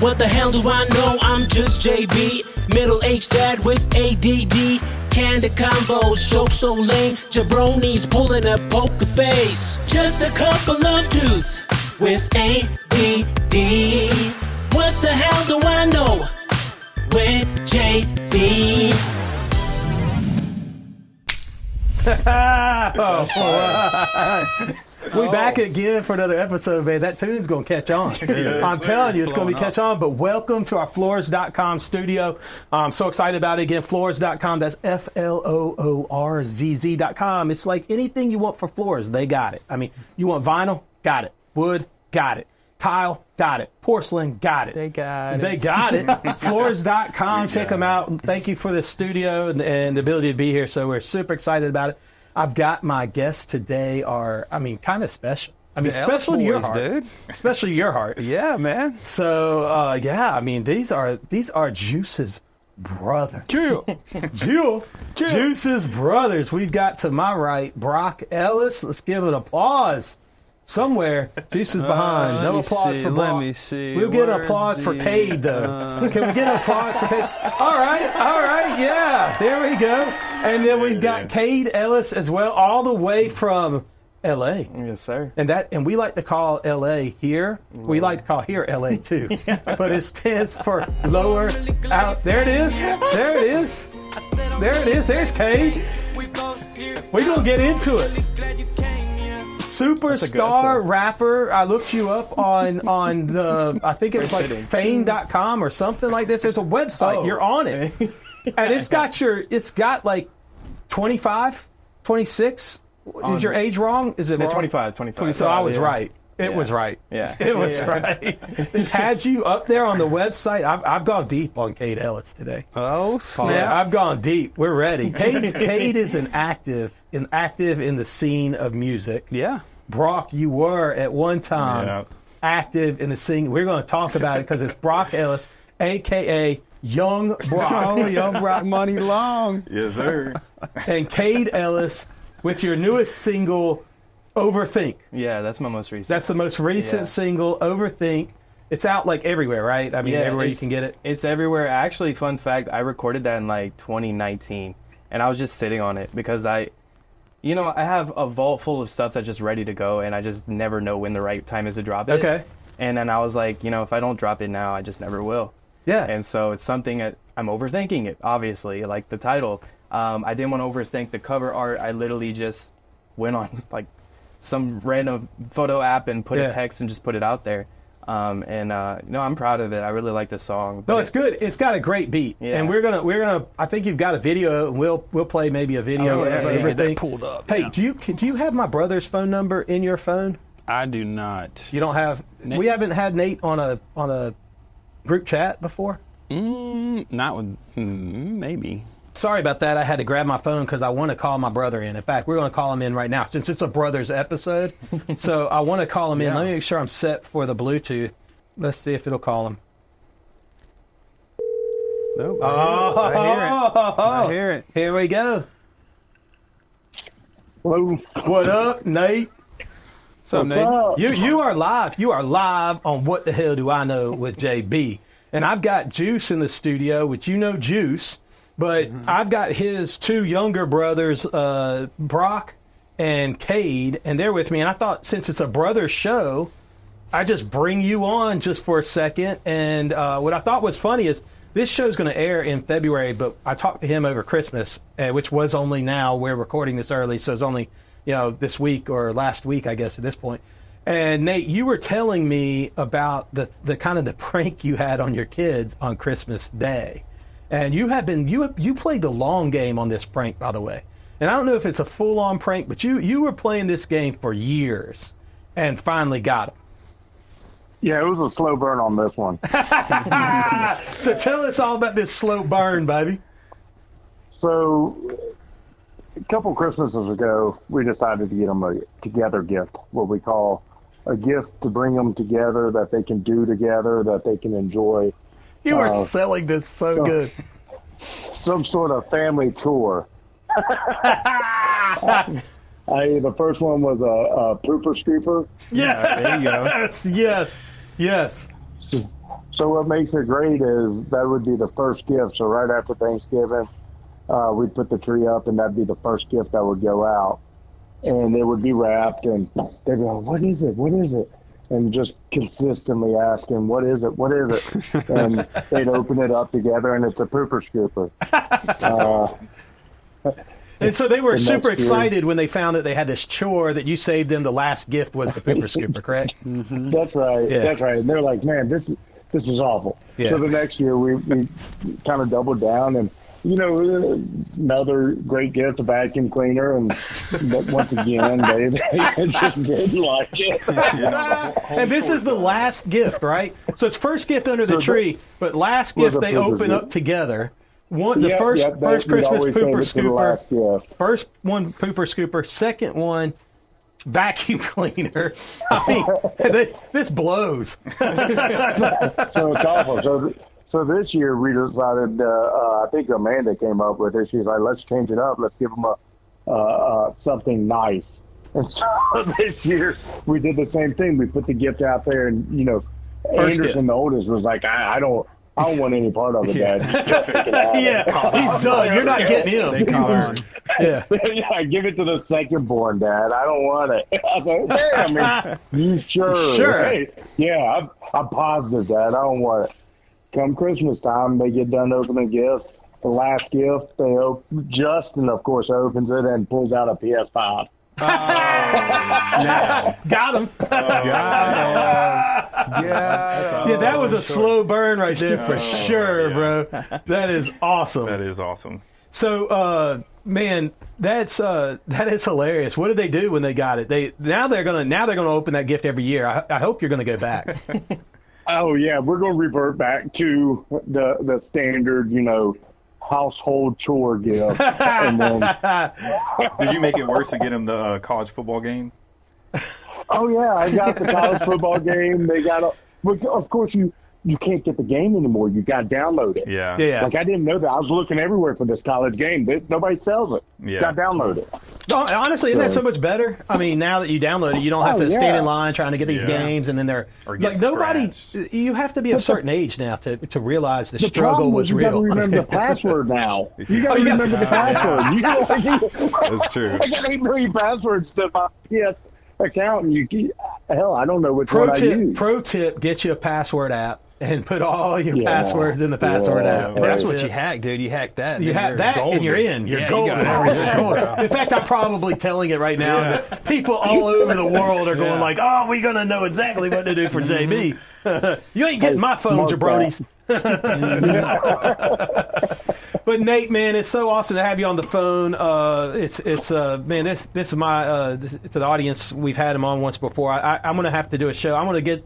What the hell do I know? I'm just JB, middle-aged dad with ADD. Candid combos, jokes so lame, jabronis pulling a poker face. Just a couple of dudes with ADD. What the hell do I know? With JB. We back again for another episode, man. That tune's going to catch on. I'm telling you, it's going to catch on. But welcome to our Floorzz.com studio. I'm so excited about it. Again, Floorzz.com. That's Floorzz.com. It's like anything you want for floors, they got it. I mean, you want vinyl? Got it. Wood? Got it. Tile? Got it. Porcelain? Got it. They got it. They got it. Floorzz.com. Check them out. Thank you for the studio and the ability to be here. So we're super excited about it. I've got my guests today are, kind of special. Special to your heart, dude. Especially your heart. Yeah, man. So, these are Juice's brothers. Juice's brothers. We've got to my right, Brock Ellis. Let's give an applause. Somewhere, Juice is behind. No applause for Brock. Let me see. We'll get an applause for Cade, though. Can we get an applause for Cade? All right, yeah. There we go. And then we've got Cade Ellis as well, all the way from L.A. Yes, sir. And we like to call L.A. here. We like to call here L.A. too. But it stands for lower out. There it is. There's Cade. We're going to get into it. Superstar rapper. I looked you up on the, I think it was like fame.com or something like this. There's a website. Oh. You're on it. And it's got like 25, 26. Is your age wrong? Is it 25? So I was right. It was right. Yeah. It was right. Had you up there on the website. I've gone deep on Cade Ellis today. Oh, yeah, I've gone deep. We're ready. Cade is active in the scene of music. Yeah. Brock, you were at one time active in the scene. We're going to talk about it because it's Brock Ellis, a.k.a. Young Brock. Oh, Young Brock Money Long. Yes, sir. And Cade Ellis with your newest single, Overthink. Yeah, that's my most recent. That's the most recent single, Overthink. It's out like everywhere, right? Everywhere you can get it. It's everywhere. Actually, fun fact, I recorded that in like 2019, and I was just sitting on it because I have a vault full of stuff that's just ready to go, and I just never know when the right time is to drop it. Okay. And then I was like, if I don't drop it now, I just never will. Yeah. And so it's something that I'm overthinking it, obviously, like the title. I didn't want to overthink the cover art. I literally just went on like some random photo app and put a text and just put it out there. I'm proud of it. I really like this song. No, it's good. It's got a great beat. Yeah. And we're gonna I think you've got a video, and we'll play maybe a video of everything. Pulled up. Hey, do you have my brother's phone number in your phone? I do not. You don't have Nate? We haven't had Nate on a group chat before? Not with maybe. Sorry about that. I had to grab my phone because I want to call my brother in. In fact, we're going to call him in right now since it's a brothers episode. So I want to call him in. Let me make sure I'm set for the Bluetooth. Let's see if it'll call him. Nope. I hear it. Here we go. Hello. What up, Nate? What's up? You are live. You are live on What the Hell Do I Know with JB. And I've got Juice in the studio, which Juice. But I've got his two younger brothers, Brock and Cade, and they're with me. And I thought since it's a brother show, I just bring you on just for a second. And what I thought was funny is this show's going to air in February, but I talked to him over Christmas, which was only now. We're recording this early, so it's only this week or last week, I guess, at this point. And Nate, you were telling me about the kind of the prank you had on your kids on Christmas Day. And you played the long game on this prank, by the way. And I don't know if it's a full-on prank, but you were playing this game for years and finally got him. Yeah, it was a slow burn on this one. So tell us all about this slow burn, baby. So a couple Christmases ago, we decided to get them a together gift, what we call a gift to bring them together, that they can do together, that they can enjoy. You are selling this so good. Some sort of family tour. The first one was a pooper scooper. Yeah, there you go. Yes. So what makes it great is that would be the first gift. So right after Thanksgiving, we'd put the tree up, and that'd be the first gift that would go out. And it would be wrapped, and they'd be like, what is it? What is it? And just consistently asking, what is it? What is it? And they'd open it up together, and it's a pooper scooper. And so they were super excited when they found that they had this chore that you saved them. The last gift was the pooper scooper, correct? Mm-hmm. That's right. Yeah. That's right. And they're like, man, this is awful. Yeah. So the next year we kind of doubled down, and another great gift, a vacuum cleaner, and but once again they just didn't like it. And this is the last gift, right? So it's first gift under the tree, but last gift they open up togetger. The first Christmas pooper scooper. First one pooper scooper. Second one vacuum cleaner. I mean, this blows. So it's awful. So this year we decided. I think Amanda came up with it. She's like, let's change it up. Let's give them something nice. And so this year we did the same thing. We put the gift out there, and Anderson, the oldest, was like, I don't want any part of it, Dad. Yeah, he's done. You're not getting him. Yeah, give it to the second born, Dad. I don't want it. I was like, yeah, you sure? Sure. Hey, yeah, I'm positive, Dad. I don't want it. Come Christmas time, they get done opening gifts. The last gift, Justin, of course, opens it and pulls out a PS5. Got him. Yeah, that was a slow burn right there for sure, bro. That is awesome. That is awesome. So, man, that is hilarious. What did they do when they got it? Now they're gonna open that gift every year. I hope you're gonna go back. Oh yeah, we're gonna revert back to the standard, household chore gift. And then, did you make it worse to get him the college football game? Oh yeah, I got the college football game. They got of course you can't get the game anymore. You got to download it. Yeah. Like I didn't know that. I was looking everywhere for this college game. Nobody sells it. Yeah. Got to download it. Honestly, isn't that so much better? I mean, now that you download it, you don't have to stand in line trying to get these games, and then they're like nobody. Scratched. You have to be a certain age now to realize the struggle was real. You got to remember the password now. You got to remember the password. That's true. I got 8 million passwords to my PS account, and I don't know which one I use. Pro tip: get you a password app. And put all your passwords in the password app. Well, that's what you hack, dude. You hack that. You hack that, and you're in. You're golden. In fact, I'm probably telling it right now. That people all over the world are going like, "Oh, we're gonna know exactly what to do for JB." You ain't getting my phone, jabronis. But Nate, man, it's so awesome to have you on the phone. Man, this is my to the audience. We've had him on once before. I'm gonna have to do a show. I'm gonna get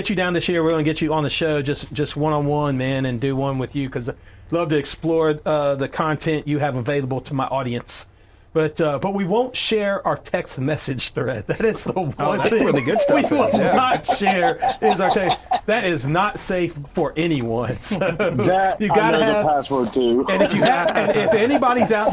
you down this year. We're going to get you on the show just one-on-one, man, and do one with you because I love to explore the content you have available to my audience. But we won't share our text message thread. That is the one thing where the good stuff we will not share is our text. That is not safe for anyone. So you got to have the password too. And if anybody's out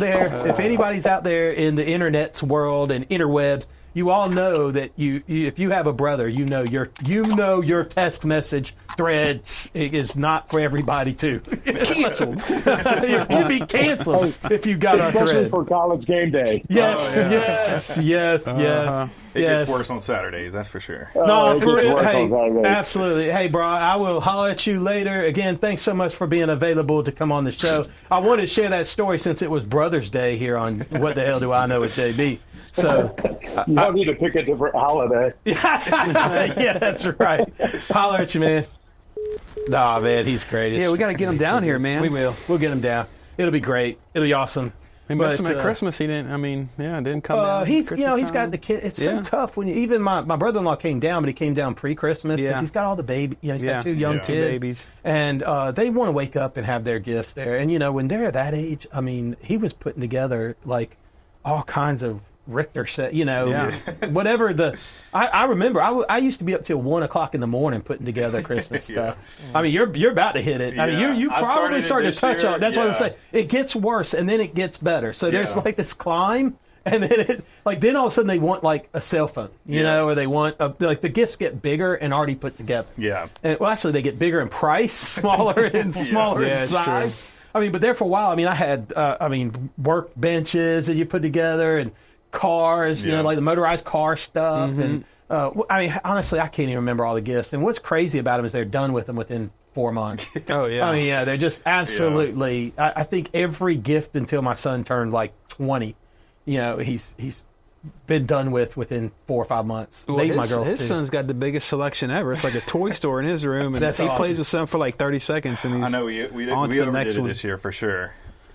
there in the internet's world and interwebs, you all know that if you have a brother, your text message thread is not for everybody too. Canceled. You'd be canceled if you got our thread. Especially for college game day. Yes. It gets worse on Saturdays, that's for sure. Absolutely. Hey, bro, I will holler at you later. Again, thanks so much for being available to come on the show. I wanted to share that story since it was Brothers Day here on What the Hell Do I Know with JB. So you don't need to pick a different holiday. Yeah, that's right. Holler at you, man. Nah, man, he's great. Yeah, we got to get him down here, man. We will. We'll get him down. It'll be great. It'll be awesome. He missed him at Christmas. He didn't. Didn't come down. He's got the kid. It's so tough when even my brother-in-law came down, but he came down pre-Christmas because he's got all the baby. He's got 2 young kids, babies, and they want to wake up and have their gifts there. And when they're that age, he was putting together like all kinds of Richter set, whatever I remember I used to be up till 1 o'clock in the morning putting together Christmas stuff. You're about to hit it. You probably started to touch on. That's what I'm saying. It gets worse and then it gets better. So there's like this climb, And then then all of a sudden they want like a cell phone, you know, or they want like the gifts get bigger and already put together. Yeah. And well, actually they get bigger in price, smaller and smaller in size. I mean, but there for a while, I mean, I had work benches that you put together and cars, you know, like the motorized car stuff. And I mean, honestly, I can't even remember all the gifts. And what's crazy about them is they're done with them within 4 months. Oh, yeah. I mean, yeah, they're just absolutely. I think every gift until my son turned like 20, you know, he's been done with within 4 or 5 months. Well, Maybe my girl his too. son's got the biggest selection ever. It's like a toy store in his room, and That's he awesome. plays with something for like 30 seconds. And he's I know we on to the overdid next it one. this year for sure.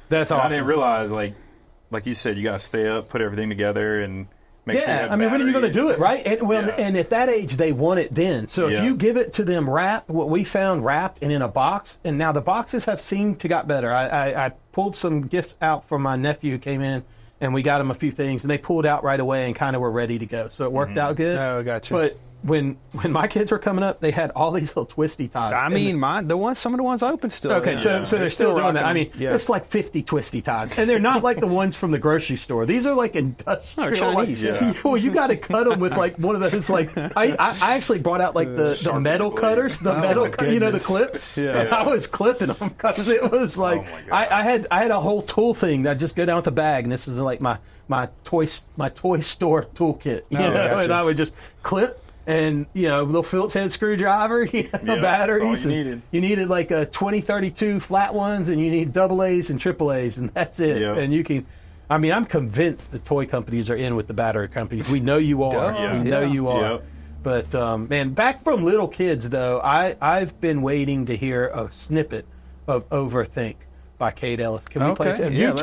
That's And awesome. I didn't realize, like you said, you got to stay up, put everything together, and make sure you have I mean, when are you going to batteries. do it, right? And at that age, they want it then. So if you give it to them wrapped, what we found wrapped and in a box, and now the boxes have seemed to got better. I pulled some gifts out from my nephew who came in, and we got him a few things, and they pulled out right away and kind of were ready to go. So it worked out good. Oh, gotcha. But when my kids were coming up, they had all these little twisty ties. I mean, some of the ones open still. Okay, so they're still doing that. I mean, yeah. it's like 50 twisty ties, and they're not like the ones from the grocery store. These are like industrial. Chinese, like, well, you got to cut them with like one of those. Like I actually brought out like the metal cutters, the metal, you know, the clips. Yeah. And I was clipping them because it was like I had a whole tool thing that I just go down with the bag, and this is like my toy store toolkit, you know, gotcha. and I would just clip. And, you know, little Phillips head screwdriver, batteries. That's all you needed. You needed like a 2032 flat ones, and you need double A's and triple A's, and that's it. Yep. And you can, I mean, I'm convinced the toy companies are in with the battery companies. We know you are. Yeah. We know you are. Yep. But, man, back from little kids, though, I've been waiting to hear a snippet of Overthink by Cade Ellis. Can we play Okay. it? Yeah,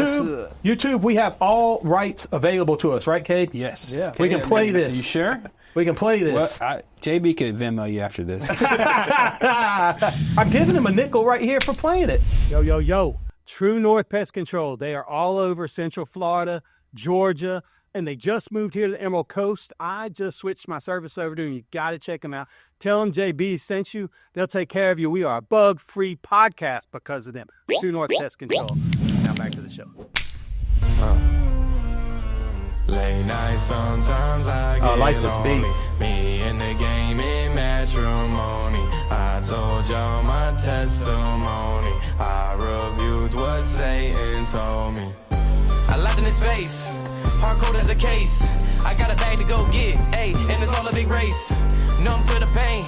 YouTube, we have all rights available to us, right, Cade? Yes. Yeah. We can play this. You sure? We can play Well, this. JB could Venmo you after this. I'm giving him a nickel right here for playing it. Yo. TruNorth Pest Control. They are all over Central Florida, Georgia, and they just moved here to the Emerald Coast. I just switched my service over to them. You got to check them out. Tell them JB sent you. They'll take care of you. We are a bug-free podcast because of them. TruNorth Pest Control. Now back to the show. Late night, sometimes I get I like this lonely. beat. Me in the game in matrimony. I told y'all my testimony. I rebuked what Satan told me. I laughed in his face, hard cold as a case. I got a bag to go get, ayy, and it's all a big race. Numb to the pain,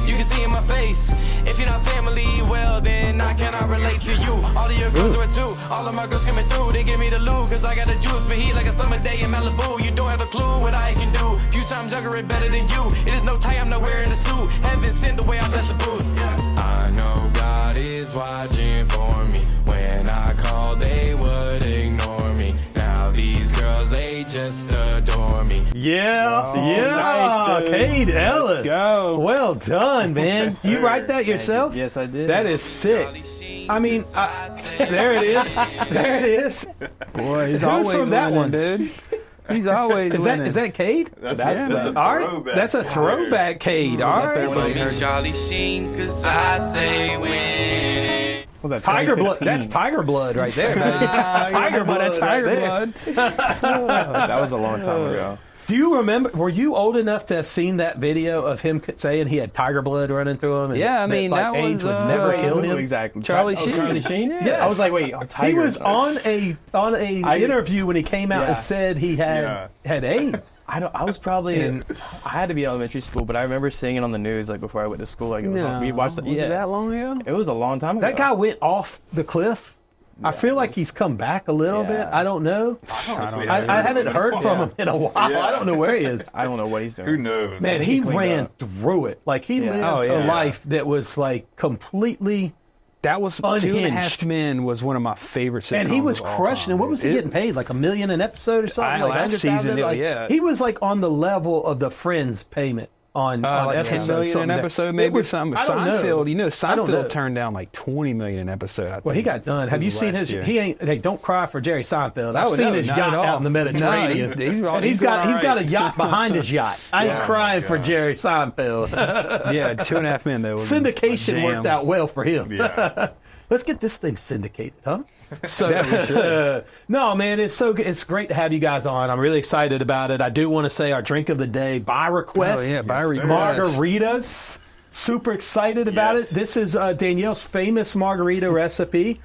you can see in my face. If you're not family, well then I cannot relate to you. All of your girls are a two, all of my girls coming through. They give me the loot, cause I got the juice for heat like a summer day in Malibu. You don't have a clue what I can do. Few times younger it better than you. It is no tie, I'm not wearing a suit. Heaven sent the way I bless the booth. I know God is watching for me. When I called, they would ignore me. Now these girls, they just adore me. Yeah, nice, dude. Cade Ellis. Let's go. Well done, man. You write that yourself? Yes, I did. That is sick. I mean, there it is. There it is. Boy, he's Who's always from that winning, one? dude. He's always winning. Is that Cade? That's a All right, throwback. that's a throwback, Cade. All right. Call me Charlie Sheen, cause I stay winning. Was that Tiger blood. 2015? That's tiger blood right there, buddy. Tiger blood. That's right Tiger there. blood. That was a long time ago. Do you remember? Were you old enough to have seen that video of him saying he had tiger blood running through him? And Yeah, I mean, that AIDS was, would never Wait, kill who him. exactly? Charlie Oh, Sheen. Charlie Sheen? Yes. I was like, wait, Tiger. He was on a interview when he came out Yeah. and said he had AIDS. I was probably in. I had to be elementary school, but I remember seeing it on the news like before I went to school. Like it was No. we watched. Was it that long ago? It was a long time ago. That guy went off the cliff. I feel like he's come back a little Yeah. bit. I don't know. Honestly, I haven't heard from him in a while. Yeah. I don't know where he is. I don't know what he's doing. Who knows? Man, he cleaned ran up. through it. Like he Yeah. lived Oh, a yeah. life that was like completely. That was Unhinged. 2.5 Men was one of my favorite sitcoms. And he was of all crushing. time, And what was he dude. getting paid? Like $1 million an episode or something? Like last 100,000? season, Like, yeah. He was like on the level of the Friends payment on Like episode. 10 million something an that- episode, it maybe was- something. I don't know. Seinfeld, you know, I don't know. Seinfeld turned down like 20 million an episode. I think. Well, he got done. Have you This was seen last his? year. He ain't. Hey, don't cry for Jerry Seinfeld. I've No, seen no, his not yacht at all. out in the Mediterranean. No, he's and doing all got a right. yacht behind his yacht. I ain't crying for Jerry Seinfeld. Yeah, 2.5 Men though. was a Syndication jam. worked out well for him. Yeah. let's get this thing syndicated, huh? So, no, man, it's great to have you guys on. I'm really excited about it. I do want to say our drink of the day by request. Oh, yeah, by request. Margaritas. Super excited about it. This is Danielle's famous margarita recipe.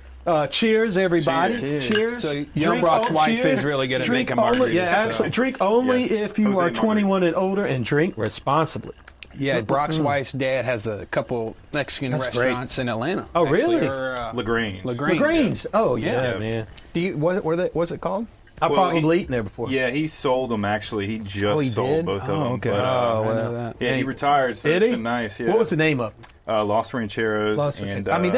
Cheers, everybody. Cheers. So young Brock's wife is really good at making margaritas. Yeah, absolutely. Drink only if you Jose are 21 and older, and drink responsibly. Yeah, Brock's wife's dad has a couple Mexican restaurants in Atlanta. Oh, really? LaGrange. LaGrange. Oh, yeah, man. Do you what's it called? I've probably eaten there before. Yeah, he sold them actually. He just sold both of them. Okay. But, Well. yeah, he retired, so Did it's he? been nice. Yeah. What was the name of it? Los Rancheros and I mean,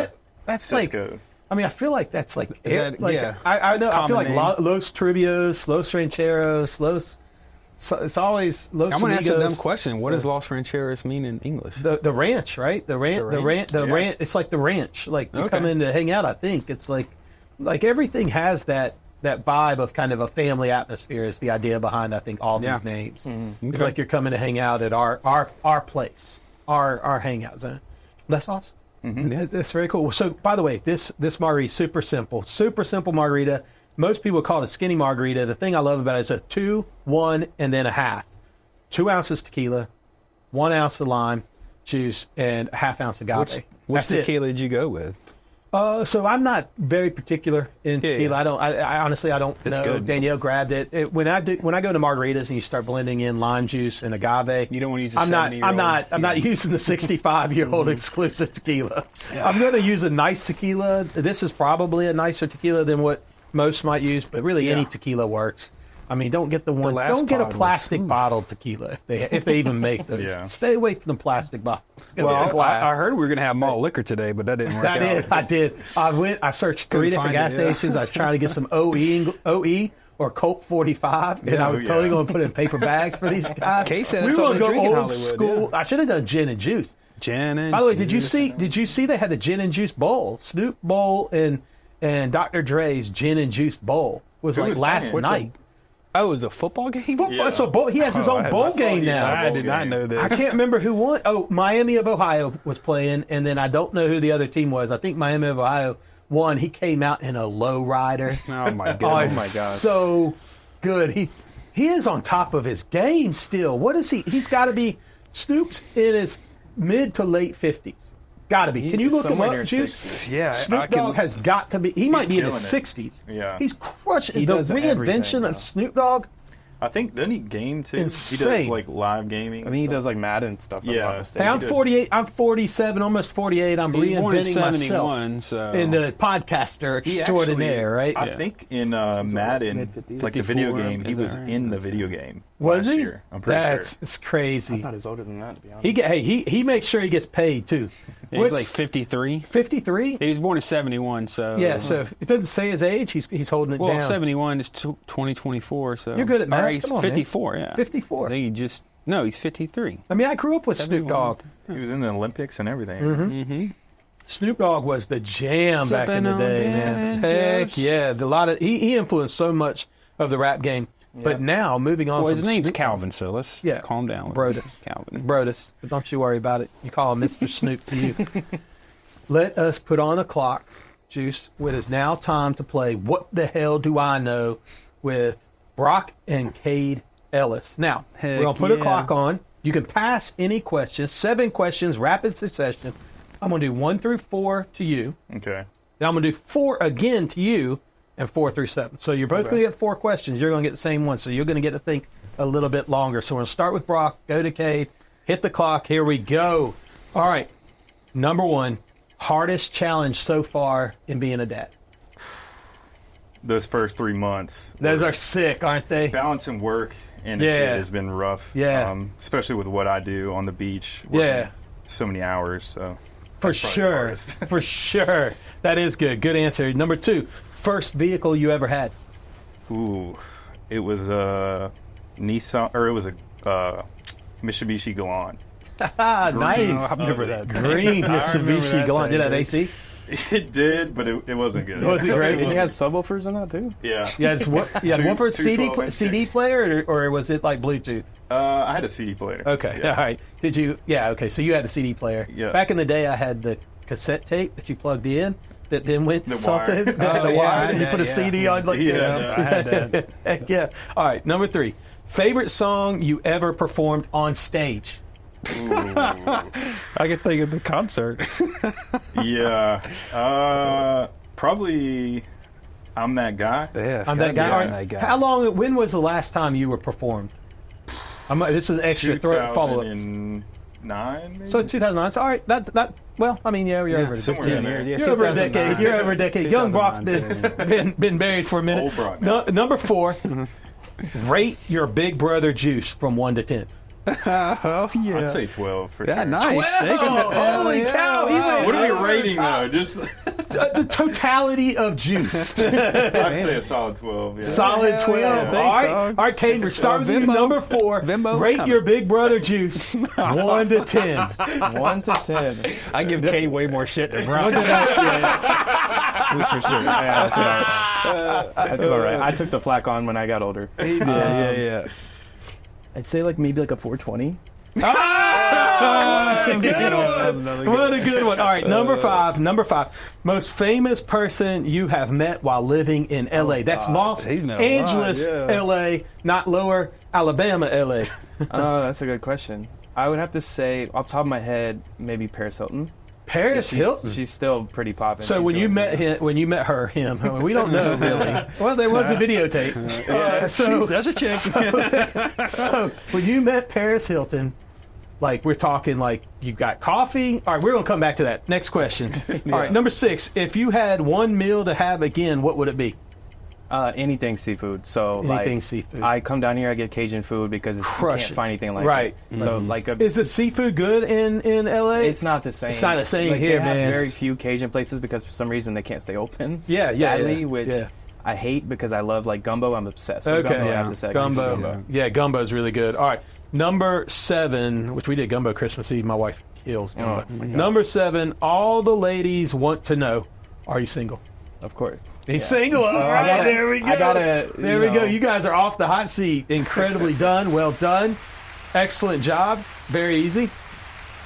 that's Cisco. like. I mean, I feel like that's like. yeah. I know. I feel like Common Los Trivios, Los Rancheros, Los. So it's always Los. I'm going to ask a Amigos. dumb question. What does Los Rancheros mean in English? The ranch, right? The ranch. It's like the ranch. Like you come in to hang out. I think it's like everything has that vibe of kind of a family atmosphere. Is the idea behind I think all these names. Mm-hmm. It's like you're coming to hang out at our place, our hangout zone. That's awesome. Mm-hmm. Yeah, that's very cool. So by the way, this margarita is super simple margarita. Most people call it a skinny margarita. The thing I love about it is a 2, 1, and then a half. 2 ounces tequila, 1 ounce of lime juice, and a half ounce agave. Which tequila did you go with? So I'm not very particular in tequila. Yeah. I honestly don't know. Good. Danielle grabbed it. When I go to margaritas and you start blending in lime juice and agave, You don't want to use a I'm 70-year-old. not using the 65-year-old exclusive tequila. I'm going to use a nice tequila. This is probably a nicer tequila than what most might use, but really any tequila works. I mean, don't get the ones. Don't get a plastic bottled tequila if they even make those. Yeah. Stay away from the plastic bottles. Well, I heard we were going to have malt liquor today, but that didn't work out. I did. I searched 3 different gas stations. I was trying to get some OE or Colt 45, and I was totally going to put it in paper bags for these guys. Kay said we it's were something going to to drink go in old Hollywood, school. I should have done gin and juice. Gin and By the way, juice. did you see they had the gin and juice bowl? Snoop bowl and Dr. Dre's gin and juice bowl was Who like was last playing? night. Oh, it was a football game? Football, so he has his own bowl game now. I did not know this. I can't remember who won. Oh, Miami of Ohio was playing, and then I don't know who the other team was. I think Miami of Ohio won. He came out in a low rider. Oh my god! Oh my gosh. So good. He is on top of his game still. What is he? He's got to be. Snoop's in his mid to late 50s. Got to be. Can you look him somewhere near up, Juice? 60. Yeah, Snoop Dogg has got to be. He might be in his killing 60s. Yeah. He's crushing He the does reinvention everything, of though. Snoop Dogg. I think doesn't he game too? He Insane. does like live gaming. I mean, he does like Madden stuff. Yeah. Ohio State. Hey, I'm does. 48. I'm 47, almost 48. I'm He was born in reinventing 71, myself so into podcaster He extraordinaire, right? I think in Madden, mid-50s? like the video 54, game, he is that was right? in the video game. Was last he? Year. I'm pretty sure. It's crazy. I thought he was older than that, to be honest. He makes sure he gets paid too. Yeah, he's like 53. 53. He was born in 71, so Yeah, so it doesn't say his age. He's holding it well, down. 71 is 2024, so You're good at math. Or he's Come on, man. 54, yeah. 54. I think he's 53. I mean, I grew up with Snoop 71. Dogg. He was in the Olympics and everything. Mm-hmm. Snoop Dogg was the jam back in the Sipping on day, gin man. and Heck juice. yeah, he influenced so much of the rap game. But now, moving on Well, from his name's Snoop- Calvin, so let's calm down. Brodus. Calvin. Brodus, but don't you worry about it. You call him Mr. Snoop to you. Let us put on a clock, Juice. It is now time to play What the Hell Do I Know with Brock and Cade Ellis. Now, Heck we're going to put a yeah. clock on. You can pass any questions, 7 questions, rapid succession. I'm going to do 1 through 4 to you. Okay. Then I'm going to do 4 again to you and 4 through 7. So you're both going to get 4 questions. You're going to get the same one. So you're going to get to think a little bit longer. So we're going to start with Brock, go to Cade, hit the clock. Here we go. All right. Number 1, hardest challenge so far in being a dad. Those first 3 months. Those are sick, aren't they? Balancing work and a Yeah. kid has been rough. Yeah. Especially with what I do on the beach. working Yeah. So many hours. So For that's probably the sure. hardest. For sure. That is good. Good answer. Number 2, first vehicle you ever had. Ooh, it was a Nissan, or it was a Mitsubishi Galant. Ah, nice. I remember that. Green Mitsubishi Galant. Did it have AC? It did, but it wasn't good. Was it great? Did you have subwoofers in that too? Yeah. You had one for Two CD 12-inch CD player, or was it like Bluetooth? I had a CD player. Okay, Yeah. all right. Did you? Yeah, okay. So you had a CD player. Yeah. Back in the day, I had the cassette tape that you plugged in, that then went The something? Wire. The yeah, Wire. I And you had put a that, CD on, like, Yeah. Heck yeah. All right, number 3. Favorite song you ever performed on stage? I can think of the concert. Yeah. Probably I'm That Guy. Yeah, I'm that guy. be All I'm right. That Guy. How long? When was the last time you were performed? This is an extra follow up. 2009, maybe? So 2009. So, all right. That. Well, I mean, yeah, you're over somewhere 15 in there. years. You're over a decade. You're over a decade. Young Brock's 2009, been buried for a minute. Old Brock now. Number 4. Rate your big brother Juice from 1 to 10. Oh yeah. I'd say 12 for Yeah, sure. nice. Holy cow! He went What are we over rating the top. though? Just The totality of Juice. I'd say a solid 12. Yeah. Solid Hell 12. yeah, All thanks, right. dog. All right, Cade, we're starting with you. Venmo. Number 4. Venmo's Rate coming. your big brother Juice 1 to 10. 1 to 10. I give Cade way more shit than Brock. That's for sure. Yeah, that's all right. That's all right. I took the flack on when I got older. Yeah. I'd say like maybe like a 420. What a good one. What a good one. All right, number 5. Number 5. Most famous person you have met while living in L.A. That's Los He's met a lot, Angeles, yeah. L.A., not Lower Alabama, L.A. Oh, that's a good question. I would have to say, off the top of my head, maybe Paris Hilton. Paris Hilton. She's still pretty popping. So She's when you doing met good. him, when you met him, I mean, we don't know really. Well, there was a videotape. So That's a chick. So when you met Paris Hilton, like we're talking like you got coffee. All right, we're gonna come back to that. Next question. All right, number 6. If you had one meal to have again, what would it be? Anything seafood. So Anything like, seafood. I come down here, I get Cajun food because you Crush can't it. find anything like Right. it. So like Is the seafood good in LA? it's not the same. It's not the same like, here, they have man. very few Cajun places because for some reason they can't stay open. Yeah, sadly, yeah, which yeah. I hate because I love like gumbo. I'm obsessed with Okay, gumbo. I yeah. have to say, Gumbo. Yeah, gumbo's really good. All right, number 7, which we did gumbo Christmas Eve. My wife kills gumbo. Oh, my gosh. Number 7, all the ladies want to know: are you single? Of course. He's single. All right, gotta- there we go. I gotta, There you we go. know. You guys are off the hot seat. Incredibly done. Well done. Excellent job. Very easy.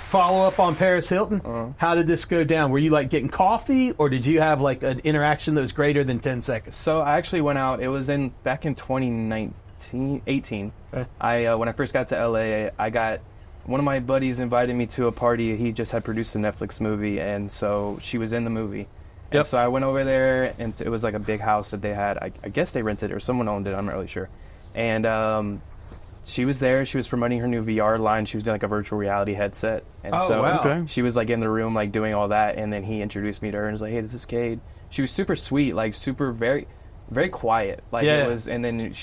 Follow up on Paris Hilton. How did this go down? Were you like getting coffee, or did you have like an interaction that was greater than 10 seconds? So I actually went out. It was back in 2018. Okay. When I first got to LA, I got one of my buddies invited me to a party. He just had produced a Netflix movie, and so she was in the movie. Yep. And so I went over there, and it was like a big house that they had. I guess they rented it or someone owned it. I'm not really sure. And she was there. She was promoting her new VR line. She was doing like a virtual reality headset. And Oh, so wow. Okay. she was like in the room, like doing all that. And then he introduced me to her and was like, "Hey, this is Cade." She was super sweet, like super very, very quiet. Like Yeah. it was. And then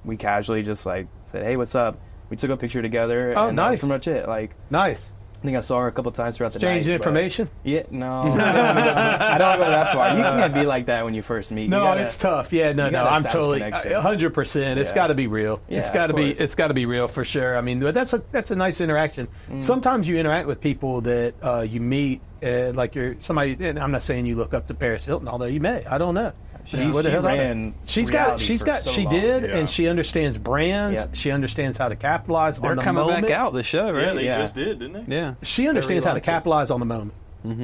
we casually just like said, "Hey, what's up?" We took a picture together. Oh, and that was nice. pretty much it. Like Nice. I think I saw her a couple times throughout the night. Exchange but- information? Yeah, no. I don't go that far. You can't be like that when you first meet. You No, gotta- it's tough. Yeah, no. you gotta I'm establish totally connection. 100%. It's Yeah. got to be real. Yeah, It's got to of be. course. It's got to be real for sure. I mean, but that's a nice interaction. Sometimes you interact with people that you meet, like you're somebody. And I'm not saying you look up to Paris Hilton, although you may. I don't know. She What the hell do I know? ran She's got. reality She's for got. so She long. did, Yeah. and she understands brands. Yep. She understands how to capitalize They're on the coming moment. back out the show, Yeah, right? they Yeah. just did, didn't they? Yeah. She understands how to like it. capitalize on the moment.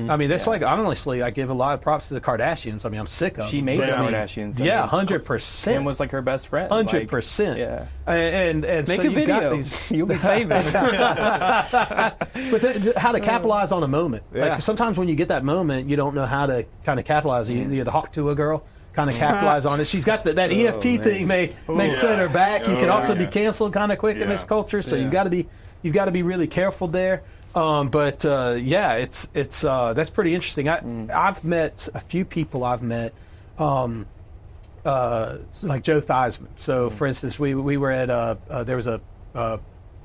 I mean, that's Yeah. like honestly, I give a lot of props to the Kardashians. I mean, I'm sick of She them. made but the I mean, Kardashians. I Yeah, mean, 100%. Kim was like her best friend. 100%. Yeah. And Make so a you've got video. these, You'll be famous. but how to capitalize on a moment. Yeah. Like sometimes when you get that moment, you don't know how to kind of capitalize. You're the hawk to a girl. Kind of capitalize on it. She's got that EFT thing may set her back. You can also be canceled kind of quick in this culture, so you've got to be really careful there. But it's that's pretty interesting. I've met a few people. I've met like Joe Theismann. So for instance, we were at there was a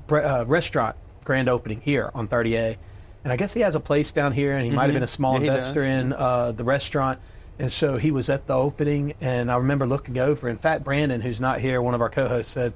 restaurant grand opening here on 30A, and I guess he has a place down here, and he might have been a small Yeah, he investor does. in the restaurant. And so he was at the opening, and I remember looking over, and Fat Brandon, who's not here, one of our co-hosts, said,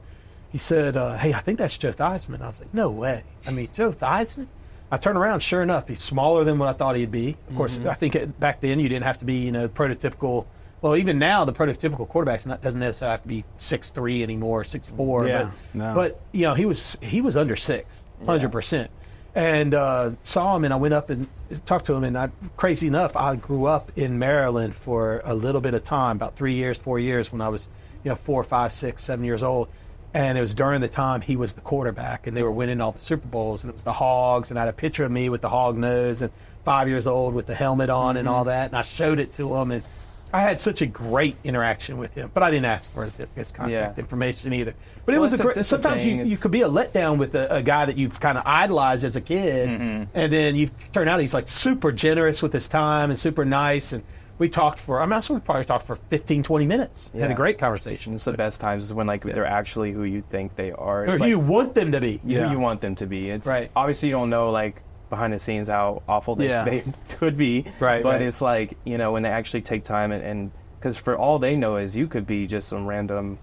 "Hey, I think that's Joe Theismann." I was like, "No way! I mean, Joe Theismann?" I turned around, sure enough, he's smaller than what I thought he'd be. Of course, I think back then you didn't have to be, prototypical. Well, even now, the prototypical quarterback doesn't necessarily have to be 6'3" anymore, 6'4". Yeah, But he was under 6, 100%. and saw him, and I went up and talked to him. And crazy enough, I grew up in Maryland for a little bit of time, about 3 years, 4 years, when I was 4, 5, 6, 7 years old. And it was during the time he was the quarterback, and they were winning all the Super Bowls, and it was the Hogs, and I had a picture of me with the hog nose and 5 years old with the helmet on and all that, and I showed it to him, and I had such a great interaction with him, but I didn't ask for his contact information either. But it was a great. Sometimes you could be a letdown with a guy that you've kind of idolized as a kid, and then you turn out he's like super generous with his time and super nice. And we talked for, I mean, we probably talked for 15, 20 minutes. Had a great conversation. It's the best times is when like they're actually who you think they are. Or like, you want them to be. Who you want them to be. It's right. Obviously you don't know like behind the scenes how awful they could be. Right. But it's like, when they actually take time and because for all they know is you could be just some random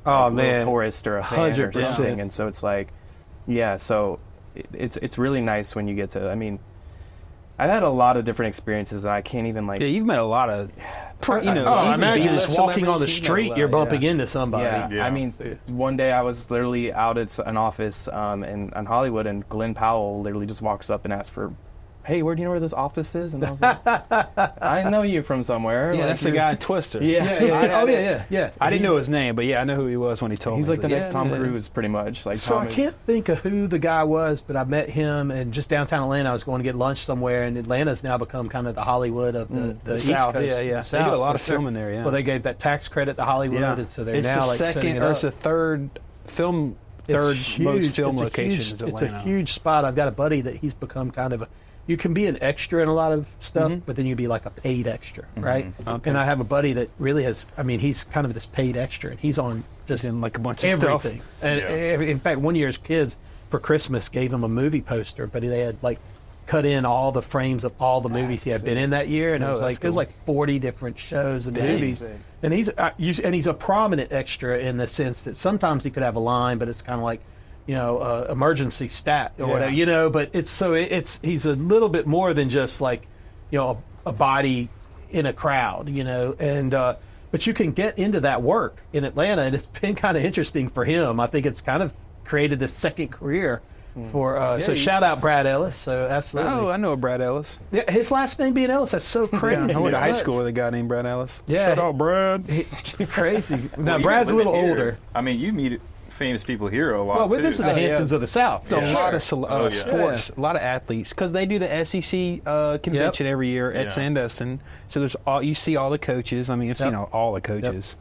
little tourist or a fan 100%. or something. And so it's like, so it's really nice when you get to, I mean, I've had a lot of different experiences that I can't even like. Yeah, you've met a lot, of I imagine B-list just walking on the celebrities, street, you're bumping into somebody. Yeah. I mean, one day I was literally out at an office in Hollywood, and Glenn Powell literally just walks up and asks for, "Hey, where do you know where this office is?" And I was like, "I know you from somewhere." Yeah, like, that's the guy at Twister. Yeah. I didn't know his name, but I know who he was when he told me. He's like the next Tom Cruise, pretty much. Like, so I can't think of who the guy was, but I met him in just downtown Atlanta. I was going to get lunch somewhere, and Atlanta's now become kind of the Hollywood of the East South. Coast. Yeah. South, they do a lot of filming there. Yeah. Well, they gave that tax credit to Hollywood, and so they're it's now the like second or it's the third film. Most film locations in Atlanta. It's a huge spot. I've got a buddy that he's become kind of a. You can be an extra in a lot of stuff, but then you be like a paid extra, right? Okay. And I have a buddy that really has. I mean, he's kind of this paid extra, and he's on just in like a bunch of everything. Stuff. And in fact, one year his kids for Christmas gave him a movie poster, but they had like cut in all the frames of all the movies he had been in that year, and it was like 40 different shows and movies. And he's a prominent extra in the sense that sometimes he could have a line, but it's kind of like, emergency stat or whatever, but he's a little bit more than just like, a body in a crowd, and but you can get into that work in Atlanta, and it's been kind of interesting for him. I think it's kind of created this second career for so shout out Brad Ellis. So absolutely. Oh, I know Brad Ellis. Yeah, his last name being Ellis, that's so crazy. I went to high school with a guy named Brad Ellis. Yeah, shout out Brad. Crazy. Now Brad's a little older. I mean, you meet famous people here a lot. Well, this is the Hamptons of the South. So a lot of sports, a lot of athletes, because they do the SEC convention every year at Sandestin. So there's you see all the coaches. I mean, it's all the coaches.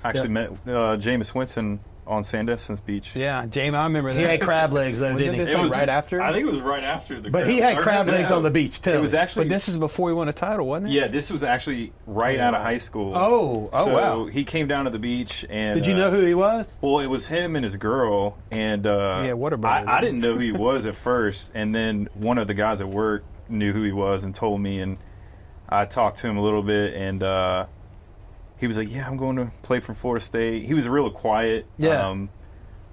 I actually met Jameis Winston on Sandestin's beach. Yeah, James, I remember that. He had crab legs, though, didn't he? It was right after? I think it was right after the. But he had crab legs on the beach too. It was actually. But this is before he won a title, wasn't it? Yeah, this was actually right out of high school. Oh, so he came down to the beach and. Did you know who he was? Well, it was him and his girl, and what about? I didn't know who he was at first, and then one of the guys at work knew who he was and told me, and I talked to him a little bit, and he was like, "Yeah, I'm going to play for Florida State." He was real quiet. Yeah.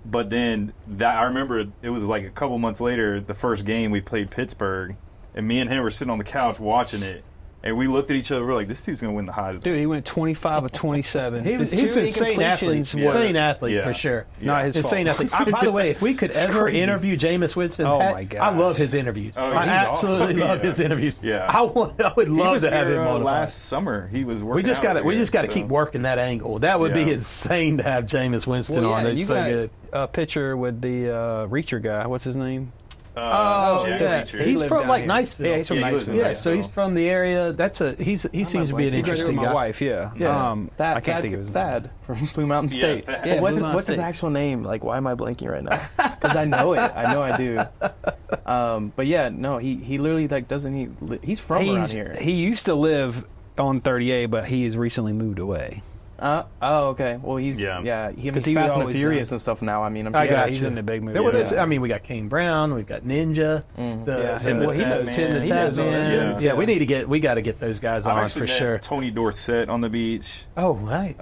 But then I remember it was like a couple months later, the first game we played Pittsburgh, and me and him were sitting on the couch watching it, and we looked at each other. We're like, "This dude's gonna win the Heisman." Dude, he went 25 of 27. He's an insane athlete. Insane athlete for sure. Not his insane fault. athlete. By the way, if we could ever interview Jameis Winston, my God, I love his interviews. Oh, I absolutely love his interviews. Yeah, I would love to have him on last summer. He was working. We just got to keep working that angle. That would be insane to have Jameis Winston on. It's so good. A picture with the Reacher guy. What's his name? He's from like Niceville. Yeah, he's from Niceville. Yeah, so he's from the area. He seems to be an interesting guy. My wife, I can't think of his Thad from Blue Mountain State. Yeah, what's his actual name? Like, why am I blanking right now? Because I know it. I know I do. But yeah, no, he literally like doesn't he? He's from around here. He used to live on 38, but he has recently moved away. Okay. Well, he's he's Fast and the Furious and stuff now. I mean, he's in the big movie. I mean, we got Kane Brown, we've got Ninja, we got to get those guys on for sure. Tony Dorsett on the beach. Oh right.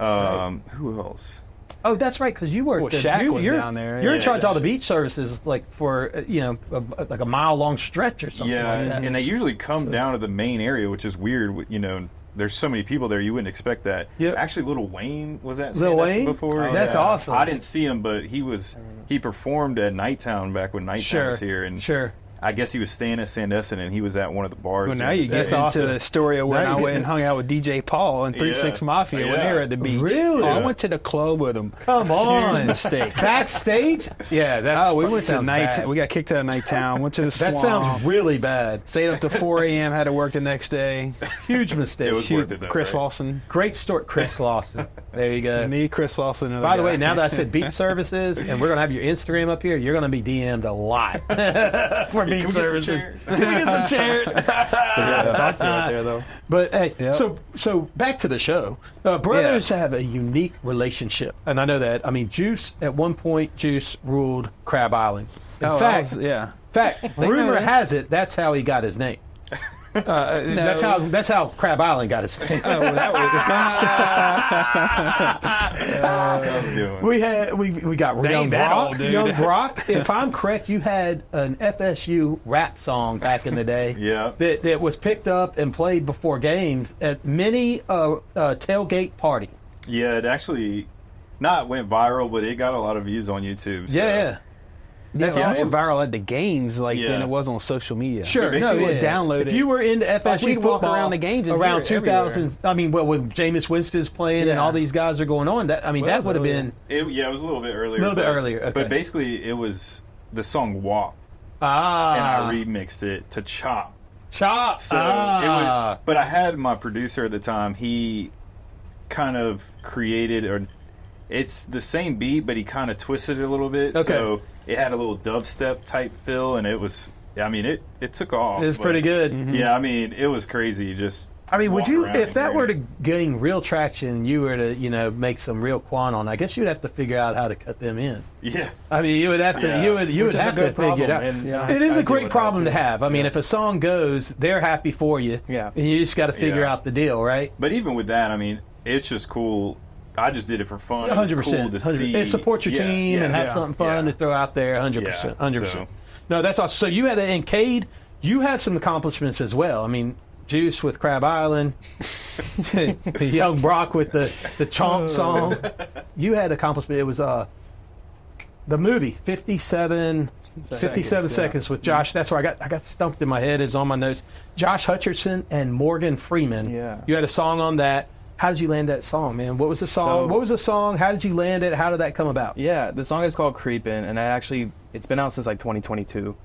Who else? Oh, that's right, because you worked. Shaq was down there. You're in charge of all the beach services, like for like a mile-long stretch or something. Yeah, like that. and they usually come down to the main area, which is weird. There's so many people there, you wouldn't expect that. Yep. Actually, Lil Wayne was at Lil Wayne before. That's awesome. I didn't see him, but he performed at Nighttown back when Nighttown was here, and I guess he was staying at Sandestin, and he was at one of the bars. Well, now you get into awesome. the story of when Now I you went and hung out with DJ Paul and 3-6 Mafia when they were at the beach. Really? Oh, I went to the club with them. Come on. Huge mistake. Backstage? Yeah, that's. We went to sounds night. bad. We got kicked out of Nighttown. Went to the That swamp. sounds really bad. Stayed up to 4 a.m. Had to work the next day. Huge mistake. It was Huge. worth it, though, Chris right? Lawson. Great story, Chris Lawson. There you go. Me, Chris Lawson. By the way, now that I said beat services, and we're gonna have your Instagram up here, you're gonna be DM'd a lot for beat services. Can we get some chairs? Talk to you out there though. But hey, Yep. so back to the show. Brothers have a unique relationship, and I know that. I mean, Juice at one point, Juice ruled Crab Island. In fact, rumor has it that's how he got his name. That's how Crab Island got his name. We got Young Brock. If I'm correct, you had an FSU rap song back in the day. Yeah. That was picked up and played before games at many tailgate party. Yeah, it actually not went viral, but it got a lot of views on YouTube. So. Yeah. That's more viral at the games than Yeah. it was on social media. Sure, so no, would download it. If you were into FSU we'd football walk around the games and around hear it 2000, I mean, when Jameis Winston's playing and Yeah. all these guys are going on, that that would have been It was a little bit earlier. A little bit earlier, okay. But basically, it was the song "WAP," and I remixed it to "Chop." Chop. So it would, but I had my producer at the time. He kind of created, or it's the same beat, but he kind of twisted it a little bit. Okay. So it had a little dubstep type feel, and it was. I mean, it took off. It was but- pretty good. Yeah, I mean, it was crazy. Just. I mean, would walk you, around if and that hear were it. to gain real traction, you were to, make some real quan on, I guess you'd have to figure out how to cut them in. Yeah. I mean, you would have to, Yeah. you would Which is have a to good figure it out. problem, and, It is I a great deal with problem that to too. have. I mean, Yeah. if a song goes, they're happy for you. Yeah. And you just got to figure Yeah. out the deal, right? But even with that, I mean, it's just cool. I just did it for fun. It was 100%. cool to see. And support your team and have something fun to throw out there. 100%. 100%. So- No, that's awesome. So you had that in Cade. You had some accomplishments as well. I mean, Juice with Crab Island, Young Brock with the Chomp song. You had accomplishment. It was the movie 57 seconds with Josh. That's where I got stumped in my head. It's on my notes. Josh Hutcherson and Morgan Freeman. Yeah. You had a song on that. How did you land that song, man? What was the song? What was the song? How did you land it? How did that come about? Yeah, the song is called Creepin', and it's been out since like 2022.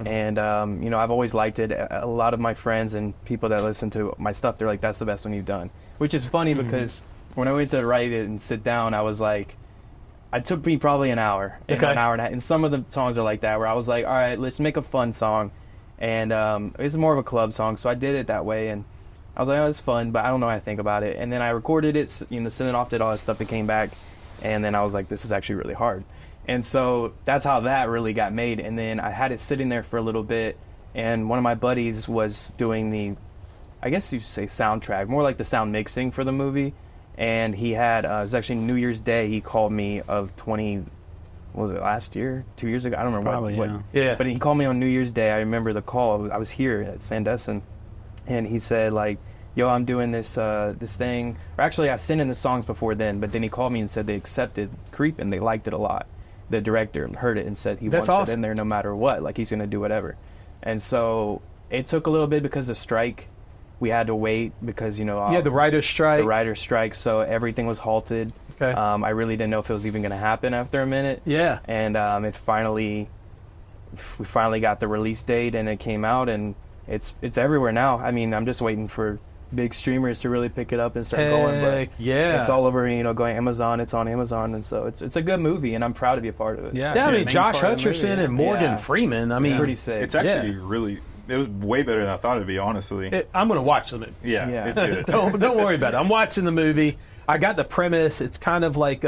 And, I've always liked it. A lot of my friends and people that listen to my stuff, they're like, that's the best one you've done. Which is funny because when I went to write it and sit down, I was like, it took me probably an hour, an hour and a half. And some of the songs are like that, where I was like, all right, let's make a fun song. And it's more of a club song, so I did it that way. And I was like, oh, it's fun, but I don't know how to think about it. And then I recorded it, sent it off, did all that stuff, and came back. And then I was like, this is actually really hard. And so that's how that really got made. And then I had it sitting there for a little bit, and one of my buddies was doing the, I guess you'd say soundtrack, more like the sound mixing for the movie. And he had, it was actually New Year's Day, he called me of was it last year? 2 years ago? I don't remember. Probably, yeah. But he called me on New Year's Day. I remember the call. I was here at Sandestin. And he said, like, yo, I'm doing this thing. Or actually, I sent in the songs before then, but then he called me and said they accepted Creepin'. They liked it a lot. The director heard it and said he wants it in there no matter what. Like, he's going to do whatever. And so it took a little bit because of strike. We had to wait because, the writer's strike. The writer's strike, so everything was halted. Okay. I really didn't know if it was even going to happen after a minute. Yeah. And we finally got the release date, and it came out, and it's everywhere now. I mean, I'm just waiting for big streamers to really pick it up and start going. But yeah, it's all over. Going Amazon. It's on Amazon, and so it's a good movie, and I'm proud to be a part of it. Yeah. I mean, Josh Hutcherson and Morgan Freeman. I mean, it's pretty sick. It's actually really. It was way better than I thought it'd be. Honestly, I'm going to watch the movie. Yeah, it's good. don't worry about it. I'm watching the movie. I got the premise. It's kind of like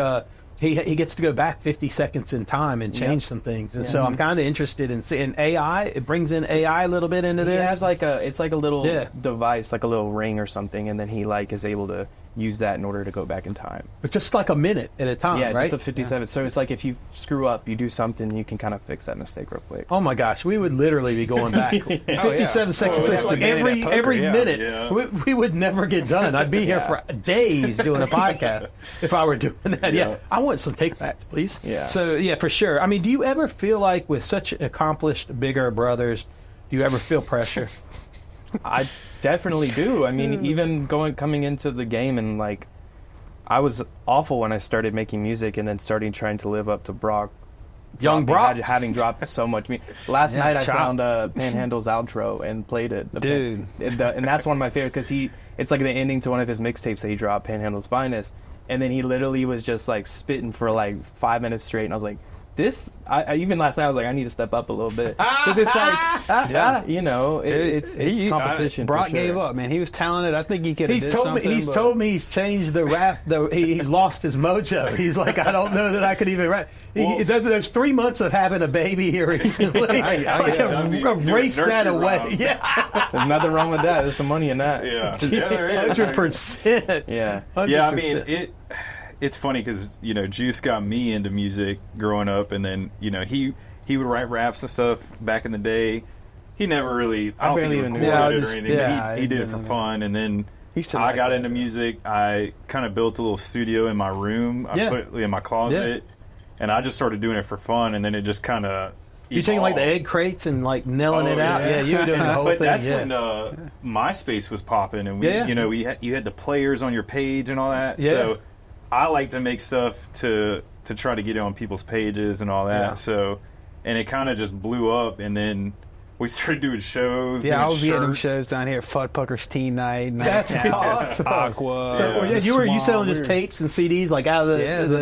he gets to go back 50 seconds in time and change some things, and so I'm kind of interested in seeing AI. It brings in AI a little bit into this. It has it's like a little device, like a little ring or something, and then he is able to use that in order to go back in time. But just like a minute at a time, right? Yeah, just a 57. So it's like if you screw up, you do something, you can kind of fix that mistake real quick. Oh my gosh, we would literally be going back 57 seconds every minute. Yeah. We would never get done. I'd be here for days doing a podcast if I were doing that. Yeah, I want some take backs, please. Yeah. So yeah, for sure. I mean, do you ever feel like with such accomplished bigger brothers, Do you ever feel pressure? I definitely do. I mean, even coming into the game, and like, I was awful when I started making music, and then trying to live up to Brock. Young Brock having dropped so much. Last night I found Panhandle's outro and played it. Dude. And that's one of my favorite, because it's like the ending to one of his mixtapes that he dropped, Panhandle's Finest. And then he literally was just like spitting for like 5 minutes straight. And I was like, I even last night I was like, I need to step up a little bit, because it's like, you know, it's competition. Brock for sure. gave up, man. He was talented. I think he could have did something. He's told me he's changed the rap. He's lost his mojo. He's like, I don't know that I could even rap. There's 3 months of having a baby here recently. Erase that away. Yeah, there's nothing wrong with that. There's some money in that. Yeah, 100%. Yeah, 100%. Yeah. I mean, it's funny because, you know, Juice got me into music growing up, and then, you know, he would write raps and stuff back in the day. He never really, I don't think he recorded it or anything. But he did it for fun, and then I got into music. I kind of built a little studio in my room. I put it in my closet, and I just started doing it for fun, and then it just kind of You taking like the egg crates and like nailing it out? Yeah, you were doing the whole but thing. That's when MySpace was popping, and you know, you had the players on your page and all that. Yeah. So I like to make stuff to try to get it on people's pages and all that. Yeah. So, and it kind of just blew up, and then we started doing shows. Yeah, I was doing getting shirts. shows down here. Fuddpucker's Teen Night. That's awesome. Aqua. So, you selling just tapes and CDs like out of the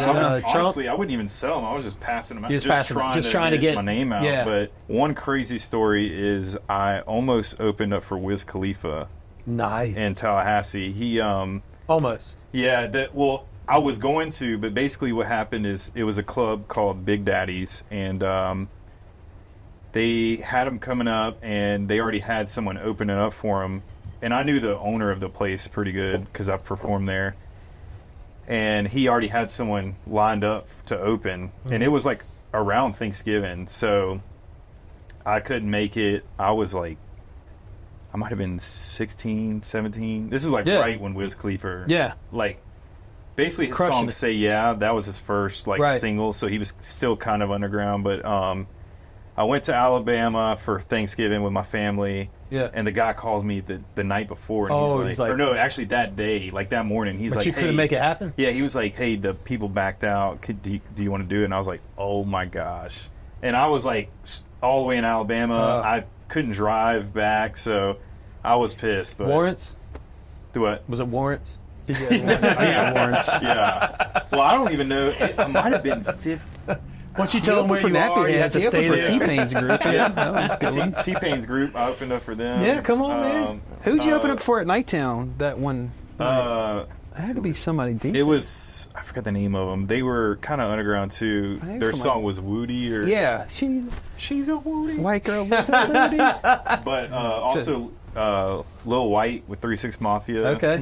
trunk? Honestly, I wouldn't even sell them. I was just passing them out. Just trying to get my name out. Yeah. But one crazy story is I almost opened up for Wiz Khalifa. Nice. In Tallahassee. He almost. Yeah, I was going to, but basically what happened is it was a club called Big Daddy's, and they had him coming up, and they already had someone opening up for him. And I knew the owner of the place pretty good because I performed there. And he already had someone lined up to open, and it was like around Thanksgiving, so I couldn't make it. I was like, I might have been 16, 17. This is like right when Wiz Khalifa, like, basically his song "Say Yeah," that was his first single, so he was still kind of underground. But I went to Alabama for Thanksgiving with my family, and the guy calls me the night before, and he's like, or no, actually that day, like that morning, he's like, you couldn't make it happen? Yeah, he was like, hey, the people backed out. Do you want to do it? And I was like, oh my gosh. And I was like all the way in Alabama. I couldn't drive back, so I was pissed. But warrants? Do what? Was it warrants? I got warrants. Yeah. Well, I don't even know. It might have been 50. Once you tell them where you are, you have to stay there. T-Pain's group. Yeah, that was a good one. T-Pain's group. I opened up for them. Yeah, come on, man. Who'd you open up for at Nighttown? That one. It had to be somebody decent. It was, I forgot the name of them. They were kind of underground too. Their song was Woody, or she's a Woody, white girl. But also Lil White with 3 6 Mafia. Okay.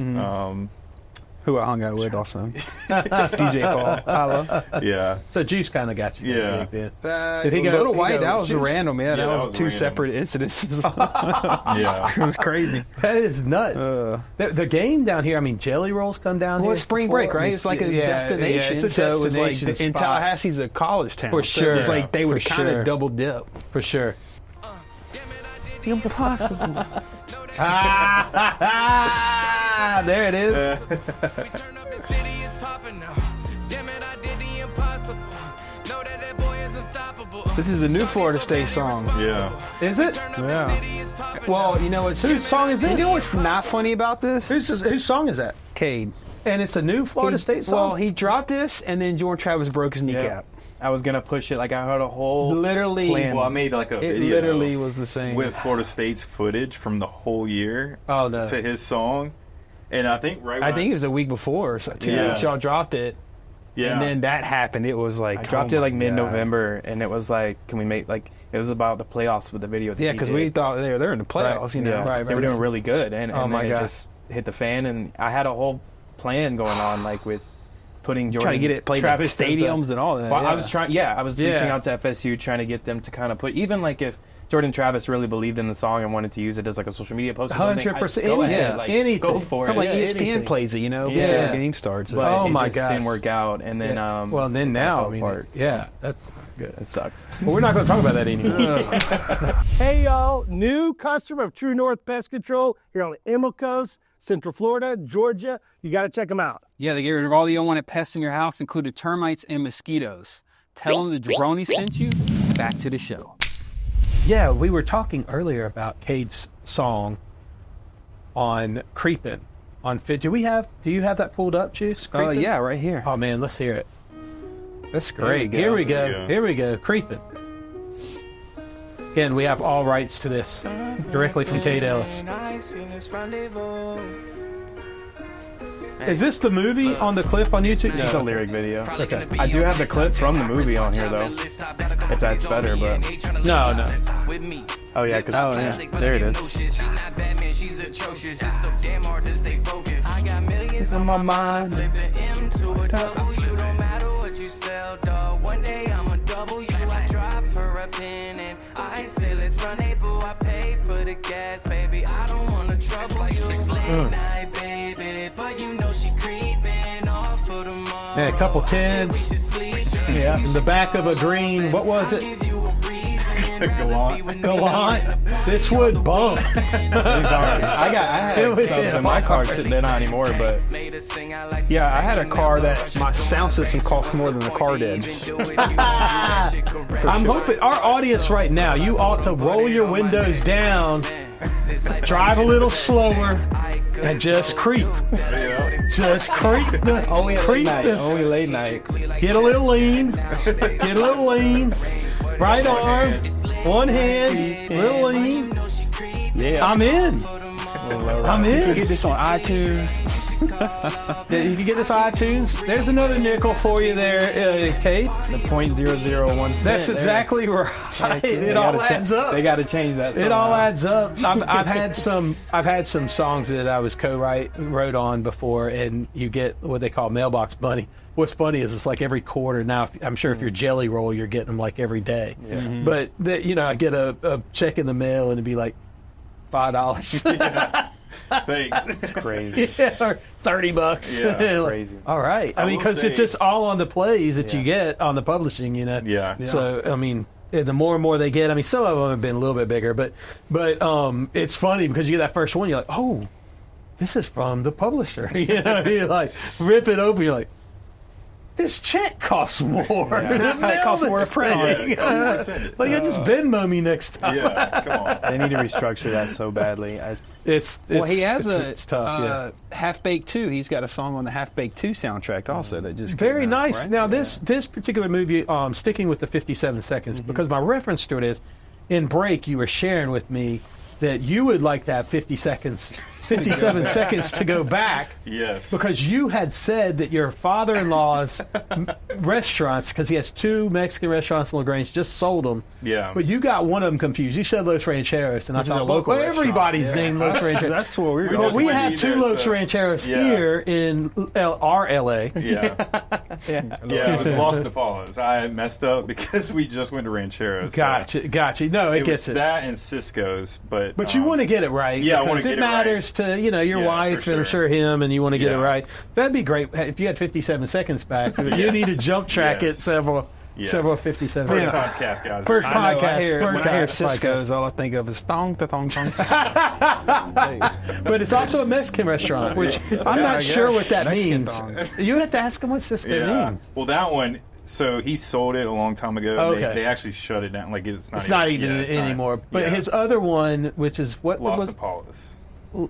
Who I hung out with also. DJ Paul. Hello. Yeah. So Juice kind of got you. Yeah. Did he go? Little White, that was Juice? random, man. Yeah, that was two random. separate incidences. Yeah. It was crazy. That is nuts. The game down here, I mean, Jelly Rolls come down here. Well, it's spring break, right? It's like a destination. It's a so it was destination like, and spot. Tallahassee's a college town. For So sure. it was like they would For kind sure. of double dip. For sure. Impossible. There it is. This is a new Florida State song. Yeah. Is it? Yeah. Well, you know what's Whose song is this? You know what's not funny about this? Whose song is that? Cade. And it's a new Florida State song? Well, he dropped this, and then Jordan Travis broke his kneecap. I was gonna push it. Like, I had a whole Literally. plan. Well, I made like a It video literally was the same. with Florida State's footage from the whole year Oh, no. to his song. And I think I think it was a week before, so 2 Yeah. weeks y'all dropped it, yeah. and then that happened. It was like I dropped oh it like my mid-November, and it was like, can we make like it was about the playoffs with the video. That God. Yeah, he because did. we thought they're in the playoffs, you know. Yeah. They were doing really good, and Oh my then it God. just hit the fan, and I had a whole plan going on, like with putting Jordan, Trying to get it played in Travis as stadiums and all that. Well, yeah. I was trying. Yeah, I was Yeah. reaching out to FSU, trying to get them to kind of put even like if Jordan Travis really believed in the song and wanted to use it as like a social media post. 100%. Go ahead, Yeah, like, anything. go for Something it. like ESPN anything. plays it, you know, Yeah. before the game starts. But Oh it my just gosh. didn't work out, and then well, and then now, I mean, apart, yeah, that's good. it sucks. Well, we're not going to talk about that anymore. Hey y'all, new customer of TruNorth Pest Control here on the Emerald Coast, Central Florida, Georgia. You got to check them out. Yeah, they get rid of all the unwanted pests in your house, including termites and mosquitoes. Tell them the jabroni sent you. Back to the show. Yeah, we were talking earlier about Cade's song on Creepin' on Fit. Do you have that pulled up, Juice? Creepin'? Yeah, right here. Oh man, let's hear it. That's great. Here we go. Here we go. Creepin'. Again, we have all rights to this directly from Cade Ellis. Is this the movie on the clip on YouTube? It's a lyric video. Okay. I do have the clip from the movie on here though, if that's better. But No. oh yeah, because there it is. It's on my mind. Yeah, a couple kids. Yeah, in the back of a green. What was it? Gallant. This would bump. I had subs in my car sitting there, not anymore, but Yeah, I had a car that my sound system cost more than the car did. I'm hoping our audience right now, you ought to roll your windows down, drive a little slower, and just creep. Just creep. only Creep. late night. Get a little lean. Get a little lean. Right arm, one hand, little lean. Yeah, I'm in. I'm You can in. get this on iTunes. Yeah, you can get this iTunes. There's another nickel for you there, Kate. the .001 cent. That's there. exactly right. It all adds up. They got to change that. It all somehow. adds up. I've had some songs that I was wrote on before, and you get what they call mailbox money. What's funny is it's like every quarter now. I'm sure if you're Jelly Roll, you're getting them like every day. Yeah. Mm-hmm. But I get a check in the mail and it'd be like $5. Thanks. It's crazy. Yeah, or $30. Yeah, Like, crazy. all right. I mean, will because say- it's just all on the plays that you Yeah. get on the publishing. Yeah. So I mean, the more and more they get. I mean, some of them have been a little bit bigger, but it's funny because you get that first one, you're like, oh, this is from the publisher. You like rip it open, you're like, this check costs more. It costs more to print on it. Like, just Venmo me next time. Yeah, come on. They need to restructure that so badly. Well, he has it's tough. Half Baked 2. He's got a song on the Half Baked 2 soundtrack also that just Very came out, nice. right? Now, this particular movie, sticking with the 57 seconds, because my reference to it is, in break, you were sharing with me that you would like to have 57 seconds to go back. Yes. Because you had said that your father-in-law's restaurants, because he has 2 Mexican restaurants in LaGrange, just sold them. Yeah. But you got one of them confused. You said Los Rancheros, and I Which is thought, a local well, restaurant. everybody's named Los Rancheros. That's what we were We Well, just we went to have eat 2 there, Los so- Rancheros Yeah. here in our LA. Yeah. Yeah, it was Los Napoles. I messed up because we just went to Rancheros. so Gotcha. No, it It gets was that and Cisco's, but you want to get it right. yeah, I wanna because get it it right. matters to your Yeah, wife for and I'm sure. sure him, and you want to get it Yeah. right. That'd be great if you had 57 seconds back. You Yes. need to jump track Yes. it several Yes. 57 First seconds. podcast, guys. First I know, podcast. when I hear Cisco's, all I think of is thong, thong, thong. But it's also a Mexican restaurant, which I'm I not guess. sure what that Mexican means. thongs. You have to ask him what Cisco Yeah. means. Well, that one. So he sold it a long time ago. Okay. They actually shut it down. Like it's not. It's not even yeah, it's not- anymore. But yeah. his other one, which is what Lost was Napoles.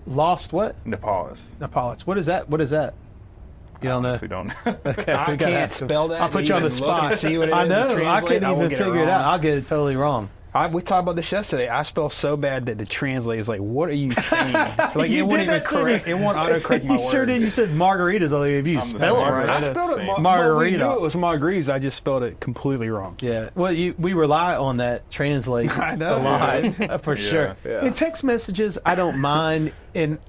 Lost what? Napoles. Napoleons. What is that? What is that? You don't know? We don't. Okay, I we gotta can't ask him. spell that. I'll put you on the Even look and spot. see what it I is and know. I translate, couldn't I will even get it figure it wrong. out. I'll get it totally wrong. We talked about this yesterday. I spell so bad that the translator is like, "What are you saying?" Like You it won't did even that to me. correct. It won't autocorrect my You sure words. did. You said margaritas. Only if you I'm the spell it smart right. guy. I spelled it Margarita. We knew it was margaritas. I just spelled it completely wrong. Yeah. Well, we rely on that translate I know. a lot for sure. Yeah. In text messages, I don't mind. In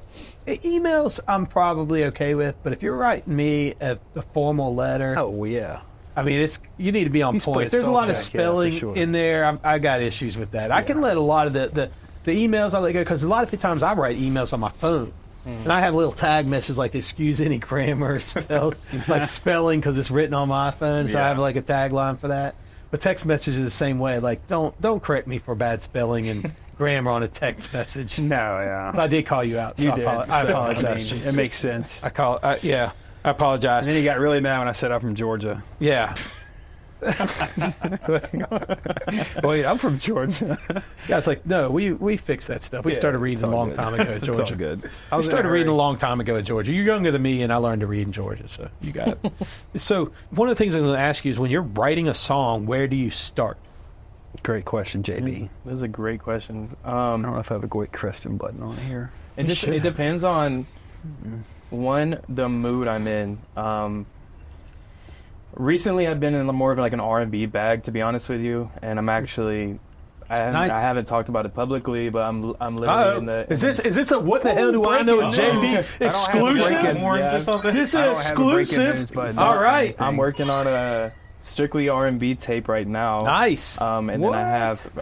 emails, I'm probably okay with. But if you're writing me a formal letter, Oh yeah. I mean, you need to be on point. There's a lot of spelling in there. I got issues with that. I can let a lot of the emails I let go, because a lot of the times I write emails on my phone. And I have a little tag message like excuse any grammar like spelling, because it's written on my phone, so I have like a tagline for that. But text messages is the same way. Like don't correct me for bad spelling and grammar on a text message. No, yeah. But I did call you out. So You did. I apologize. I mean, it makes sense. I apologize. And then you got really mad when I said I'm from Georgia. Yeah. Wait, I'm from Georgia. Yeah, it's like, no, we fixed that stuff. We started reading a long time ago at Georgia. It's all good. I started reading a long time ago at Georgia. You're younger than me, and I learned to read in Georgia, so you got it. So one of the things I was going to ask you is, when you're writing a song, where do you start? Great question, JB. This is a great question. I don't know if I have a great question button on here. It depends on the mood I'm in. Recently, I've been in more of like an R&B bag, to be honest with you, and I'm actually I haven't talked about it publicly, but I'm literally in the. Is this a what the hell do I know with JB exclusive? Or something. This is exclusive. All right, I'm working on a strictly R&B tape right now. Nice. And then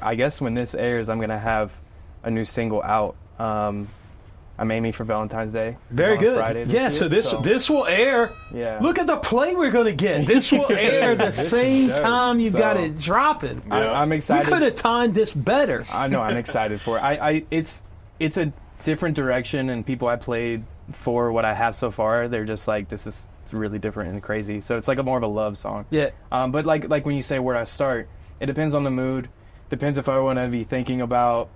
I guess when this airs, I'm gonna have a new single out. I'm aiming for Valentine's Day. Very good. Friday So this will air. Yeah. Look at the play we're going to get. This will air the same time you got it dropping. I'm excited. We could have timed this better. I know. I'm excited for it. It's a different direction, and people I played for what I have so far, they're just like, this is really different and crazy. So it's like more of a love song. Yeah. But like when you say where I start, it depends on the mood. Depends if I want to be thinking about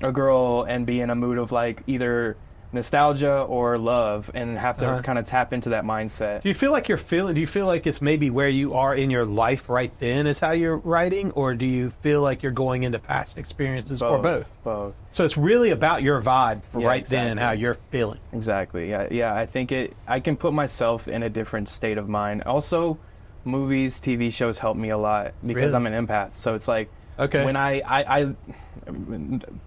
a girl and be in a mood of like either nostalgia or love, and have to kind of tap into that mindset. Do you feel like it's maybe where you are in your life right then is how you're writing, or do you feel like you're going into past experiences, or both? Both. So it's really about your vibe for then, how you're feeling. Exactly. Yeah. I think I can put myself in a different state of mind. Also, movies, TV shows help me a lot because I'm an empath. So it's like, when I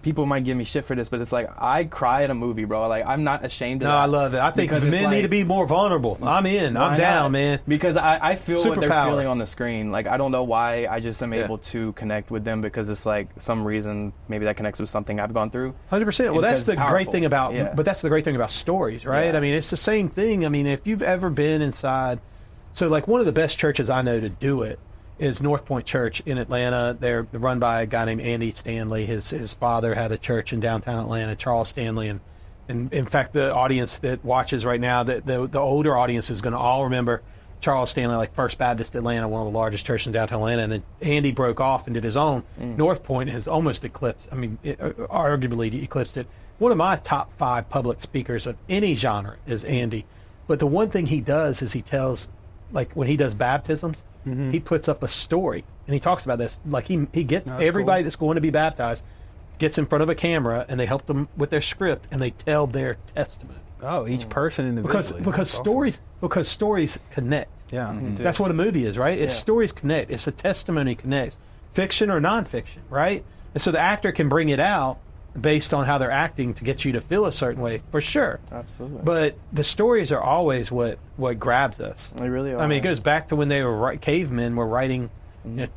people might give me shit for this, but it's like, I cry at a movie, bro. Like, I'm not ashamed of that. I love it. I think men need to be more vulnerable. I'm in. I'm down, man. Because I feel what they're feeling on the screen. Like, I don't know why. I just am able to connect with them, because it's like some reason maybe that connects with something I've gone through. 100%. Well, that's the great thing about, but that's the great thing about stories, right? Yeah. I mean, it's the same thing. I mean, if you've ever been inside, so like one of the best churches I know to do it is North Point Church in Atlanta. They're run by a guy named Andy Stanley. His father had a church in downtown Atlanta, Charles Stanley, and in fact, the audience that watches right now, the older audience is going to all remember Charles Stanley, like First Baptist Atlanta, one of the largest churches in downtown Atlanta, and then Andy broke off and did his own. North Point has almost eclipsed, arguably eclipsed it. One of my top 5 public speakers of any genre is Andy. But the one thing he does is he tells, like when he does baptisms, he puts up a story, and he talks about this. Like he gets everybody that's going to be baptized, gets in front of a camera, and they help them with their script, and they tell their testimony. Oh, each person individually. Because stories connect. Yeah, that's what a movie is, right? It's stories connect. It's a testimony connects, fiction or nonfiction, right? And so the actor can bring it out based on how they're acting to get you to feel a certain way, for sure. Absolutely. But the stories are always what grabs us. They really are. I mean, it goes back to when they were cavemen were writing,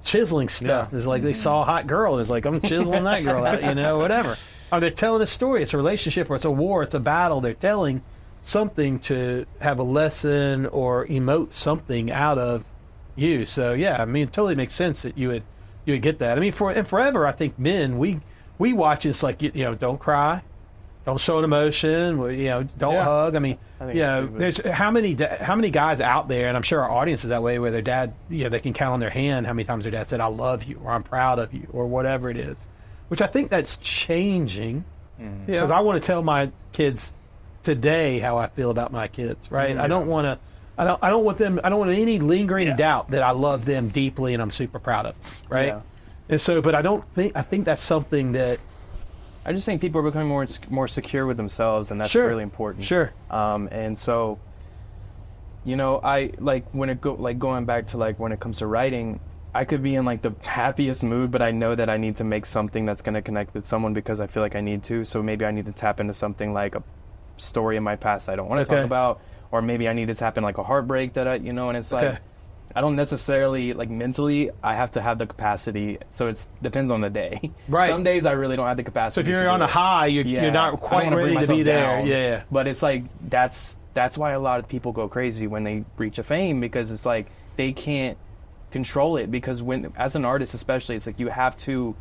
chiseling stuff. It's like they saw a hot girl, and it's like, I'm chiseling that girl out, whatever. Or they're telling a story. It's a relationship, or it's a war, it's a battle. They're telling something to have a lesson or emote something out of you. So yeah, I mean, it totally makes sense that you would get that. I mean, forever, I think men, we watch this like, don't cry, don't show an emotion, don't hug. I mean, there's how many guys out there, and I'm sure our audience is that way, where their dad, they can count on their hand how many times their dad said, I love you, or I'm proud of you, or whatever it is, which I think that's changing, because I want to tell my kids today how I feel about my kids, right? I don't want any lingering doubt that I love them deeply and I'm super proud of them, right? Yeah. And so, but I think that's something that I just think people are becoming more secure with themselves, and that's really important. Sure. And so, I like going back to like when it comes to writing, I could be in like the happiest mood, but I know that I need to make something that's going to connect with someone because I feel like I need to. So maybe I need to tap into something like a story in my past I don't want to talk about, or maybe I need to tap in like a heartbreak that and it's like, I don't necessarily like mentally. I have to have the capacity, so it depends on the day. Right. Some days I really don't have the capacity. So if you're on a high, you're not quite ready to be there. Yeah. But it's like that's why a lot of people go crazy when they reach a fame, because it's like they can't control it, because when as an artist especially, it's like you have to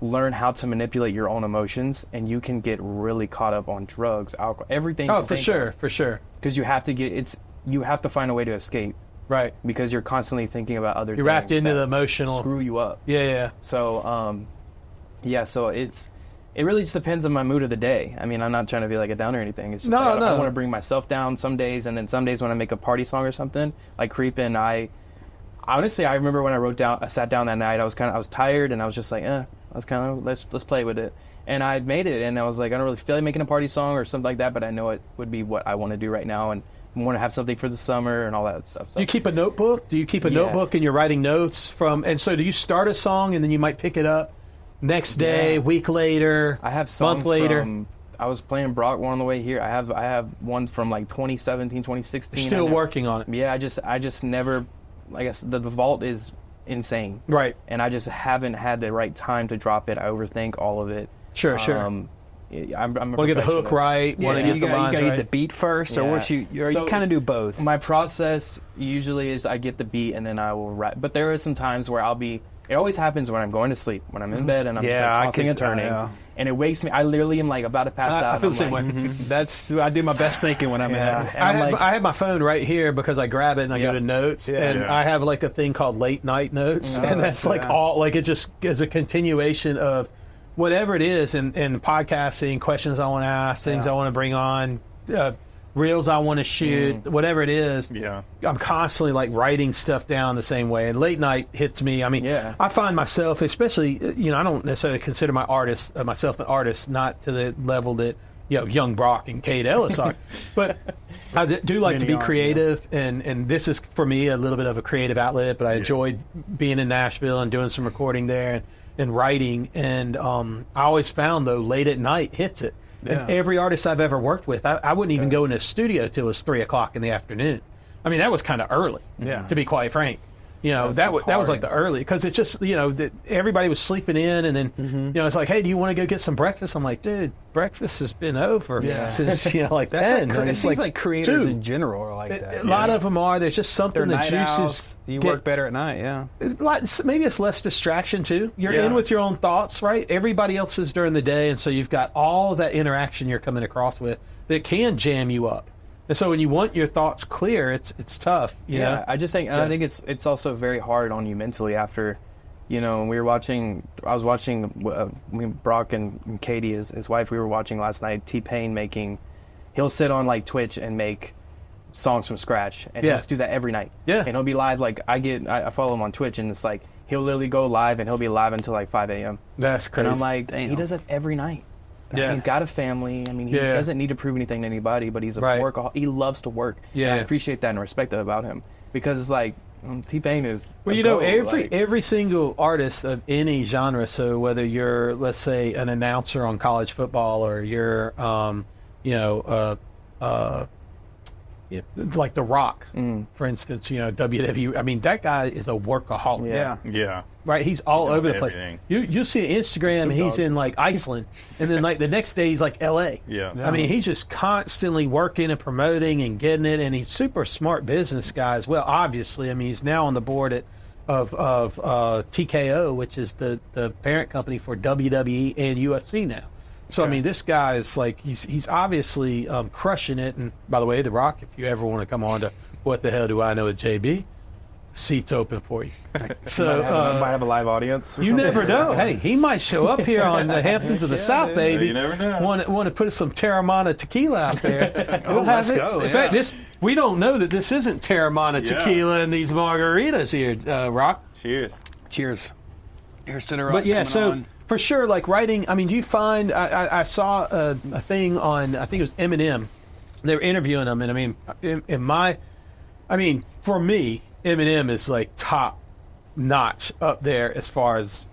learn how to manipulate your own emotions, and you can get really caught up on drugs, alcohol, everything. Oh, for sure. Because you have to find a way to escape. Right. Because you're constantly thinking about other things. You're wrapped into the emotional. Screw you up. Yeah. So, so it really just depends on my mood of the day. I mean, I'm not trying to be like a downer or anything. It's just I want to bring myself down some days, and then some days when I make a party song or something, like Creepin', I remember when I sat down that night, I was tired, and I was just like, I was kind of, let's play with it. And I made it, and I was like, I don't really feel like making a party song or something like that, but I know it would be what I want to do right now, and I want to have something for the summer and all that stuff. So. Do you keep a notebook? Do you keep a notebook and you're writing notes from, and so do you start a song and then you might pick it up next day, week later, I have songs month later? I was playing Brock one on the way here. I have ones from like 2017, 2016. You're still working on it. Yeah, I just never, I guess the vault is insane. Right. And I just haven't had the right time to drop it. I overthink all of it. Sure. I'm want to get the hook right. Want to get the lines right. You got to get the beat first, or what you kind of do both. My process usually is I get the beat and then I will write. But there are some times where it always happens when I'm going to sleep, when I'm in bed and I'm just like tossing and turning. And it wakes me. I literally am like about to pass out. I feel the same way. I do my best thinking when I'm in that. I have my phone right here because I grab it and I go to notes, and I have like a thing called late night notes, and that's like all like it just is a continuation of whatever it is in podcasting, questions I want to ask, things I want to bring on, reels I want to shoot, whatever it is. Yeah. I'm constantly like writing stuff down the same way, and late night hits me. I mean, I find myself, especially, I don't necessarily consider myself an artist, not to the level that, young Brock and Cade Ellis are, but I do like to be creative, and this is for me a little bit of a creative outlet, but I enjoyed being in Nashville and doing some recording there and writing, and I always found, though, late at night hits it. And every artist I've ever worked with, I wouldn't even go in a studio till it was 3 o'clock in the afternoon. I mean, that was kind of early, to be quite frank. That was like the early, because it's just, everybody was sleeping in, and then, it's like, hey, do you want to go get some breakfast? I'm like, dude, breakfast has been over since, like 10. It seems like creators in general are like that. A lot of them are. There's just something that juices. You work better at night, Maybe it's less distraction, too. You're in with your own thoughts, right? Everybody else is during the day, and so you've got all that interaction you're coming across with that can jam you up. And so when you want your thoughts clear, it's tough. You know? I just think, and I think it's also very hard on you mentally after, I was watching Brock and Katie, his wife, we were watching last night, T-Pain he'll sit on like Twitch and make songs from scratch, and he'll just do that every night. Yeah. And he'll be live, like I follow him on Twitch, and it's like, he'll literally go live and he'll be live until like 5 a.m. That's crazy. And I'm like, he does it every night. Yeah. He's got a family. I mean, he doesn't need to prove anything to anybody, but he's a workaholic. He loves to work. Yeah. And I appreciate that and respect that about him, because it's like, T-Pain is. Well, every single artist of any genre, so whether you're, let's say, an announcer on college football, or you're, like The Rock, for instance, WWE. I mean, that guy is a workaholic. Yeah. Right, he's all over the place. You see Instagram, and he's in like Iceland, and then like the next day he's like L.A. Yeah. I mean, he's just constantly working and promoting and getting it, and he's super smart business guy as well. Obviously, I mean, he's now on the board of TKO, which is the parent company for WWE and UFC now. So I mean, this guy is like he's obviously crushing it. And by the way, The Rock, if you ever want to come on to What the Hell Do I Know with JB, seats open for you. So might have a live audience. You never know. Hey, he might show up here on the Hamptons of the South, baby. You never know. Want to put some Terramana tequila out there? We'll have it. Go. In fact, we don't know that this isn't Terramana tequila in these margaritas here, Rock. Cheers. Here's to the Rock. But yeah, so. On. For sure, like writing, I mean, do you find, I saw a thing on, I think it was Eminem, they were interviewing him, and I mean, for me, Eminem is like top notch up there as far as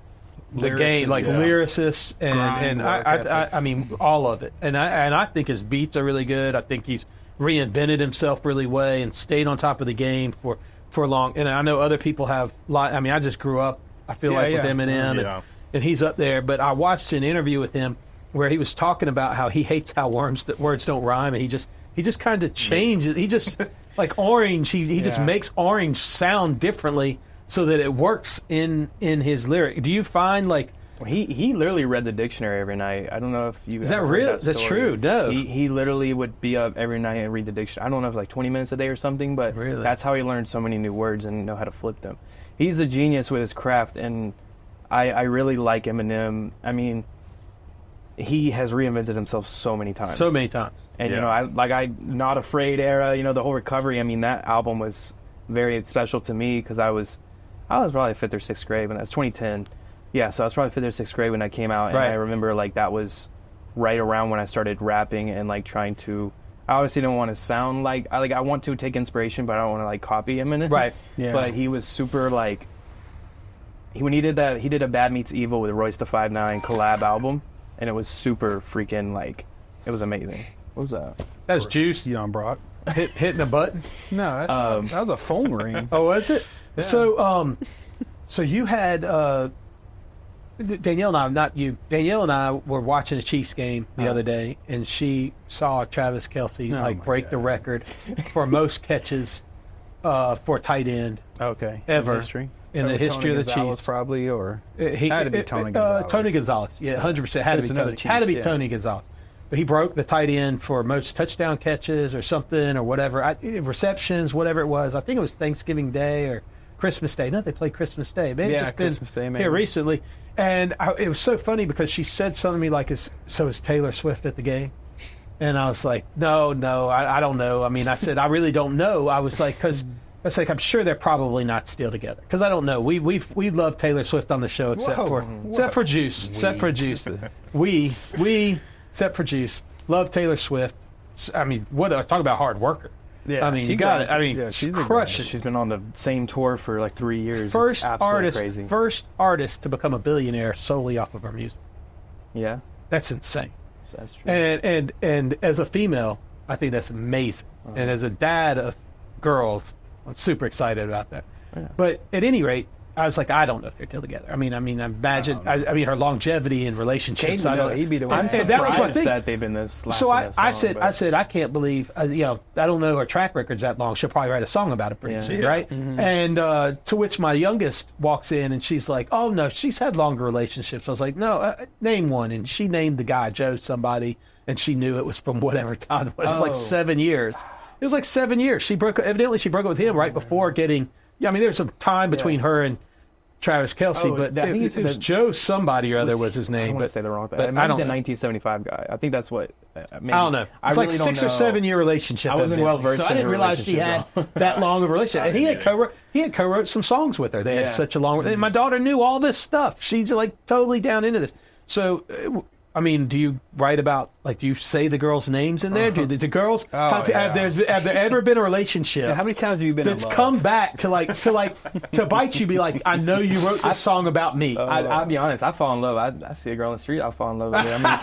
the game, like lyricist, and I mean, all of it. And I think his beats are really good. I think he's reinvented himself really well and stayed on top of the game for for long, and I know other people have. I mean, I just grew up. I feel like with Eminem, and he's up there. But I watched an interview with him where he was talking about how he hates how words don't rhyme, and he just kind of changes. He just like orange. He just makes orange sound differently so that it works in his lyric. Do you find like he literally read the dictionary every night? I don't know if you is that real? That's true. No, he literally would be up every night and read the dictionary. I don't know if it's like 20 minutes a day or something, but really? That's how he learned so many new words and know how to flip them. He's a genius with his craft, and I really like Eminem. I mean, he has reinvented himself so many times. So many times. And, you know, I Not Afraid era, you know, the whole Recovery. I mean, that album was very special to me because I was probably 5th or 6th grade when that was 2010. Yeah, so I was probably 5th or 6th grade when that came out. And I remember, like, that was right around when I started rapping and, like, trying to... I obviously don't want to sound like... I want to take inspiration, but I don't want to, like, copy him in it. Right. Yeah. But he was super, like... When he did that, he did a Bad Meets Evil with Royce da 5'9" collab album. And it was super freaking, like... It was amazing. What was that? That was Juice. Young Brock. Hitting a button? No, that was a phone ring. Oh, was it? Yeah. So you had... Danielle and I, not you. Danielle and I were watching a Chiefs game the other day, and she saw Travis Kelce break the record for most catches for a tight end. Okay. Ever in the history of the Chiefs, probably, or he had to be Tony Gonzalez. Tony Gonzalez, yeah, 100% had to be Tony. Had to be Tony Gonzalez. But he broke the tight end for most touchdown catches or something or whatever, receptions, whatever it was. I think it was Thanksgiving Day or Christmas Day. No, they played Christmas Day. Maybe it's just Christmas Day, maybe. Here recently. And it was so funny because she said something to me like, so is Taylor Swift at the game? And I was like, no, I don't know. I mean, I said, I really don't know. I was like, because I was like, I'm sure they're probably not still together. Because I don't know. We love Taylor Swift on the show except for Juice. Except for Juice. We, except for Juice, love Taylor Swift. I mean, talk about hard worker. Yeah, I mean, you got it. I mean, she's crushing. She's been on the same tour for like 3 years. First artist to become a billionaire solely off of her music. Yeah, that's insane. That's true. And as a female, I think that's amazing. And as a dad of girls, I'm super excited about that. Yeah. But at any rate, I was like, I don't know if they're still together. I mean, imagine. I mean, her longevity in relationships. Cade, I don't. He'd be the one. I'm surprised that they've been this. So I said, I can't believe. I don't know her track record's that long. She'll probably write a song about it pretty soon, right? Mm-hmm. And to which my youngest walks in and she's like, "Oh no, she's had longer relationships." I was like, "No, name one." And she named the guy Joe somebody, and she knew it was from whatever time. It was like 7 years. It was like 7 years. She broke up with him right before getting. Yeah, I mean, there's some time between her and Travis Kelce, but it was Joe somebody or other was his name. I don't want to say the wrong thing. But I don't. The 1975 guy. I think that's what. Maybe. I don't know. It's like 6 or 7 year relationship. I wasn't well versed. So I didn't realize she had that long of a relationship. And he had co-wrote some songs with her. They had such a long. And my daughter knew all this stuff. She's like totally down into this. So. I mean, do you write about, like, do you say the girls' names in there? Do the girls, have there ever been a relationship? Yeah, how many times have you been that's come back to bite you, be like, I know you wrote this song about me. I'll be honest, I fall in love. I see a girl in the street, I fall in love with her. I mean,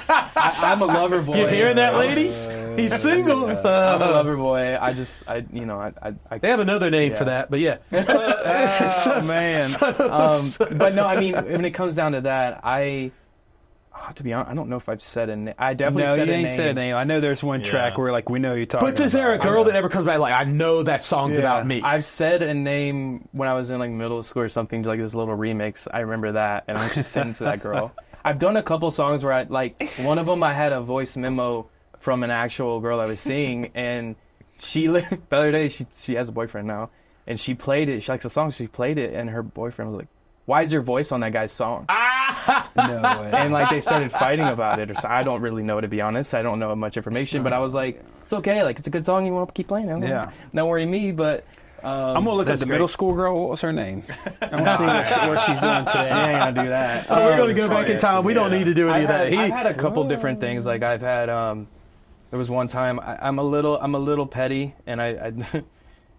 I'm a lover boy. You hearing that, ladies? He's single. I'm a lover boy. I they have another name for that, but yeah. But no, I mean, when it comes down to that, to be honest, I don't know if I've said a name. I definitely said a name. No, you ain't said a name. I know there's one track where, like, we know you're talking about. But is there a girl that ever comes back, like, I know that song's about me? I've said a name when I was in, like, middle school or something, like this little remix. I remember that, and I'm just singing to that girl. I've done a couple songs where one of them I had a voice memo from an actual girl I was seeing, and the other day, she has a boyfriend now, and she played it. She likes the song, so she played it, and her boyfriend was like, "Why is your voice on that guy's song?" No way. And like they started fighting about it, or so. I don't really know, to be honest. I don't know much information, but I was like, it's okay. Like, it's a good song. You want to keep playing it. Don't worry me. But I'm gonna look at the middle school girl. What was her name? I'm gonna see what she's doing today. I ain't gonna do that. We're gonna go back in time. We don't need to do any of that. I've had a couple different things. Like I've had. There was one time I'm a little petty, and I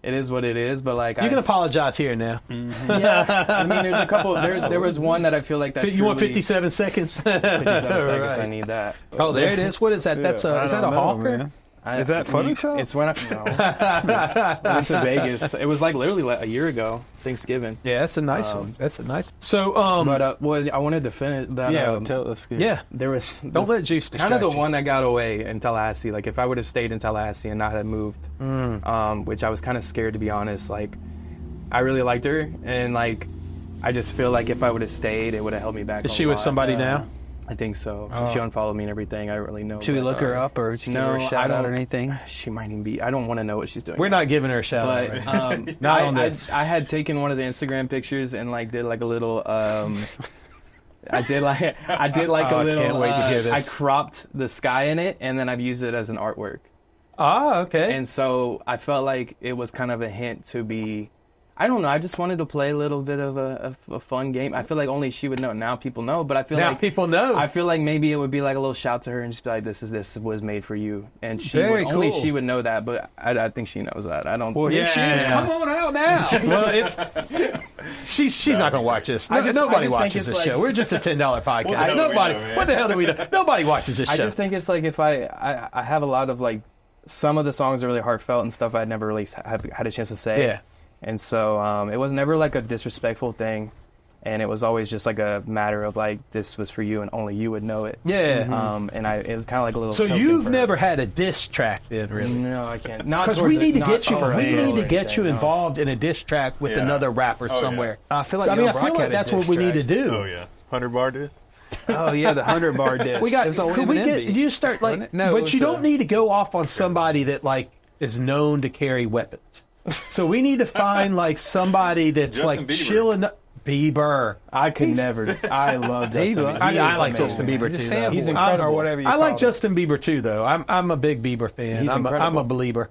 it is what it is, but like you can apologize here now. Mm-hmm. Yeah, I mean, there's a couple. There was one that I feel like that. You want 57 seconds? 57 seconds. I need that. Oh, there it is. What is that? That's is that a hawker? I Is that Photoshop? It's when I went to Vegas. It was like literally like a year ago, Thanksgiving. Yeah, that's a nice one. That's a nice. So, But well, I wanted to finish that. Yeah, tell us. yeah, there was don't let Juice distract kind of the you. one that got away in Tallahassee. Like if I would have stayed in Tallahassee and not had moved, which I was kind of scared to be honest. Like I really liked her, and like I just feel like if I would have stayed, it would have held me back. Is she with somebody now? I think so. She unfollowed me and everything. I don't really know. Should we look her up, or should we give her a shout out or anything? She might even be. I don't want to know what she's doing. We're not giving her a shout out. But Right? Not on this. I had taken one of the Instagram pictures and like did like a little. I did like a little. Can't wait to hear this. I cropped the sky in it, and then I've used it as an artwork. Ah, okay. And so I felt like it was kind of a hint to be. I don't know. I just wanted to play a little bit of a fun game. I feel like only she would know. Now people know, but I feel now like people know. I feel like maybe it would be like a little shout to her and just be like, "This was made for you," and she Very only cool. she would know that. But I think she knows that. I don't. Well, here she is. Come on out now. Well, it's she's not going to watch this. I just Nobody think watches it's this like- show. We're just a $10 podcast. What the hell do we Nobody. know, man? What the hell do we know? Nobody watches this I show. just think it's like if I have a lot of like some of the songs are really heartfelt and stuff I'd never really had a chance to say. Yeah. And so it was never like a disrespectful thing, and it was always just like a matter of like this was for you and only you would know it. Yeah. And it was kind of like a little. So token you've for- never had a diss track then, really? No, I can't. Not Because towards we need to not get you. for We a need to or get you anything, no. involved in a diss track with Yeah. another rapper Oh, yeah. somewhere. I feel like I mean, I Young feel Brock like had a that's what diss we need track. to do. Oh yeah, 100-bar disc. Oh yeah, the 100-bar disc. We got. It was on Could we Eminem get? beat. You start like, Wasn't it? No, it but was, you don't need to go off on somebody that like is known to carry weapons. So we need to find like somebody that's Justin like Bieber. chilling. Bieber. I could never. I love Justin Bieber. I He like is amazing. Justin Bieber He's a too. fan though. He's boy, incredible. or whatever you I call like it. Justin Bieber too, though. I'm a big Bieber fan. He's I'm a incredible. believer.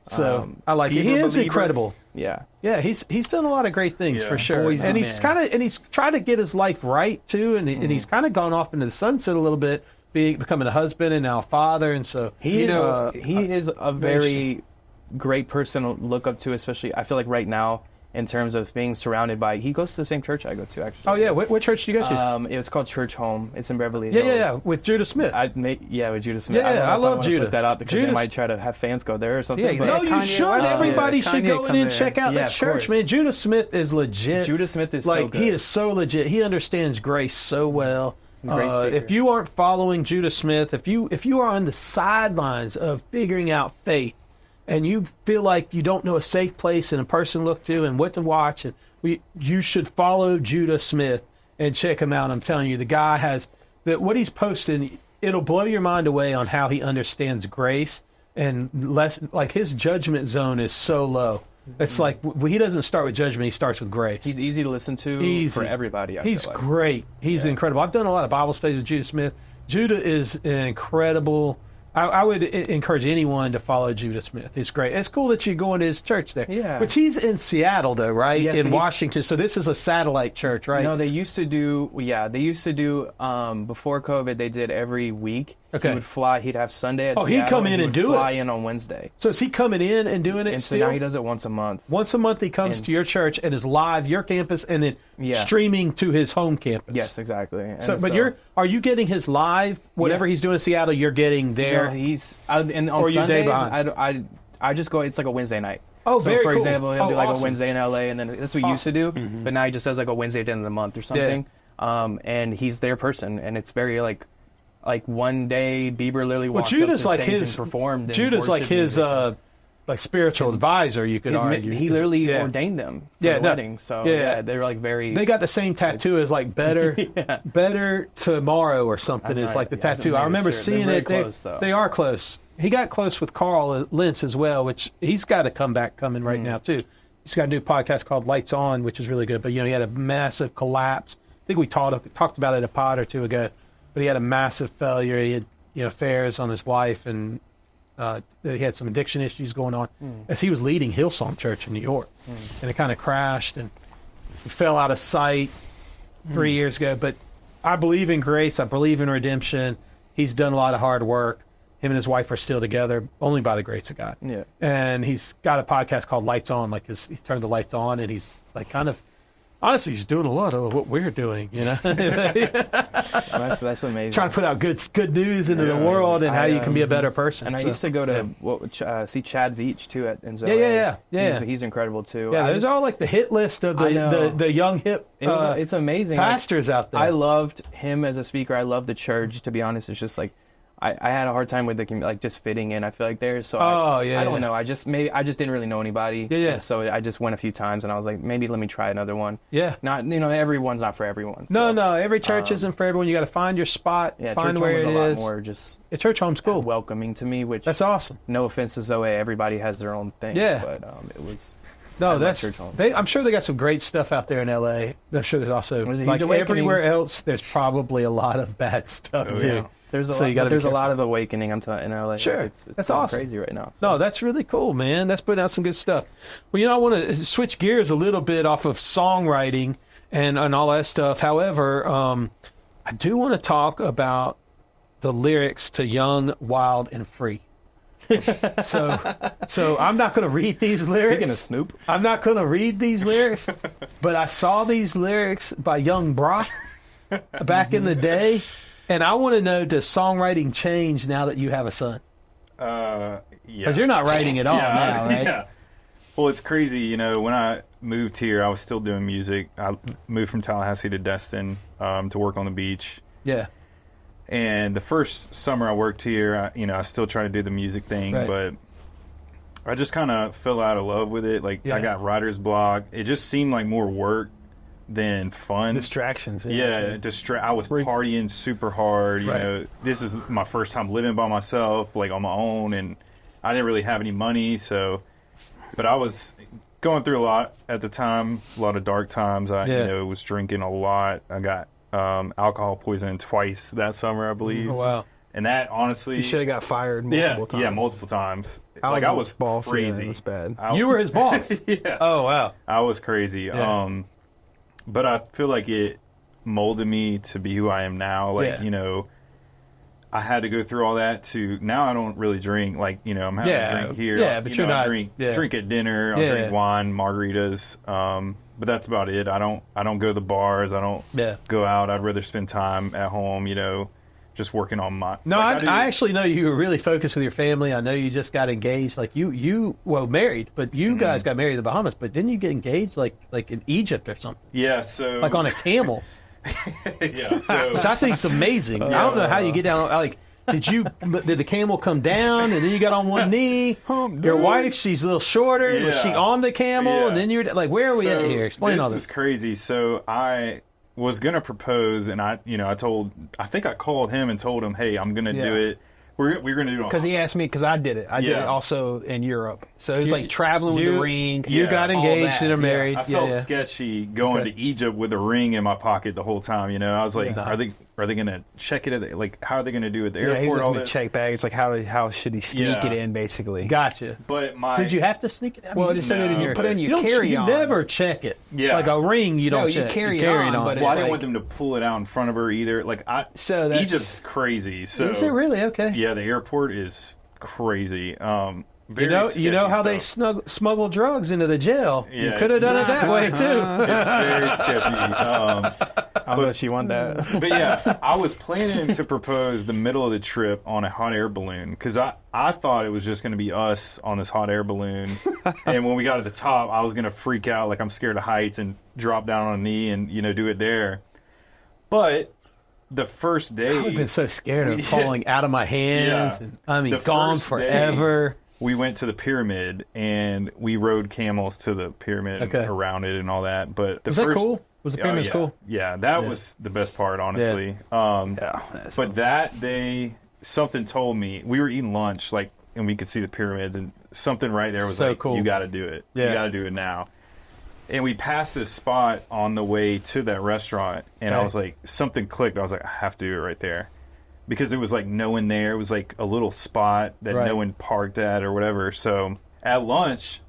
So I like it. Bieber He is believer. incredible. Yeah. Yeah, he's done a lot of great things Yeah. for sure. Boy's the And he's man. he's trying to get his life right too, and he's kind of gone off into the sunset a little bit, becoming a husband and now a father, and so He is a very great person to look up to, especially I feel like right now in terms of being surrounded by. He goes to the same church I go to actually. Oh yeah, what church do you go to? It was called Church Home. It's in Beverly yeah, Hills. yeah, with Judah Smith. With Judah Smith. Yeah, I don't know I if love wanna Judah. Put that out because they Judah's- might try to have fans go there or something. Yeah, but No, you Kanye should. went. Everybody Yeah, should Kanye go in come and there. check out Yeah, that of church, course. man. Judah Smith is legit. Judah Smith is like so good. he is so legit. He understands grace so well. Great speaker. If you aren't following Judah Smith, if you are on the sidelines of figuring out faith, and you feel like you don't know a safe place and a person to look to and what to watch, and you should follow Judah Smith and check him out. I'm telling you, the guy has what he's posting. It'll blow your mind away on how he understands grace and less. Like his judgment zone is so low. It's like he doesn't start with judgment; he starts with grace. He's easy to listen to Easy. for everybody. He's I feel like. great. He's incredible. I've done a lot of Bible studies with Judah Smith. Judah is an incredible. I would encourage anyone to follow Judah Smith. He's great. It's cool that you're going to his church there. Yeah. Which he's in Seattle, though, right? Yeah, in so Washington. So this is a satellite church, right? No, they used to do. Yeah, they used to do. Before COVID, they did every week. Okay. He would fly. He'd have Sunday at Oh, he'd Seattle, come in he and would do it. fly in on Wednesday. So is he coming in and doing it And so still? now he does it once a month. Once a month he comes And to your church and is live, your campus, and then Yeah. streaming to his home campus. Yes, exactly. And So, but are you getting his live? Whatever Yeah. he's doing in Seattle, you're getting there. No, and on Or you day Sundays, behind? I just go. It's like a Wednesday night. Oh, so very for cool. example, he'll Oh, do like awesome. a Wednesday in LA, and then that's what we used to do. But now he just does like a Wednesday at the end of the month or something. And he's their person, and it's very like one day Bieber literally walked Judah's up to like stage his and performed. And Judah's like worshiped his music. like spiritual advisor. You could argue He literally ordained them for the wedding. So yeah, they're like very. They got the same tattoo as like better, better tomorrow or something is Right, like the yeah, tattoo. I maybe remember sure. seeing They're it. very close, though. They are close. He got close with Carl Lentz as well, which he's got a comeback coming right now too. He's got a new podcast called Lights On, which is really good. But he had a massive collapse. I think we talked about it a pod or two ago. But he had a massive failure. He had affairs on his wife, and he had some addiction issues going on as he was leading Hillsong Church in New York, and it kind of crashed and he fell out of sight 3 years ago. But I believe in grace. I believe in redemption. He's done a lot of hard work. Him and his wife are still together only by the grace of God. Yeah. And he's got a podcast called Lights On. Like he's turned the lights on, and he's like kind of honestly, he's doing a lot of what we're doing, you know. That's amazing. Trying to put out good news into the world and how you can be a better person. And I used to go to see Chad Veach too at Zoe. Yeah. He's incredible too. Yeah, there's all like the hit list of the young hip. It's amazing. Pastors out there. I loved him as a speaker. I loved the church. To be honest, it's just like I had a hard time with just fitting in. I feel like there. So I don't know. I just didn't really know anybody. Yeah. So I just went a few times and I was like, maybe let me try another one. Yeah. Not everyone's not for everyone. No. Every church isn't for everyone. You got to find your spot. Yeah. Find church where home it was a lot is. more just a church home's cool. Welcoming to me, which that's awesome. No offense to Zoe, everybody has their own thing. Yeah. But it was. No, I'm sure they got some great stuff out there in LA. I'm sure there's also like everywhere else. There's probably a lot of bad stuff too. Yeah. There's a lot of awakening. I'm telling in LA. Sure, it's that's awesome. Crazy right now. So. No, that's really cool, man. That's putting out some good stuff. Well, I want to switch gears a little bit off of songwriting and all that stuff. However, I do want to talk about the lyrics to "Young, Wild, and Free." so I'm not going to read these lyrics. Speaking of Snoop, I'm not going to read these lyrics, but I saw these lyrics by Young Brock back in the day. And I want to know, does songwriting change now that you have a son? Yeah. Because you're not writing at all now, right? Yeah. Well, it's crazy. When I moved here, I was still doing music. I moved from Tallahassee to Destin to work on the beach. Yeah. And the first summer I worked here, I still try to do the music thing, but I just kind of fell out of love with it. Like, I got writer's block. It just seemed like more work than fun. Distractions. I was partying super hard. This is my first time living by myself, like on my own, and I didn't really have any money. But I was going through a lot at the time, a lot of dark times. I was drinking a lot. I got alcohol poisoning twice that summer, I believe. Oh, wow. And that, honestly, you should have got fired multiple times. Yeah, multiple times. I was boss, crazy. It was bad. You were his boss. Yeah. Oh, wow. I was crazy. Yeah. But I feel like it molded me to be who I am now. Like, I had to go through all that to now I don't really drink. Like, I'm having a drink here. Yeah, but you're not. Drink at dinner. I'll drink wine, margaritas. But that's about it. I don't go to the bars. I don't go out. I'd rather spend time at home, just working on my... No, I actually know you were really focused with your family. I know you just got engaged. Like you married, but you guys got married in the Bahamas. But didn't you get engaged like in Egypt or something? Yeah, so... Like on a camel. Yeah, so... Which I think is amazing. I don't know how you get down... Like, did the camel come down and then you got on one knee? Your wife, she's a little shorter. Yeah. Was she on the camel? And then you're like, where are we at here? Explain all this. This is crazy. So I was going to propose, and I think I called him and told him, hey, I'm going to do it. We're going to do it. Because he asked me, because I did it. I did it also in Europe. So it was like traveling with the ring. You got engaged and are married. I felt sketchy going to Egypt with a ring in my pocket the whole time. I was like, are they going to check it? How are they going to do it at the airport? He was going to check bags. Like, how should he sneak it in, basically? Gotcha. But did you have to sneak it? Well, just put it in your carry-on. You never check it. Yeah. Like a ring, you don't check. You carry it on. Well, I didn't want them to pull it out in front of her either. Like, Egypt's crazy. So is it really? Okay. Yeah, the airport is crazy. You know how they smuggle drugs into the jail. Yeah, you could have done it that way too. It's very sketchy. I don't know if you want that. But yeah, I was planning to propose the middle of the trip on a hot air balloon because I thought it was just going to be us on this hot air balloon. And when we got to the top, I was going to freak out like I'm scared of heights and drop down on a knee and do it there. But the first day... I've been so scared of falling out of my hands. Yeah. And, gone forever. We went to the pyramid, and we rode camels to the pyramid around it and all that. But was that cool? Was the pyramid cool? Yeah, that was the best part, honestly. But that day, something told me... We were eating lunch, and we could see the pyramids, and something right there was cool. You got to do it. Yeah. You got to do it now. And we passed this spot on the way to that restaurant, and I was like, something clicked. I was like, I have to do it right there. Because there was no one there. It was like a little spot that no one parked at or whatever. So at lunch,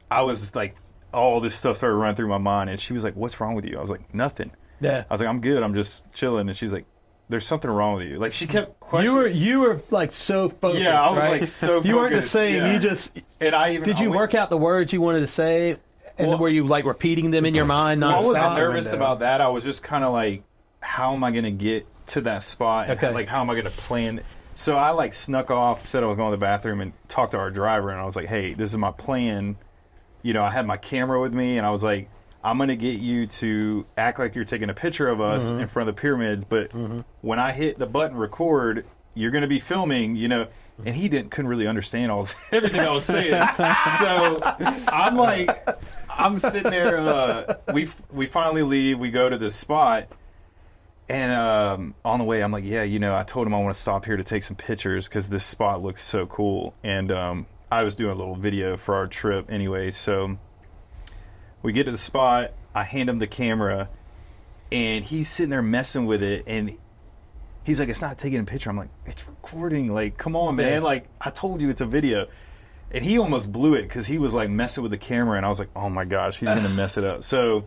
I was like, all this stuff started running through my mind. And she was like, what's wrong with you? I was like, nothing. Yeah. I was like, I'm good. I'm just chilling. And she's like, there's something wrong with you. Like, she kept questioning. You were like so focused. Yeah, I was like so focused. You weren't the same. Yeah. You just... And did you work out the words you wanted to say And were you like repeating them in your mind? I wasn't nonstop? nervous about that. I was just kind of like, how am I going to get to that spot? And like, how am I going to plan? So I like snuck off, said I was going to the bathroom, and talked to our driver, and I was like, hey, this is my plan. You know, I had my camera with me, and I was like, I'm going to get you to act like you're taking a picture of us in front of the pyramids, but when I hit the button record, you're going to be filming, you know. And he couldn't really understand everything I was saying. So I'm sitting there. We finally leave. We go to this spot, and on the way, I'm like, yeah, you know, I told him I want to stop here to take some pictures because this spot looks so cool. And I was doing a little video for our trip anyway. So we get to the spot. I hand him the camera, and he's sitting there messing with it, and he's like, it's not taking a picture. I'm like, it's recording. Like, come on, man. Like, I told you it's a video. And he almost blew it because he was like messing with the camera. And I was like, oh my gosh, he's going to mess it up. So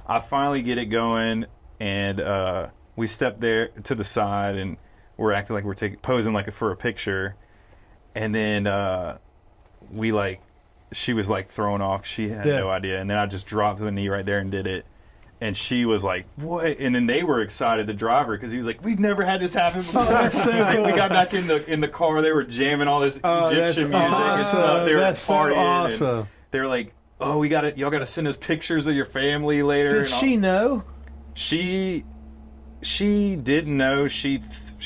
I finally get it going. And we step there to the side, and we're acting like we're posing like for a picture. And then she was like thrown off. She had no idea. And then I just dropped to the knee right there and did it. And she was like, what? And then they were excited, the driver, because he was like, we've never had this happen before. That's so cool. We got back in the car. They were jamming all this Egyptian music and stuff. They were partying. Awesome. And they were like, oh, y'all got to send us pictures of your family later. Did she know? She didn't know. She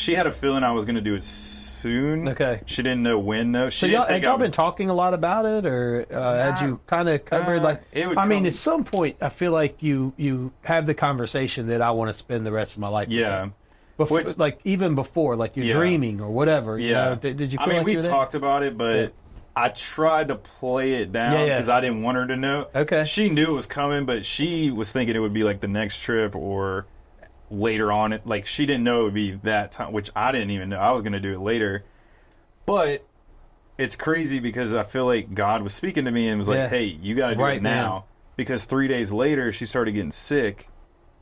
had a feeling I was going to do it soon. Okay. She didn't know when, though. So had y'all been talking a lot about it, or had you kind of covered at some point, I feel like you have the conversation that I want to spend the rest of my life. Yeah. Before, even before, like you're dreaming or whatever. Yeah. You know? Did you feel like we talked about it, but I tried to play it down because I didn't want her to know. Okay. She knew it was coming, but she was thinking it would be like the next trip or later on. Like, she didn't know it would be that time, which I didn't even know. I was going to do it later. But it's crazy because I feel like God was speaking to me and was like, hey, you got to do it now. Because 3 days later, she started getting sick,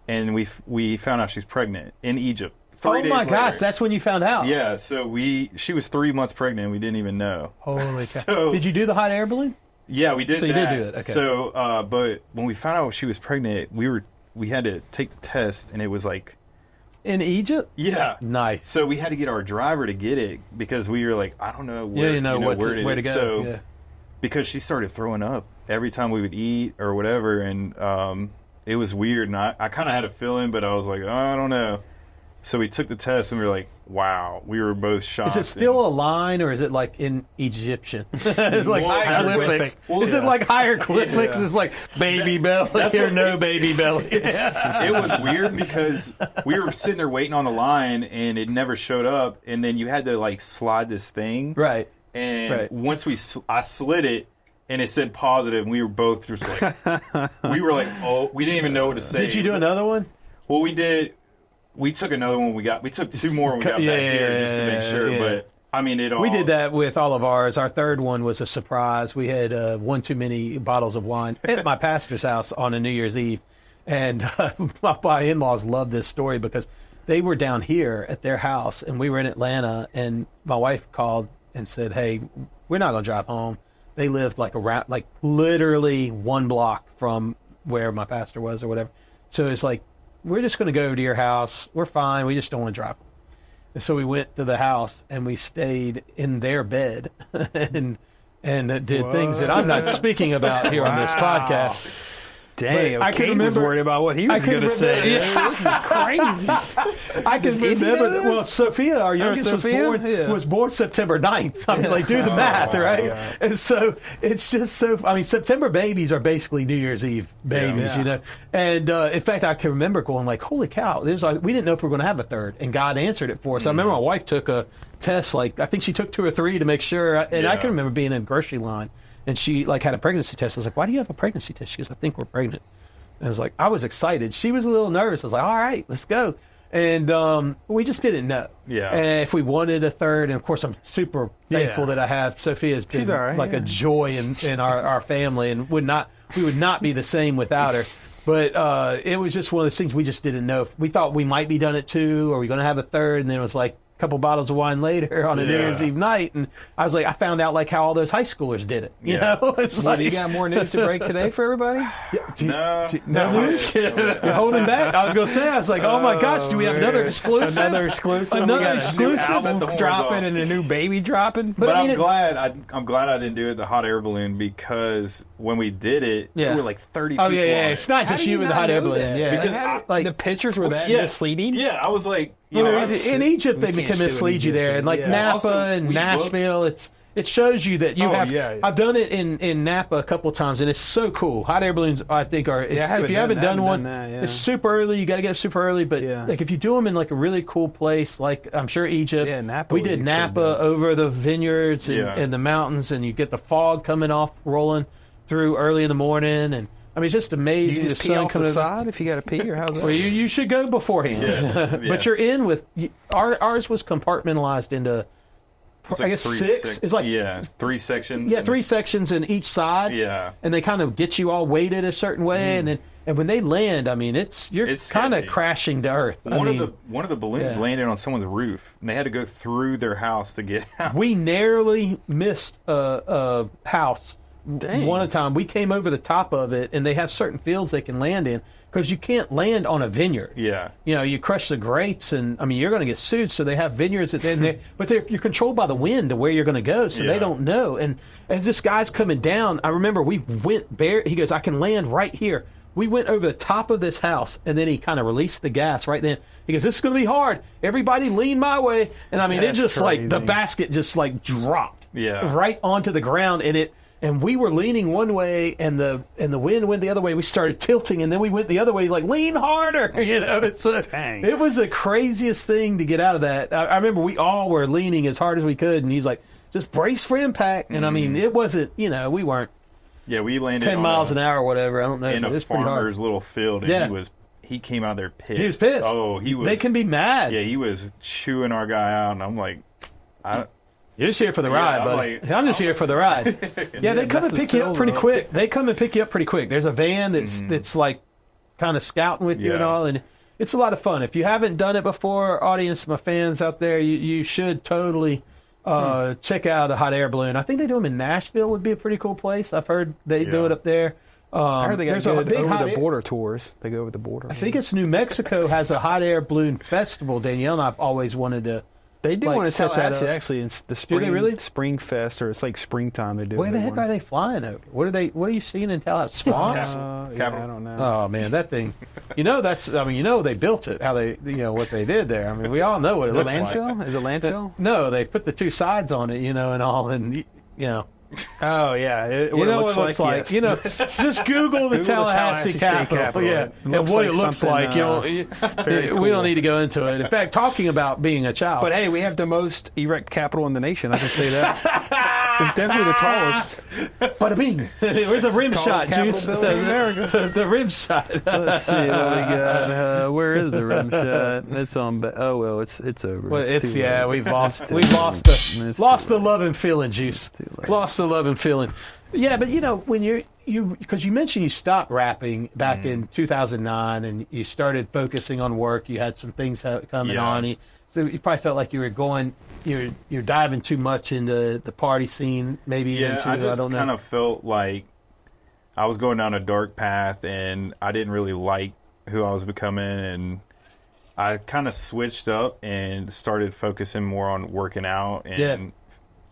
and we found out she's pregnant in Egypt. 3 days later. Gosh, that's when you found out. Yeah, so she was 3 months pregnant and we didn't even know. Holy cow. Did you do the hot air balloon? Yeah, we did. So you did do it. Okay. So, but when we found out she was pregnant, we had to take the test, and it was like in Egypt. Yeah, nice. So we had to get our driver to get it because we were like, I don't know where, where to go. So because she started throwing up every time we would eat or whatever, and it was weird. And I kind of had a feeling, but I was like, oh, I don't know. So we took the test, and we were like, wow. We were both shocked. Is it still a line, or is it like in Egyptian? It's like hieroglyphics. Is it like hieroglyphics? It's like baby belly or no baby belly. It was weird because we were sitting there waiting on the line, and it never showed up. And then you had to like slide this thing. Right. And once I slid it, and it said positive, and we were both just like, oh, we didn't even know what to say. Did you do another one? Well, we did. We took another one. We took two more when we got back here just to make sure. Yeah. But I mean, we did that with all of ours. Our third one was a surprise. We had one too many bottles of wine at my pastor's house on a New Year's Eve, and my in-laws loved this story because they were down here at their house, and we were in Atlanta, and my wife called and said, "Hey, we're not going to drive home." They lived like literally 1 block from where my pastor was or whatever. So it's like, we're just going to go to your house. We're fine. We just don't want to drive. And so we went to the house, and we stayed in their bed and did things that I'm not speaking about here on this podcast. Dang, Cade was worried about what he was going to say. Yeah. This is crazy. I can remember. Well, Sophia, our youngest, was born September 9th. I mean, do the math, right? Yeah. And so it's just so. I mean, September babies are basically New Year's Eve babies, you know. And in fact, I can remember going like, "Holy cow!" We didn't know if we were going to have a third, and God answered it for us. I remember my wife took a test. I think she took 2 or 3 to make sure. And I can remember being in a grocery line. And she had a pregnancy test. I was like, "Why do you have a pregnancy test?" She goes, "I think we're pregnant." And I was like, I was excited. She was a little nervous. I was like, "All right, let's go." And we just didn't know. Yeah. And if we wanted a third, and of course I'm super thankful that I have. Sophia's been a joy in our family, and we would not be the same without her. But it was just one of those things we just didn't know. We thought we might be done at 2, or we're going to have a third, and then it was like, couple bottles of wine later on a New Year's Eve night, and I was like, I found out like how all those high schoolers did it. You know, it's like, you got more news to break today for everybody? No news. You're holding back. I was gonna say, I was like, oh my gosh, do we have another exclusive? Another exclusive. Another exclusive dropping and a new baby dropping. But I'm glad I didn't do it the hot air balloon, because when we did it, there were like 30 people. Oh yeah. It's not just you with the hot air balloon. Yeah, because like the pictures were that misleading. Yeah, I was like, in Egypt they can mislead you there, and like Napa Also, and Nashville, it shows you that you have. I've done it in Napa a couple of times, and it's so cool. Hot air balloons, I think, are. If you haven't done one, it's super early. You got to get it super early. But like if you do them in like a really cool place, like I'm sure Egypt. Yeah, Napa. We did Napa over the vineyards and the mountains, and you get the fog coming off, rolling through early in the morning, and I mean, it's just amazing. You just pee off the side if you got to pee, or how's that? Well, you should go beforehand. Yes. But you're in with ours was compartmentalized into, I guess, six. It's like 3 sections. Yeah, 3 sections in each side. Yeah, and they kind of get you all weighted a certain way, and when they land, I mean, you're kind of crashing to earth. One of the balloons landed on someone's roof, and they had to go through their house to get out. We narrowly missed a house. Dang. One time we came over the top of it, and they have certain fields they can land in, because you can't land on a vineyard. Yeah, you crush the grapes, and I mean you're going to get sued. So they have vineyards but you're controlled by the wind to where you're going to go, so they don't know. And as this guy's coming down, I remember we went he goes, I can land right here. We went over the top of this house, and then he kind of released the gas right then. He goes, this is going to be hard. Everybody lean my way. And I mean, it just crazy. Like the basket just like dropped right onto the ground, and we were leaning one way, and the wind went the other way. We started tilting, and then we went the other way. He's like, lean harder. It was the craziest thing to get out of that. I remember we all were leaning as hard as we could, and he's like, just brace for impact. And I mean, it wasn't, we weren't. Yeah, we landed 10 miles an hour or whatever. I don't know. In a farmer's little field, and he came out there pissed. He was pissed. Oh, he was. They can be mad. Yeah, he was chewing our guy out, and I'm like, you're just here for the ride, buddy. I'm just here for the ride. They come and pick you up pretty quick. There's a van that's like kind of scouting with you and all, and it's a lot of fun. If you haven't done it before, audience, my fans out there, you should totally check out a hot air balloon. I think they do them in Nashville. Would be a pretty cool place. I've heard they do it up there. I heard they got good over the border tours. They go over the border. I think it's New Mexico has a hot air balloon festival. Danielle and I've always wanted to. They do want to set that up. Actually, it's the spring. Do they really? Spring Fest, or it's like springtime. They do. Where the heck are they flying over? What are you seeing in Tallahassee? Swamps? I don't know. Oh man, that thing. They built it. How they, what they did there. I mean, we all know what it looks landfill? like. Is it landfill? No, they put the 2 sides on it, and all, and Oh yeah, what it looks like. Yes. Just Google the Tallahassee Capitol. Yeah, and what it looks like. We don't need to go into it. In fact, talking about being a child. But hey, we have the most erect Capitol in the nation. I can say that. It's definitely the tallest. But I mean, where's the rim shot, Juice? The rim shot. Let's see what we got. Where is the rim shot? It's on. Oh well, it's over. Well, we've lost the love and feeling, Juice. Lost the love and feeling. Yeah, but when because you mentioned you stopped rapping back in 2009, and you started focusing on work. You had some things coming on. So you probably felt like you were going. You're diving too much into the party scene, maybe. I just kind of felt like I was going down a dark path, and I didn't really like who I was becoming, and I kind of switched up and started focusing more on working out and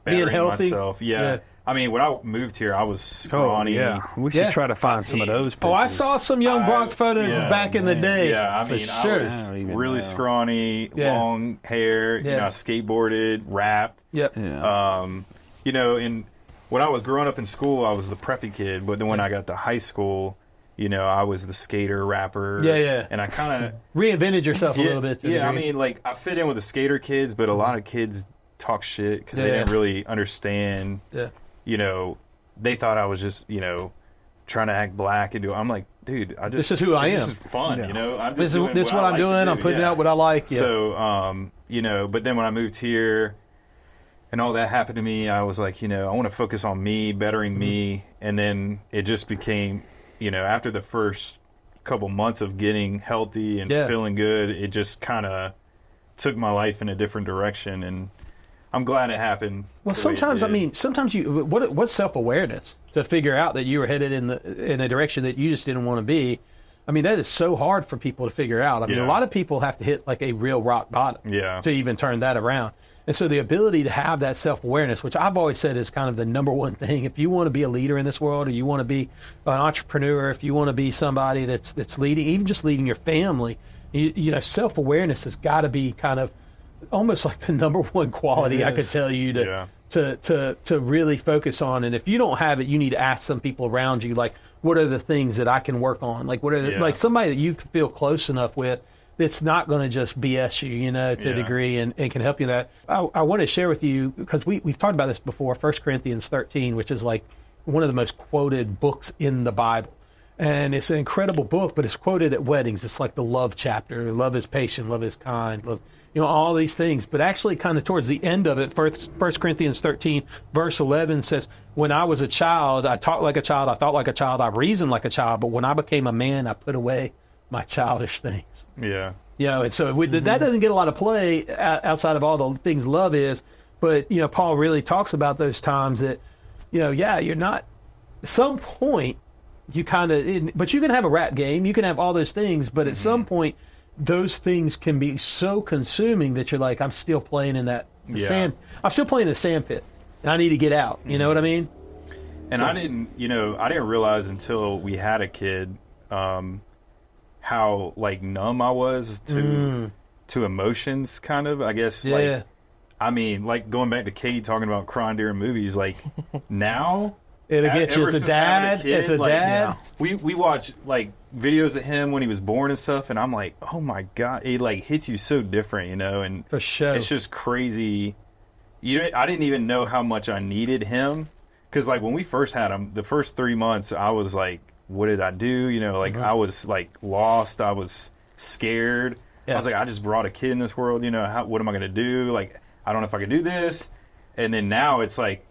being healthy. Myself. Yeah. I mean, when I moved here, I was scrawny. We should try to find some of those pictures. I saw some young Bronc photos back in the day. Yeah, I mean, I was really scrawny, long hair. I skateboarded, rapped. Yep. Yeah. And when I was growing up in school, I was the preppy kid. But then when I got to high school, I was the skater, rapper. Yeah. And I kind of reinvented yourself a little bit. Yeah, I mean, like I fit in with the skater kids, but a lot of kids talk shit because they didn't really understand. Yeah. They thought I was just, trying to act black and do. I'm like, dude, this is who I am. This is fun, I'm just this is what I'm doing. I'm putting out what I like. Yeah. So, but then when I moved here, and all that happened to me, I was like, I want to focus on me, bettering me, and then it just became, after the first couple months of getting healthy and feeling good, it just kind of took my life in a different direction, and I'm glad it happened. Well, sometimes what's self-awareness to figure out that you were headed in a direction that you just didn't want to be. I mean, that is so hard for people to figure out. I mean, a lot of people have to hit like a real rock bottom to even turn that around. And so the ability to have that self-awareness, which I've always said is kind of the number one thing. If you want to be a leader in this world, or you want to be an entrepreneur, if you want to be somebody that's leading, even just leading your family, you know, self-awareness has got to be kind of almost like the number one quality I could tell you to really focus on. And if you don't have it, you need to ask some people around you, like, what are the things that I can work on? Like, what are like somebody that you feel close enough with that's not going to just BS you, you know, to a degree, and can help you in that. I want to share with you, because we've talked about this before, 1 Corinthians 13, which is like one of the most quoted books in the Bible. And it's an incredible book, but it's quoted at weddings. It's like the love chapter. Love is patient, love is kind, love, you know, all these things. But actually kind of towards the end of it, 1 Corinthians 13, verse 11 says, when I was a child, I talked like a child, I thought like a child, I reasoned like a child, but when I became a man, I put away my childish things. Yeah. You know, and so that doesn't get a lot of play outside of all the things love is. But, you know, Paul really talks about those times that, you know, you're not, at some point, you kind of, but you can have a rap game, you can have all those things, but at some point, those things can be so consuming that you're like, I'm still playing in that sand, I'm still playing in the sand pit, and I need to get out. You know what I mean? And so, I didn't realize until we had a kid, how like numb I was to emotions, kind of, I guess. Like, I mean, like going back to Cade talking about crying during movies, like now it'll get you as a dad. We watch like videos of him when he was born and stuff, and I'm like, oh my God, it like hits you so different, you know. And for sure, it's just crazy. I didn't even know how much I needed him, because like when we first had him, the first 3 months, I was like, what did I do? You know, like I was like lost. I was scared. I was like, I just brought a kid in this world. You know, what am I going to do? Like, I don't know if I can do this. And then now it's like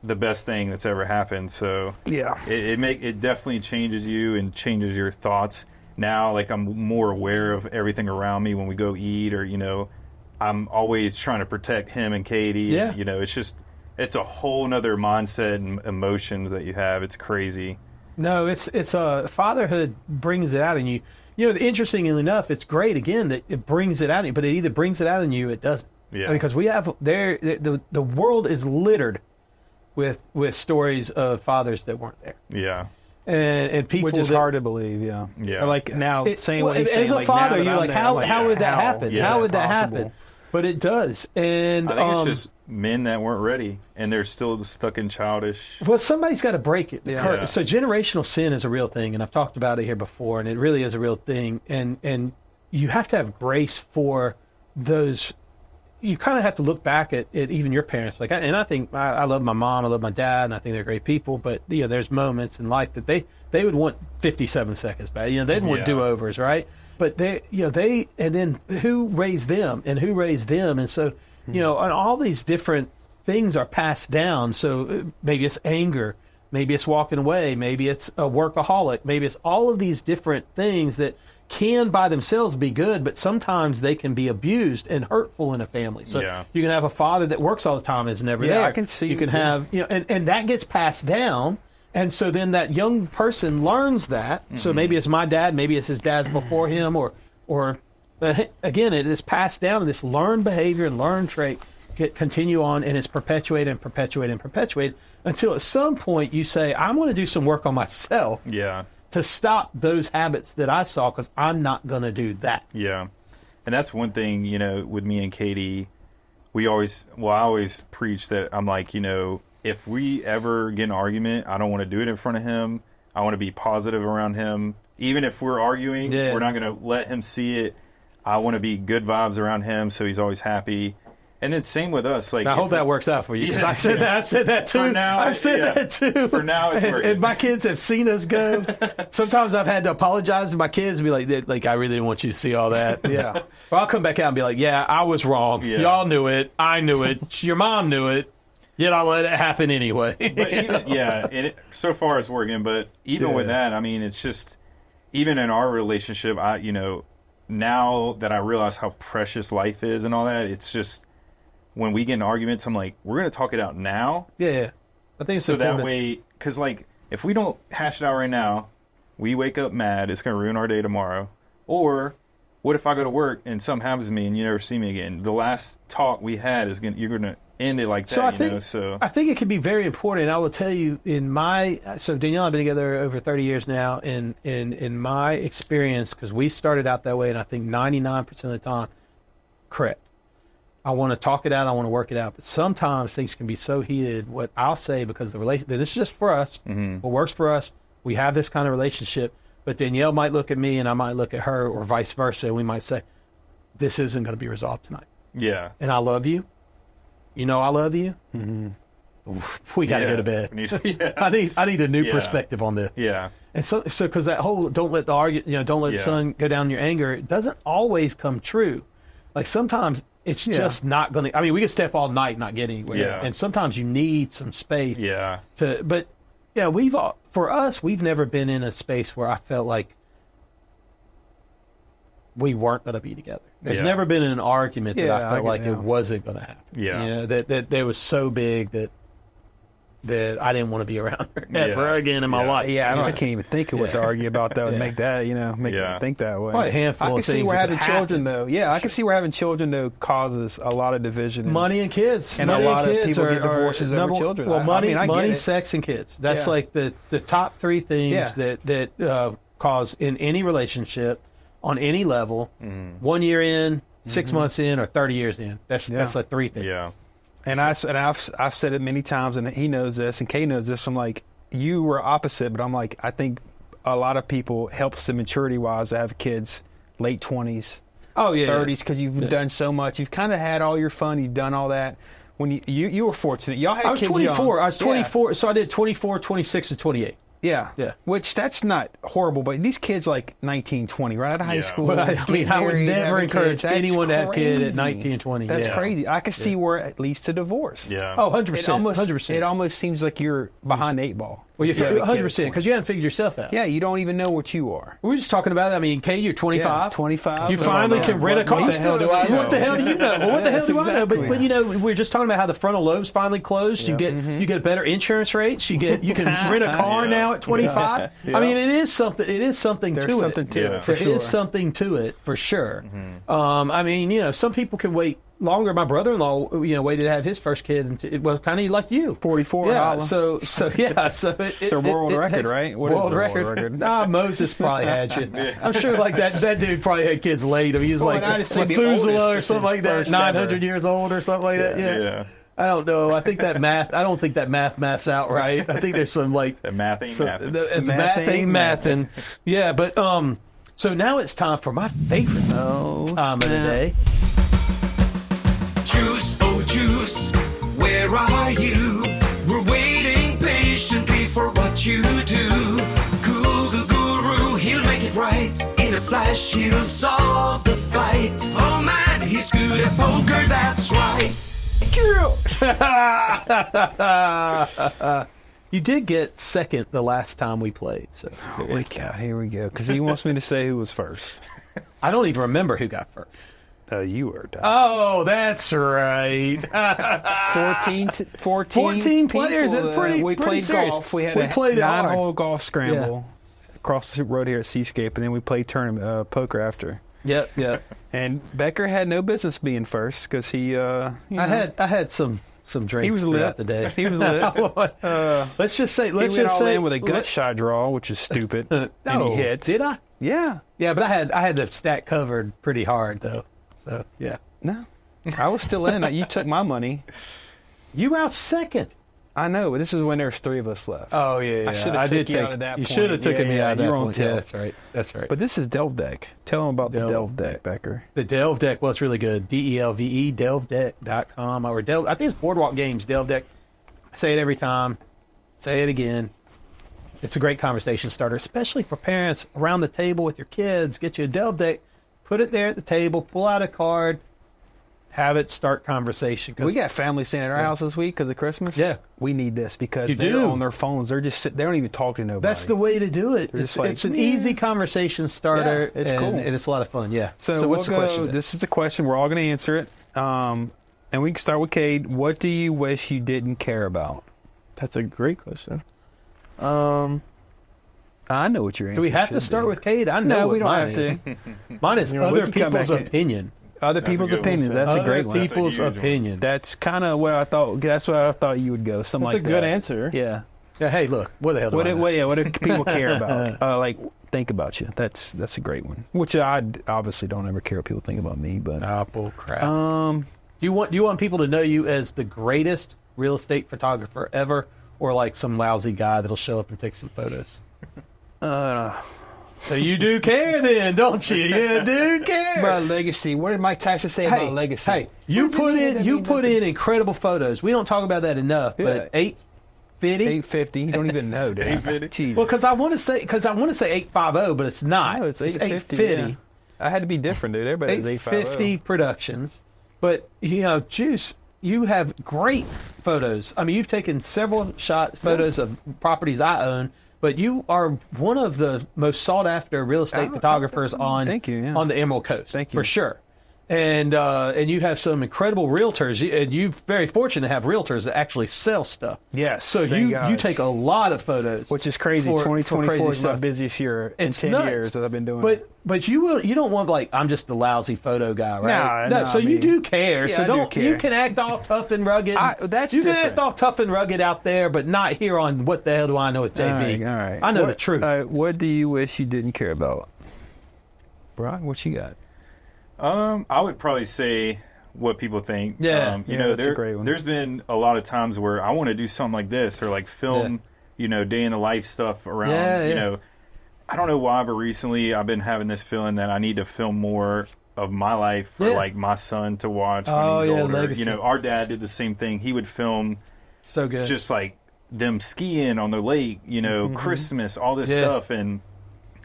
the best thing that's ever happened. So it definitely changes you and changes your thoughts. Now, like, I'm more aware of everything around me when we go eat, or, you know, I'm always trying to protect him and Katie. Yeah. You know, it's a whole nother mindset and emotions that you have. It's crazy. No, it's fatherhood brings it out in you. You know, interestingly enough, it's great again that it brings it out in you, but it either brings it out in you, or it doesn't. Yeah. Because we have the world is littered with stories of fathers that weren't there. Yeah. And people, which is hard to believe. Yeah. Yeah. Like now, saying what he's saying, as a like, father, now you're like, how would that happen? Yeah, how would that possible? happen? But it does. And I think it's just men that weren't ready, and they're still stuck in childish. Well, somebody's got to break it. Yeah. So generational sin is a real thing, and I've talked about it here before, and it really is a real thing. And you have to have grace for those. You kind of have to look back at even your parents. Like, and I think I love my mom, I love my dad, and I think they're great people. But you know, there's moments in life that they would want 57 seconds back. You know, they'd want do-overs, right? But and then who raised them, and who raised them, and so you know, and all these different things are passed down. So maybe it's anger, maybe it's walking away, maybe it's a workaholic, maybe it's all of these different things that can by themselves be good, but sometimes they can be abused and hurtful in a family. So you can have a father that works all the time and is never there. I can see. You can have, you know, and that gets passed down. And so then that young person learns that. So maybe it's my dad, maybe it's his dad's before him, or again, it is passed down, and this learned behavior and learned trait continue on, and it's perpetuated and perpetuated and perpetuated until at some point you say, I'm going to do some work on myself to stop those habits that I saw, because I'm not going to do that. Yeah. And that's one thing, you know, with me and Katie, I always preach that. I'm like, you know, if we ever get an argument, I don't want to do it in front of him. I want to be positive around him. Even if we're arguing, we're not going to let him see it. I want to be good vibes around him, so he's always happy. And then same with us. Like, I hope that works out for you. I said that too. For now, I've said that too. For now, it's working. And my kids have seen us go. Sometimes I've had to apologize to my kids and be like, I really didn't want you to see all that. Yeah. Or I'll come back out and be like, yeah, I was wrong. Yeah. Y'all knew it. I knew it. Your mom knew it. Yet I let it happen anyway. But even, so far it's working. But even with that, I mean, it's just, even in our relationship, now that I realize how precious life is and all that, it's just when we get in arguments, I'm like, we're going to talk it out now. Yeah. I think it's so important. that way, because like if we don't hash it out right now, we wake up mad, it's going to ruin our day tomorrow. Or what if I go to work and something happens to me and you never see me again? The last talk we had is you're going to end it like that. I think it can be very important. I will tell you, so Danielle and I have been together over 30 years now, and in my experience, because we started out that way, and I think 99% of the time, correct. I want to talk it out, I want to work it out, but sometimes things can be so heated. What I'll say, because this is just for us, what works for us, we have this kind of relationship, but Danielle might look at me and I might look at her, or vice versa, and we might say, this isn't going to be resolved tonight. Yeah. And I love you. You know I love you. We got to go to bed. I need a new perspective on this. Yeah. And so because that whole don't let the sun go down in your anger, it doesn't always come true. Like sometimes it's just not going to. I mean, we can step all night not get anywhere. Yeah. And sometimes you need some space. Yeah. But for us, we've never been in a space where I felt like we weren't going to be together. There's never been an argument that I felt like it wasn't going to happen. Yeah. You know, that there was so big that I didn't want to be around her ever again in my life. Yeah, I can't even think of what to argue about that would make that, make you think that way. Probably a handful I of can see things where that having could children, though. Yeah, I can see where having children, though, causes a lot of division. Money and kids. And money a lot and of kids people get divorces over children. Well, money, I get it. sex, and kids. That's like the top three things that cause in any relationship on any level, 1 year in, 6 months in, or 30 years in. That's like three things. Yeah. And I've said it many times, and he knows this, and Cade knows this. I'm like, you were opposite, but I'm like, I think a lot of people helps them maturity-wise to have kids late 20s, 30s, because you've done so much. You've kind of had all your fun. You've done all that. When you were fortunate. Y'all had kids young. I was 24, so I did 24, 26, and 28. Yeah. Which, that's not horrible, but these kids like 19, 20, right out of high school. Well, I would never encourage anyone to have a kid at 19, 20. That's crazy. I can see where it leads to divorce. Yeah. Oh, 100%. 100%. It almost seems like you're behind the 8 ball. Well, you're 100%, because you haven't figured yourself out. Yeah, you don't even know what you are. We were just talking about that. I mean, Cade, you're 25. Yeah, 25. You finally can rent a car. What the hell do I know? What the hell do you know? Well, what the hell do I know? But we were just talking about how the frontal lobes finally closed. You get better insurance rates. You can rent a car now at 25. I mean, it is something. It is something to it. There's something to it. There is something to it for sure. I mean, some people can wait longer. My brother-in-law, waited to have his first kid. Well, kind of like you, 44. Yeah. So it's a world record, right? What world is record. Nah, Moses probably had you. I'm sure like that dude probably had kids late. I mean, he was like Methuselah or something like that, 900 years old or something like that. Yeah. I don't know. I don't think that maths out right. I think there's some like the math ain't mathing. The math ain't mathing. Yeah, but so now it's time for my favorite time of the day. Juice, oh Juice, where are you? We're waiting patiently for what you do. Google Guru, he'll make it right. In a flash, he'll solve the fight. Oh man, he's good at poker, that's right. You did get second the last time we played. So holy cow, here we go. Because he wants me to say who was first. I don't even remember who got first. You were. Dog. Oh, that's right. 14 players. That's pretty. We played serious. Golf. We had a 9-hole golf scramble across the road here at Seascape, and then we played tournament poker after. Yep. And Becker had no business being first because he. I had some drinks. He was throughout the day. He was lit. Let's just say. He went all in with a gut shot draw, which is stupid. And he hit. Did I? Yeah. Yeah, but I had the stack covered pretty hard though. So yeah. No, I was still in. You took my money. You were out second. I know, but this is when there's 3 of us left. Oh yeah. I should have taken you out at that point. You should have taken me out at that point. Yeah, that's right. But this is Delve Deck. Tell them about the Delve Deck, Becker. The Delve Deck, well, it's really good. DELVE, delvedeck.com. Or Delve, I think it's Boardwalk Games, Delve Deck. I say it every time. Say it again. It's a great conversation starter, especially for parents around the table with your kids. Get you a Delve Deck, put it there at the table, pull out a card, Have it start conversation. 'Cause We got family staying at our house this week because of Christmas. Yeah. We need this because You they're do. on their phones. They're just they don't even talk to nobody. that's the way to do it. They're It's, just like, it's an easy conversation starter. Yeah, it's and, cool. and it's a lot of fun. Yeah. So, what's the we'll question? go, this is the question. We're all going to answer it. And we can start with Cade. What do you wish you didn't care about? That's a great question. I know what your answer Do we have should to start be. with Cade? I know No, what we don't mine have is. to. Mine is we other can come people's back in. opinion. Other That's a people's good one. opinions. That's a Other great one. That's a people's huge one. opinion. That's kind of what I thought. That's what I thought you would go. Something That's like a good that. answer. Yeah. Yeah, hey, look, what the hell do What I do, know? what do people care about? Like think about you. That's a great one. Which I obviously don't ever care what people think about me. But Apple crap. um, Do you want people to know you as the greatest real estate photographer ever, or like some lousy guy that'll show up and take some photos? So you do care then, don't you? You do care. about legacy. What did Mike Tyson say about legacy? Hey, you put in incredible photos. We don't talk about that enough. Yeah. But 850. 850. You don't even know, dude. 850. Well, because I want to say 850, but it's not. No, it's 850. Yeah. I had to be different, dude. Everybody has 850 Productions. But Juice, you have great photos. I mean, you've taken several photos of properties I own. But you are one of the most sought after real estate photographers on on the Emerald Coast. Thank you. For sure. And you have some incredible realtors, and you're very fortunate to have realtors that actually sell stuff. Yes. So thank you God. take a lot of photos, Which is crazy. for 2024 crazy is my stuff. busiest year in It's 10 nuts. years that I've been doing it. But you don't want like I'm just the lousy photo guy, right? No, so I you mean, do care. yeah, so I do don't care. you can act all tough and rugged. That's you can different. act all tough and rugged out there, but not here on What the Hell Do I Know with JB. All right. I know the truth. What do you wish you didn't care about? Brock, what you got? I would probably say what people think. Yeah. You Yeah, know, that's a great one. there's been a lot of times where I want to do something like this or like film, day in the life stuff around, I don't know why, but recently I've been having this feeling that I need to film more of my life for like my son to watch when he's older. legacy. Our dad did the same thing. He would film So good. just like them skiing on the lake, Christmas, all this Yeah. stuff. And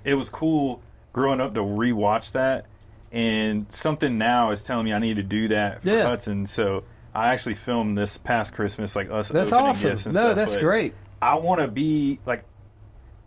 it was cool growing up to rewatch that. And something now is telling me I need to do that for Hudson. So I actually filmed this past Christmas, like us That's opening awesome. gifts and No, stuff. that's But great. I want to be like,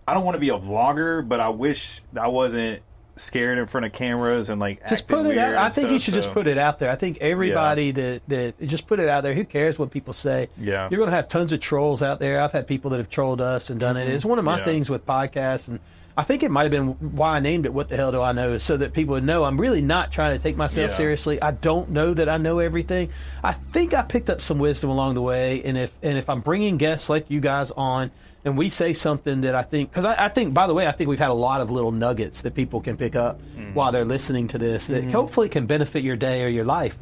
I don't want to be a vlogger, but I wish I wasn't scared in front of cameras and like Just acting put it weird out. I and think you stuff, should just so- put it out there. I think everybody that just put it out there. Who cares what people say? Yeah. You're going to have tons of trolls out there. I've had people that have trolled us and done it. It's one of my Yeah. things with podcasts, and I think it might have been why I named it What the Hell Do I Know, is so that people would know I'm really not trying to take myself Yeah. seriously. I don't know that I know everything. I think I picked up some wisdom along the way, and if I'm bringing guests like you guys on, and we say something that I think, because I think, by the way, I think we've had a lot of little nuggets that people can pick up while they're listening to this that hopefully can benefit your day or your life,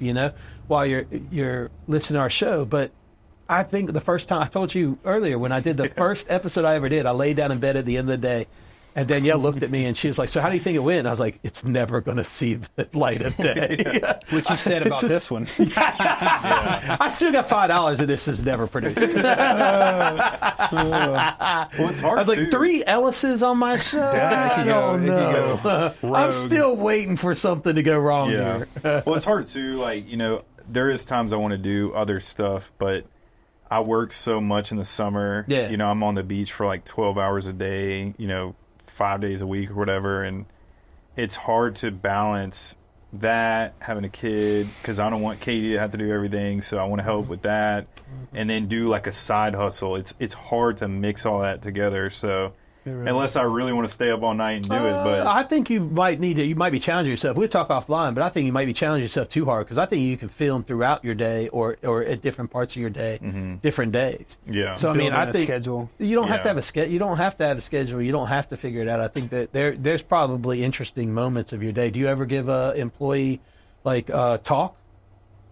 while you're listening to our show. But I think the first time, I told you earlier, when I did the first episode I ever did, I laid down in bed at the end of the day, and Danielle looked at me and she was like, "So how do you think it went?" And I was like, "It's never going to see the light of day." What you said about this one. I still got $5 and this is never produced. Well, it's hard I was like, too. 3 Ellises on my show? Yeah, I don't know. I'm rogue. still waiting for something to go wrong Yeah. here. Well, it's hard too. Like, there is times I want to do other stuff, but I work so much in the summer. Yeah. I'm on the beach for like 12 hours a day, 5 days a week or whatever. And it's hard to balance that, having a kid, because I don't want Katie to have to do everything. So I want to help with that. And then do like a side hustle. It's hard to mix all that together. So unless I really want to stay up all night and do it. But I think you might be challenging yourself. We'll talk offline, but I think you might be challenging yourself too hard, because I think you can film throughout your day or at different parts of your day, different days. Yeah. So I mean, Building I a think schedule. you don't have to Yeah. have a schedule. You don't have to have a schedule. You don't have to figure it out. I think that there's probably interesting moments of your day. Do you ever give a employee talk?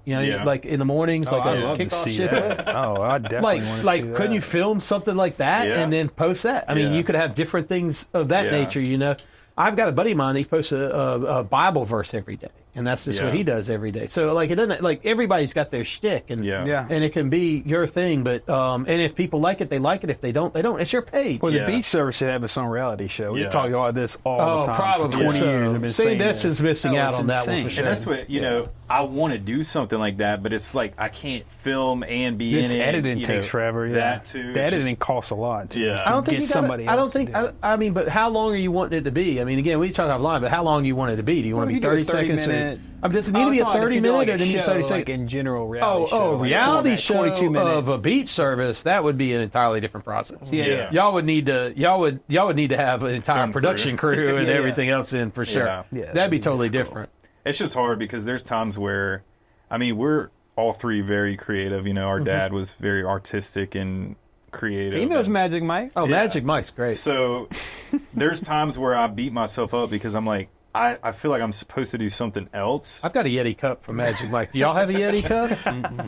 Yeah. Like in the mornings, like I'd a love to kickoff see shift. that. Oh, I definitely want to see that. Couldn't you film something like that Yeah. and then post that? I mean, Yeah. you could have different things of that Yeah. nature. I've got a buddy of mine. He posts a Bible verse every day, and that's just what he does every day. So like it doesn't like everybody's got their shtick, and and it can be your thing. But and if people like it, they like it. If they don't, they don't. It's your page. Well, the beach service should have its own reality show. We're talking about this all the time. Probably. For 20 years. I've been saying Sandestin's missing out on that one for sure. And that's what I want to do something like that, but it's like I can't film and be in it. Editing takes forever. That too. The editing costs a lot. Too. I don't think somebody. I don't think. I mean, but how long are you wanting it to be? I mean, again, we talk offline, but how long do you want it to be? Do you want to be 30 seconds? Does it need to be a 30 minute, or do you need 30 seconds? Like in general, reality show. Reality show of a beach service, that would be an entirely different process. Y'all would need to have an entire production crew and everything else in for sure. That'd be totally different. It's just hard because there's times where, I mean, we're all three very creative. Our dad was very artistic and creative. He knows Magic Mike. Oh, Magic Mike's great. So there's times where I beat myself up because I'm like, I feel like I'm supposed to do something else. I've got a Yeti cup from Magic Mike. Do y'all have a Yeti cup?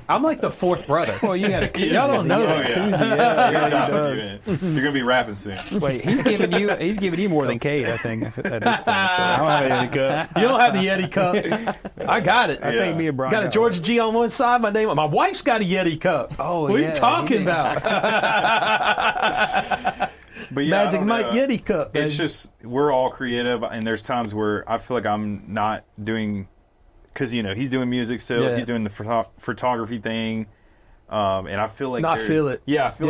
I'm like the fourth brother. Well, you got a koozie. Y'all don't know that. You're gonna be rapping soon. Wait, he's giving you more than Cade, I think. At this point, so I don't have a Yeti cup. You don't have the Yeti cup. I got it. I think me and Brian got a Georgia G on one side. My wife's got a Yeti cup. Oh, what are you talking about? But Magic Mike Yeti cup. It's just we're all creative, and there's times where I feel like I'm not doing, because he's doing music still. He's doing the photography thing, and I feel like I feel like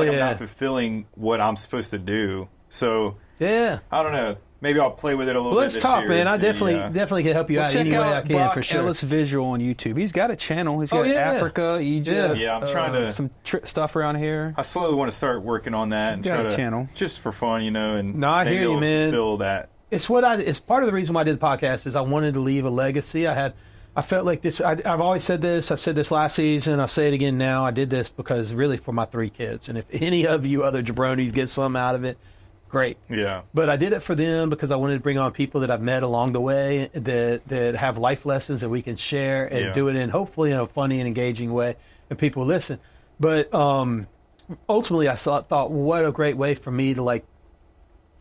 I'm not fulfilling what I'm supposed to do. So I don't know. Maybe I'll play with it a little bit. Let's talk, man. I definitely can help you out any way I can Brock for sure. Ellis Visual on YouTube. He's got a channel. He's got Africa, Egypt. Yeah, I'm trying to some stuff around here. I slowly want to start working on that and try to channel just for fun, and I hear you, man. Feel that. It's it's part of the reason why I did the podcast is I wanted to leave a legacy. I felt like this. I've always said this. I've said this last season. I'll say it again now. I did this because really for my 3 kids, and if any of you other jabronis get something out of it, great. Yeah. But I did it for them because I wanted to bring on people that I've met along the way that have life lessons that we can share and do it in hopefully in a funny and engaging way, and people listen. But ultimately, I thought, what a great way for me to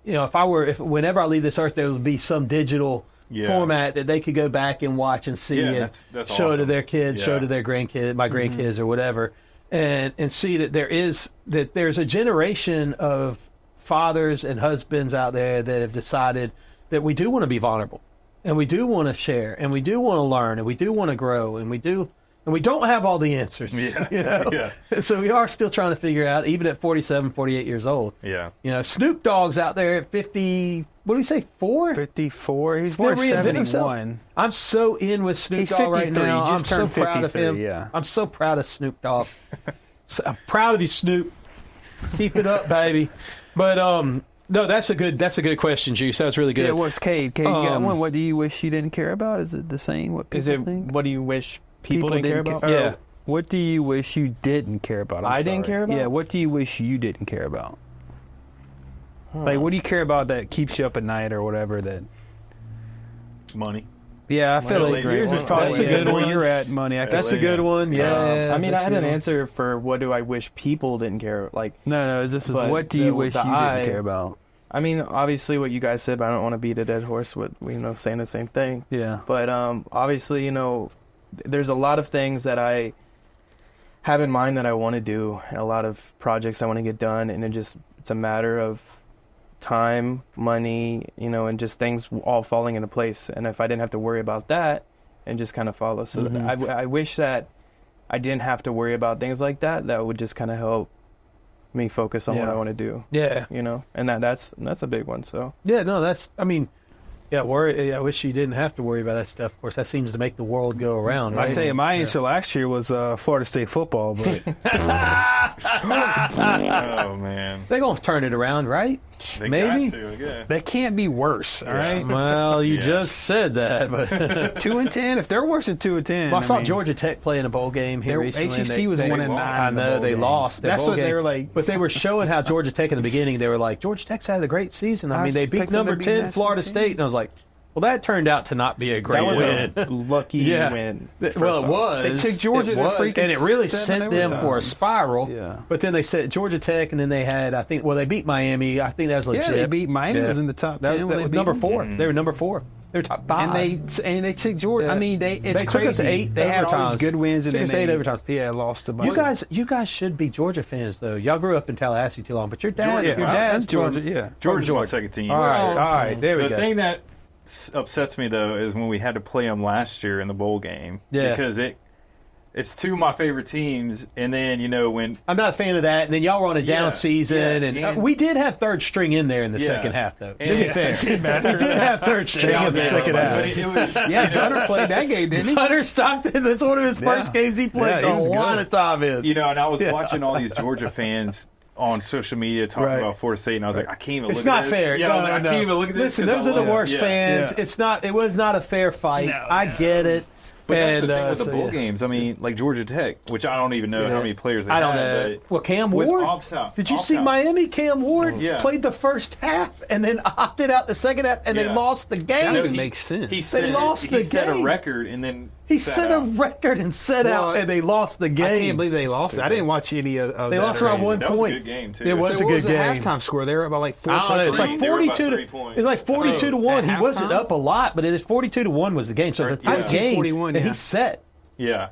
if whenever I leave this earth, there would be some digital format that they could go back and watch and see and that's show awesome. to their kids, show to their grandkids, my grandkids or whatever, and see that there's a generation of fathers and husbands out there that have decided that we do want to be vulnerable, and we do want to share, and we do want to learn, and we do want to grow, and we don't have all the answers. So we are still trying to figure out, even at 47, 48 years old. Snoop Dogg's out there at 50. What do we say? 54. He's still reinventing himself. I'm so in with Snoop Dogg right now. I'm so proud of him. I'm so proud of Snoop Dogg. I'm proud of you, Snoop. Keep it up, baby. But no, that's a good question, Juice. That was really good. Yeah, what's Cade? Cade, you got one. What do you wish you didn't care about? Is it the same? What people think? What do you wish people didn't care about? Yeah. What do you wish you didn't care about? I didn't care about? Yeah. What do you wish you didn't care about? Like, what do you care about that keeps you up at night or whatever? That money. Yeah, I feel like yours is probably that's a good one. Where you're at, money. That's a good one. Yeah. I mean, I had an answer for what do I wish people didn't care. No. This is what do you wish you didn't care about? I mean, obviously what you guys said, but I don't want to beat a dead horse with saying the same thing. Yeah. But obviously, there's a lot of things that I have in mind that I want to do, and a lot of projects I want to get done, and it's a matter of time, money, and just things all falling into place. And if I didn't have to worry about that and just kind of follow, so I wish that I didn't have to worry about things like that. That would just kind of help me focus on what I want to do. Yeah. And that's a big one. So yeah, no, worry. I wish you didn't have to worry about that stuff. Of course, that seems to make the world go around. Right? I tell you, my answer last year was Florida State football, but oh man, they're gonna turn it around, right? They Maybe got to, I guess. They can't be worse. All right. Well, you just said that, but 2-10. If they're worse than 2-10, I saw Georgia Tech play in a bowl game here recently. ACC was 1-9. I know they lost. That's what they were like. But they were showing how Georgia Tech in the beginning. They were like, Georgia Tech's had a great season. I mean, they beat number 10 Florida State, and I was like, well, that turned out to not be a great win. That was a lucky win. Well, it was. They took Georgia to freaking and it really sent them for a spiral. Yeah. But then they said Georgia Tech, and then they had, I think, they beat Miami. I think that was legit. Yeah, they beat Miami. Was in the top 10. That was number 4. They were number 4. They were top 5. And they took Georgia. Yeah. I mean, it's They took crazy. us to 8 They had all overtimes. these good wins, and Took then us to 8 they overtimes. Yeah, lost a bunch. You guys should be Georgia fans though. Y'all grew up in Tallahassee too long, but your dad's that's from Georgia. Yeah, Georgia's my second team. All right, there we The go. thing that upsets me though is when we had to play them last year in the bowl game. Yeah. Because it's two of my favorite teams, and then when I'm not a fan of that. And then y'all were on a down season, and we did have third string in there in the second half, though. To be fair, we did have third string in the second half. Gunner played that game, didn't he? Hunter Stockton. That's one of his first games he played a lot of time in. and I was watching all these Georgia fans on social media talking about Florida State, and I was like, I can't even look at this. It's not fair. Yeah, I was like, I can't even look at this. Listen, those are the worst fans. It was not a fair fight. I get it. But that's the thing with the bowl games. I mean, like Georgia Tech, which I don't even know how many players they I don't had. know. But Well, Cam Ward. Did you see Miami? Cam Ward played the first half and then opted out the second half, and they lost the game. That would make sense. He set a record, and then he set a record and set out, and they lost the game. I can't believe they lost. I didn't watch any of that. They lost around 1 That point. was a good game too. It was a good game. Halftime score. They were about like 4 I don't know. It's like 42 to. points. It's like 42 to 1. He at wasn't halftime? up a lot, but it is 42 to 1 was the game. So it's a tight game, 41, and he set. Yeah.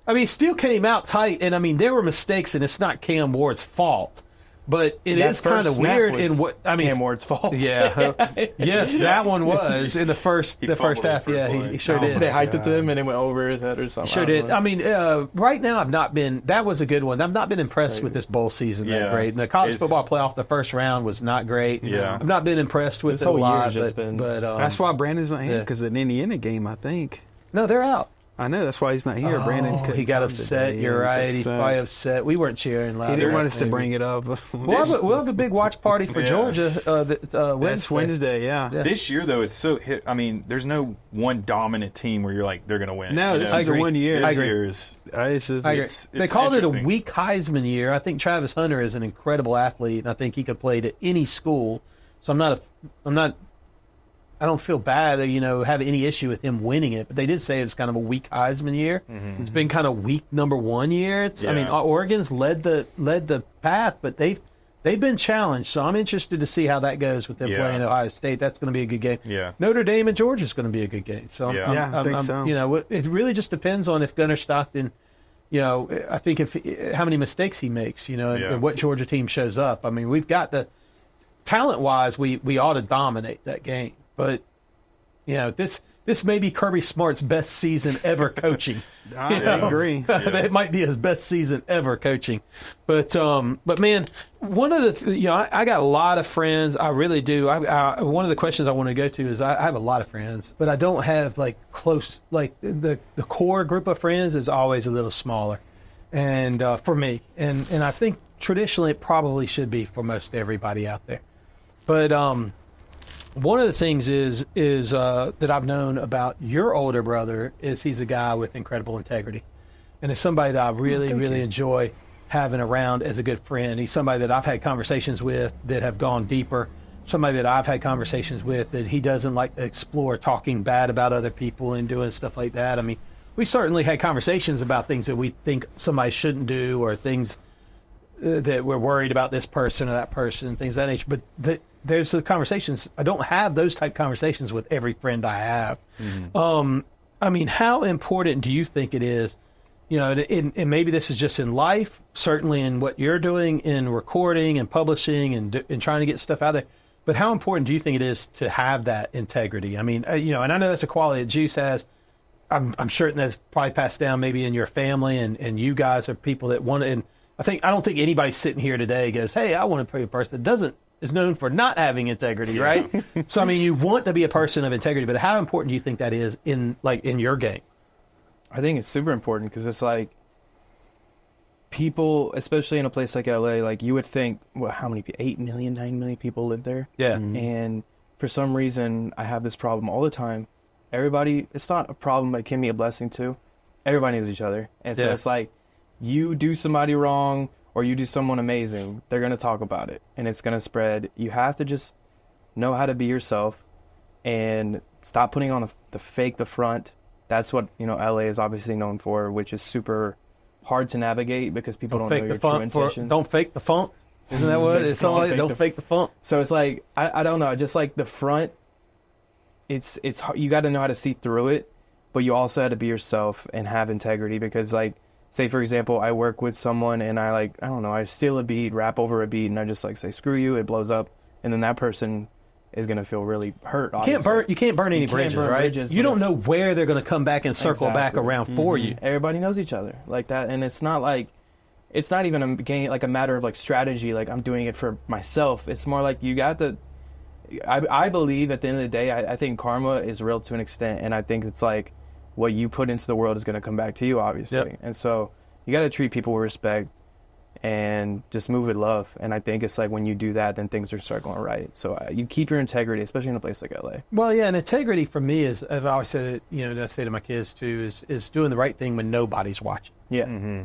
I mean, it still came out tight, and I mean, there were mistakes, and it's not Cam Ward's fault, but it is kind of weird in what I mean. Cam Ward's fault. Yeah, yes, that one was in the first half. Yeah, he sure did. They hyped it to him, and it went over his head or something. Sure did. I mean, right now I've not been. That was a good one. I've not been impressed with this bowl season that great. And the college football playoff, the first round was not great. Yeah, I've not been impressed with this it a whole lot. year just been. But that's why Brandon's not here because of the Indiana game. I think. No, they're out. I know that's why he's not here. Brandon, he got upset. You're right. He's probably upset. We weren't cheering loud. He didn't want us to bring it up. We'll have a big watch party for Georgia. That's Wednesday. Yeah. This year though, it's so hit. I mean, there's no one dominant team where you're like they're gonna win. No, this is the 1 year. This year is. They called it a weak Heisman year. I think Travis Hunter is an incredible athlete, and I think he could play at any school. So I don't feel bad, have any issue with him winning it. But they did say it's kind of a weak Heisman year. Mm-hmm. It's been kind of weak number 1 year. I mean, Oregon's led the path, but they've been challenged. So I'm interested to see how that goes with them playing Ohio State. That's going to be a good game. Yeah. Notre Dame and Georgia is going to be a good game. So I think so. It really just depends on if Gunner Stockton. I think how many mistakes he makes. And what Georgia team shows up. I mean, we've got the talent-wise, we ought to dominate that game. But, this may be Kirby Smart's best season ever coaching. I agree. It might be his best season ever coaching. But man, one of the, I got a lot of friends. I really do. One of the questions I want to go to is I have a lot of friends, but I don't have close, the core group of friends is always a little smaller. And for me, and I think traditionally it probably should be for most everybody out there. But, one of the things is that I've known about your older brother is he's a guy with incredible integrity, and it's somebody that I really enjoy having around as a good friend. He's somebody that I've had conversations with that have gone deeper. Somebody that I've had conversations with that he doesn't like to explore talking bad about other people and doing stuff like that. I mean, we certainly had conversations about things that we think somebody shouldn't do or things that we're worried about this person or that person, things of that nature. But there's the conversations. I don't have those type conversations with every friend I have. Mm-hmm. I mean, how important do you think it is, and maybe this is just in life, certainly in what you're doing in recording and publishing and trying to get stuff out there, but how important do you think it is to have that integrity? I mean, and I know that's a quality that Juice has. I'm sure that's probably passed down maybe in your family, and you guys are people that want to, and I don't think anybody sitting here today goes, hey, I want to be a person that is known for not having integrity, right? So, I mean, you want to be a person of integrity, but how important do you think that is in your game? I think it's super important because it's like people, especially in a place like LA, you would think, how many people, 8 million, 9 million people live there? Yeah. Mm-hmm. And for some reason, I have this problem all the time. Everybody, it's not a problem, but it can be a blessing too. Everybody knows each other. And so it's like, you do somebody wrong or you do someone amazing, they're going to talk about it and it's going to spread. You have to just know how to be yourself and stop putting on the front. That's what, LA is obviously known for, which is super hard to navigate because people don't know your true intentions. Don't fake the funk. Isn't that what it's all like? Don't fake the funk. So it's like, I don't know, just like the front, it's you got to know how to see through it, but you also have to be yourself and have integrity, because like, say for example, I work with someone and I don't know, I steal a beat, rap over a beat, and I just like say screw you, it blows up, and then that person is going to feel really hurt. You can't burn any bridges, right? You don't know where they're going to come back and circle back around for you. Everybody knows each other like that, and it's not even a game, like a matter of like strategy, like I'm doing it for myself. It's more like you got to, I believe at the end of the day, I think karma is real to an extent, and I think it's like what you put into the world is going to come back to you, obviously. Yep. And so you got to treat people with respect and just move with love. And I think it's like when you do that, then things are start going right. So you keep your integrity, especially in a place like LA. Well, yeah, and integrity for me is, as I always said, I say to my kids too, is doing the right thing when nobody's watching. Yeah. Mm-hmm.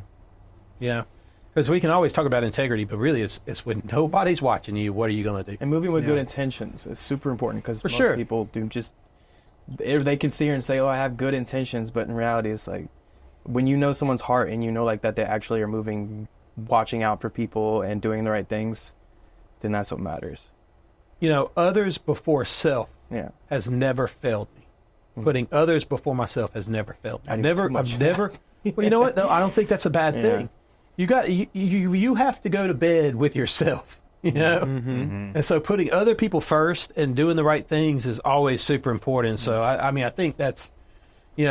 Yeah. Because we can always talk about integrity, but really it's when nobody's watching you, what are you going to do? And moving with good intentions is super important, because most sure. people do just, they can sit here and say, oh, I have good intentions, but in reality it's like when you know someone's heart and you know like that they actually are moving, watching out for people and doing the right things, then that's what matters. Others before self has never failed me. Mm-hmm. Putting others before myself has never failed me. I've never well, you know what? No, I don't think that's a bad thing. You have to go to bed with yourself, Mm-hmm. and so putting other people first and doing the right things is always super important. So I think that's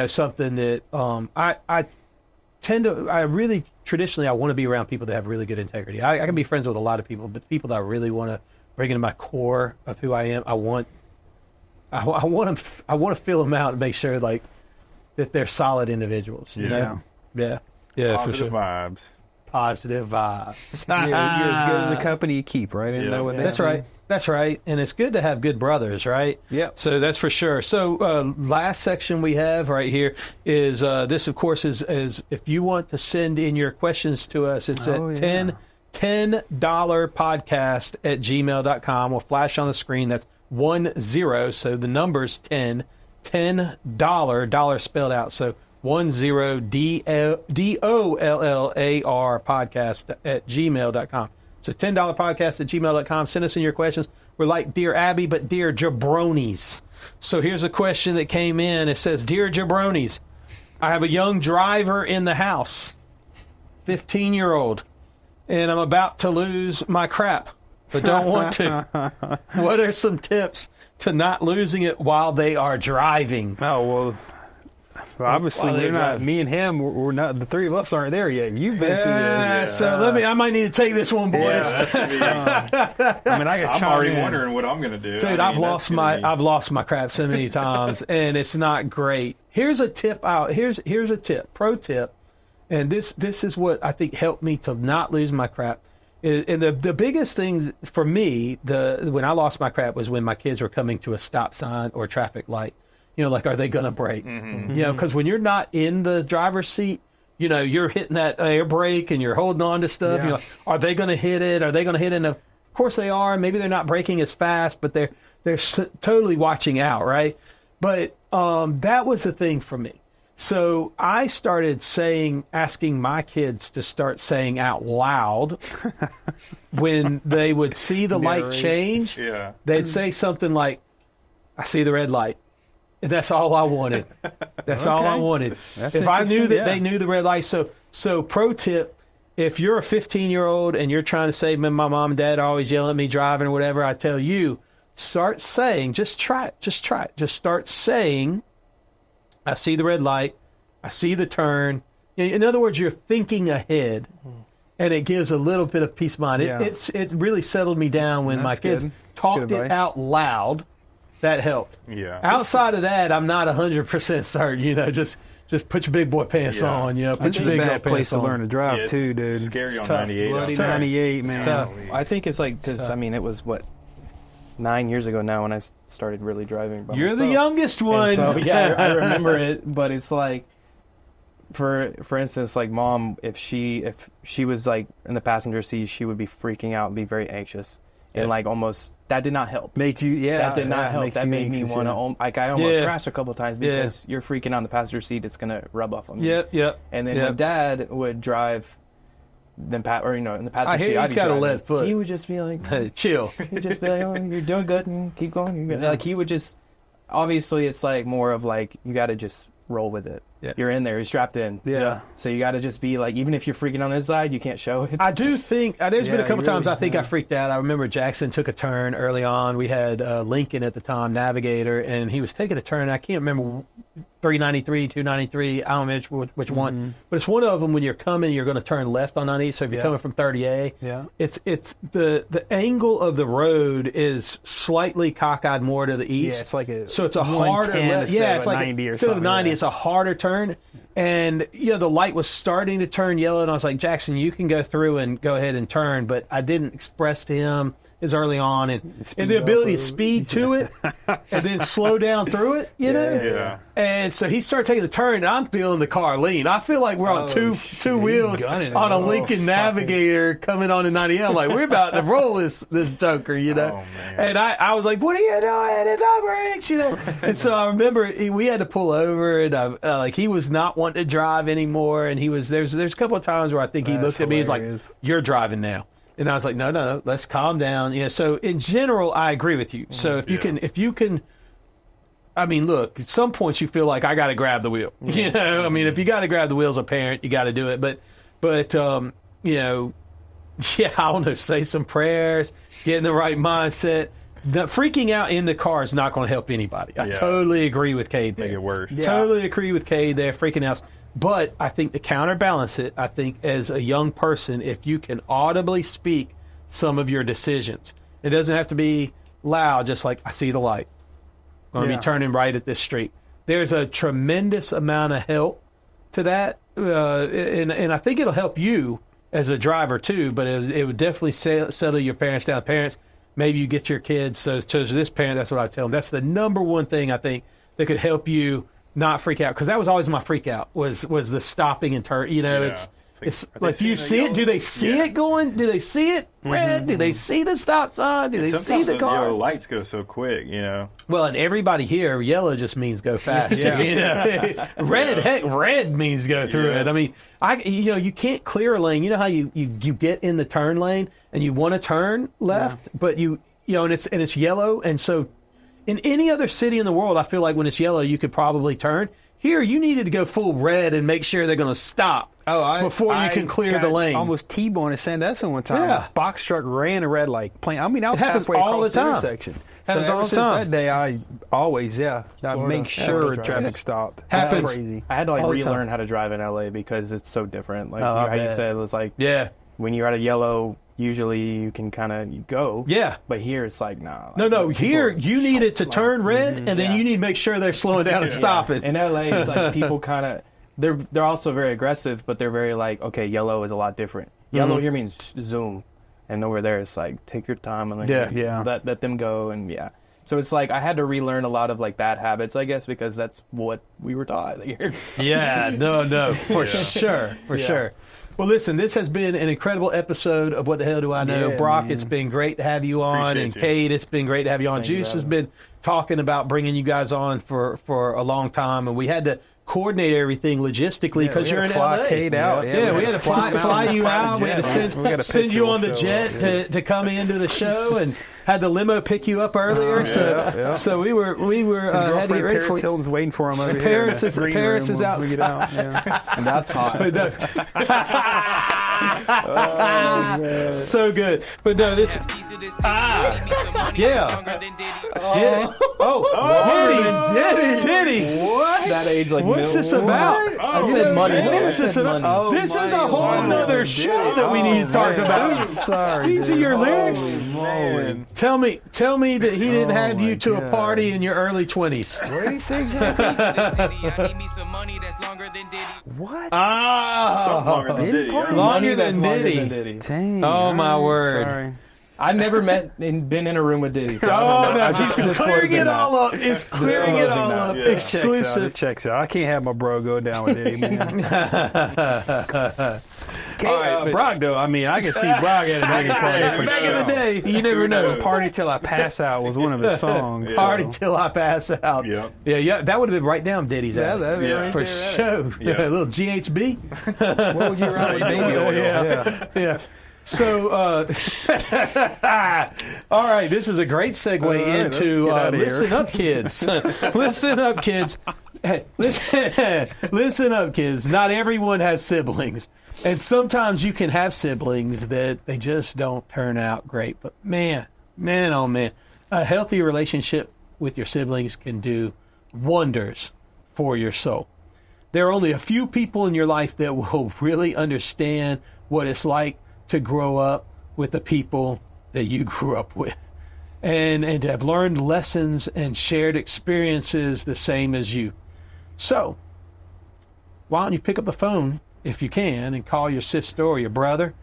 something that I really traditionally I want to be around people that have really good integrity. I can be friends with a lot of people, but the people that I really want to bring into my core of who I am, I want to feel them out and make sure like that they're solid individuals. Yeah, Positive for sure. vibes. Positive vibes. You're as good as the company you keep, right? Isn't that what That's right. That's right. And it's good to have good brothers, right? Yep. So that's for sure. So last section we have right here is this, of course, is if you want to send in your questions to us, it's at $10 podcast@gmail.com. We'll flash on the screen. That's 10. So the number's $10 dollar spelled out. So 10 DOLLAR podcast@gmail.com. So $10 podcast@gmail.com. Send us in your questions. We're like Dear Abby, but Dear Jabronis. So here's a question that came in. It says, Dear Jabronis, I have a young driver in the house, 15-year-old, and I'm about to lose my crap, but don't want to. What are some tips to not losing it while they are driving? Oh, well, obviously, we're not. Me and him, we're not. The three of us aren't there yet. You've been through this. So I might need to take this one, boys. I'm already wondering what I'm gonna do. Dude, I've lost my crap so many times, and it's not great. Here's a tip out. Here's a tip, pro tip, and this is what I think helped me to not lose my crap. And the biggest things for me, when I lost my crap was when my kids were coming to a stop sign or traffic light. Like, are they going to brake? Mm-hmm. Because when you're not in the driver's seat, you're hitting that air brake and you're holding on to stuff. You're like, are they going to hit it? Are they going to hit it? And of course they are. Maybe they're not braking as fast, but they're totally watching out, right? But that was the thing for me. So I started asking my kids to start saying out loud when they would see the light change. Yeah. They'd say something like, I see the red light. And that's all I wanted. That's all I wanted. If I knew that they knew the red light. So pro tip, if you're a 15-year-old and you're trying to say, my mom and dad are always yelling at me driving or whatever, I tell you, start saying, just try it. Just start saying, I see the red light. I see the turn. In other words, you're thinking ahead, and it gives a little bit of peace of mind. It really settled me down when my kids talked it out loud. That helped. Yeah. Outside of that, I'm not 100% certain. Just put your big boy pants on. Put your big bad place to learn to drive too, dude. Scary on 98. Bloody 98, man. It's tough. I think it's like because it was 9 years ago now when I started really driving. You're the youngest one. So I remember it, but it's like, for instance, like mom, if she was like in the passenger seat, she would be freaking out and be very anxious. And like almost that did not help. That did not help. That made me want to. I almost crashed a couple of times because you're freaking out in the passenger seat. It's gonna rub off on me. Yep. And then when Dad would drive, in the passenger seat, he's got a lead foot. He would just be like, chill. He'd just be like, oh, you're doing good, and keep going. Like he would just. obviously it's like more of like you got to just roll with it. Yeah. You're in there, you're strapped in. Yeah. So you got to just be like, even if you're freaking on the inside, you can't show it. I do think there's been a couple you times really- I think I freaked out. I remember Jackson took a turn early on. We had Lincoln at the time, Navigator, and he was taking a turn. I can't remember 393, 293. I don't know which one, but it's one of them. When you're coming, you're going to turn left on 90. So if you're coming from 30A, it's the angle of the road is slightly cockeyed more to the east. Yeah, it's like a so it's a harder 110 instead of it's a like 90 or instead of something, 90, yeah. it's a harder turn. And the light was starting to turn yellow, and I was like, Jackson, you can go through and go ahead and turn, but I didn't express to him as early on, and the ability to speed to it, and then slow down through it, you know. Yeah. And so he started taking the turn, and I'm feeling the car lean. I feel like we're on two wheels gunning it. on a Lincoln Navigator coming on the 90. I'm like, we're about to roll this joker, you know. Oh, man. And I was like, what are you doing? And no brakes, you know. And so I remember we had to pull over, and like he was not wanting to drive anymore. And he was there's a couple of times where I think he That's looked at me, he's like, hilarious. you're driving now. And I was like, no, let's calm down. So in general, I agree with you. So if you can, I mean, look, at some points you feel like I got to grab the wheel. You know, I mean, if you got to grab the wheel as a parent, you got to do it. But you know, I don't know, say some prayers, get in the right mindset. Freaking out in the car is not going to help anybody. I totally agree with Cade there. Make it worse. Totally agree with Cade there, freaking out. But I think to counterbalance it, I think as a young person, if you can audibly speak some of your decisions, it doesn't have to be loud, just like, I see the light. I'm going to be turning right at this street. There's a tremendous amount of help to that. And I think it'll help you as a driver too, but it would definitely settle your parents down. Parents, maybe you get your kids. So to this parent, that's what I tell them. That's the number one thing I think that could help you not freak out, because that was always my freak out was the stopping and turn. You know, it's like, do you see it? Do they see it going? Do they see it red? Do they see the stop sign? Do they see the those car? yellow lights go so quick, you know. Well, and everybody here, yellow just means go faster. You know? red means go through it. I mean, you can't clear a lane. You know how you get in the turn lane and you want to turn left, but and it's yellow, and so. In any other city in the world, I feel like when it's yellow, you could probably turn. Here, you needed to go full red and make sure they're going to stop before you can clear the lane. Almost T-boned in Sandestin one time. Yeah. A box truck ran a red light. I mean, I was It happens halfway all across the time. intersection. Happens so all ever the since time. that day, I always, I make sure drive. traffic stopped. Happens. That's crazy. I had to like all the time. relearn how to drive in LA because it's so different. Like I how you bet. said, it's like when you're at a yellow, usually you can kind of go. Yeah. But here it's like, nah. Like, No. Here, you need it to turn red, and then you need to make sure they're slowing down and stopping. In LA, it's like people kind of they're also very aggressive, but they're very like, okay, yellow is a lot different. Yellow here means zoom, and over there it's like take your time and like, let them go, and So it's like I had to relearn a lot of like bad habits, I guess, because that's what we were taught here. For sure. Well, listen, this has been an incredible episode of What the Hell Do I Know? Yeah, Brock, man. it's been great to have you on. Appreciate And you. Cade, it's been great to have you on. Juice has been talking about bringing you guys on for a long time, and we had to coordinate everything logistically because you're in fly LA. Cade out. Yeah, we had to fly you out. We had to send you on the jet. jet to come into the show, and had the limo pick you up earlier. So we were had to get ready Paris for you. Hilton's waiting for him over here. Paris in is- the green Paris room is when we get out. And that's hot. But no. So good. But no, this. Diddy. What? That age, like, What's this about? I said money. What though. I is this said about? money. This is a whole nother show that we need to talk about. Sorry. These are your lyrics. Man. Tell me that he didn't have you to a party in your early 20s. What did he say exactly? What? Something longer than Diddy. Longer Money than that's Diddy. longer than Diddy. Dang. Oh, my word. Sorry. I've never been in a room with Diddy. So Oh, no, I'm he's just clearing it disclosing all that. up. It's clearing it all up. Yeah. It Exclusive. checks out. I can't have my bro go down with Diddy, man. Brock, though, I mean, I can see Brock at a bigger party. Back in the day, you never know. Party Till I Pass Out was one of his songs. Party Till I Pass Out. Yep. Yeah, that would have been right down Diddy's alley. that'd be right For there, sure. Yeah. A little GHB. What would you write? Baby oil. Yeah. So, all right, this is a great segue into listen up, kids. Listen up, kids. Hey, listen up, kids. Not everyone has siblings. And sometimes you can have siblings that they just don't turn out great. But man, oh man, a healthy relationship with your siblings can do wonders for your soul. There are only a few people in your life that will really understand what it's like to grow up with the people that you grew up with, and to have learned lessons and shared experiences the same as you. So, why don't you pick up the phone, if you can, and call your sister or your brother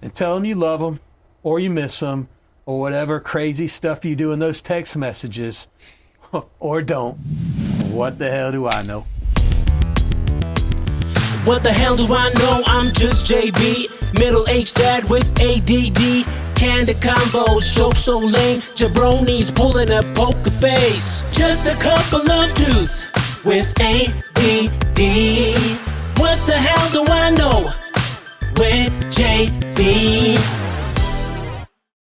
and tell them you love them or you miss them or whatever crazy stuff you do in those text messages, or don't. What the hell do I know? What the hell do I know? I'm just JB, middle-aged dad with ADD. Candid combos, jokes so lame, jabronis pulling a poker face. Just a couple of dudes with ADD.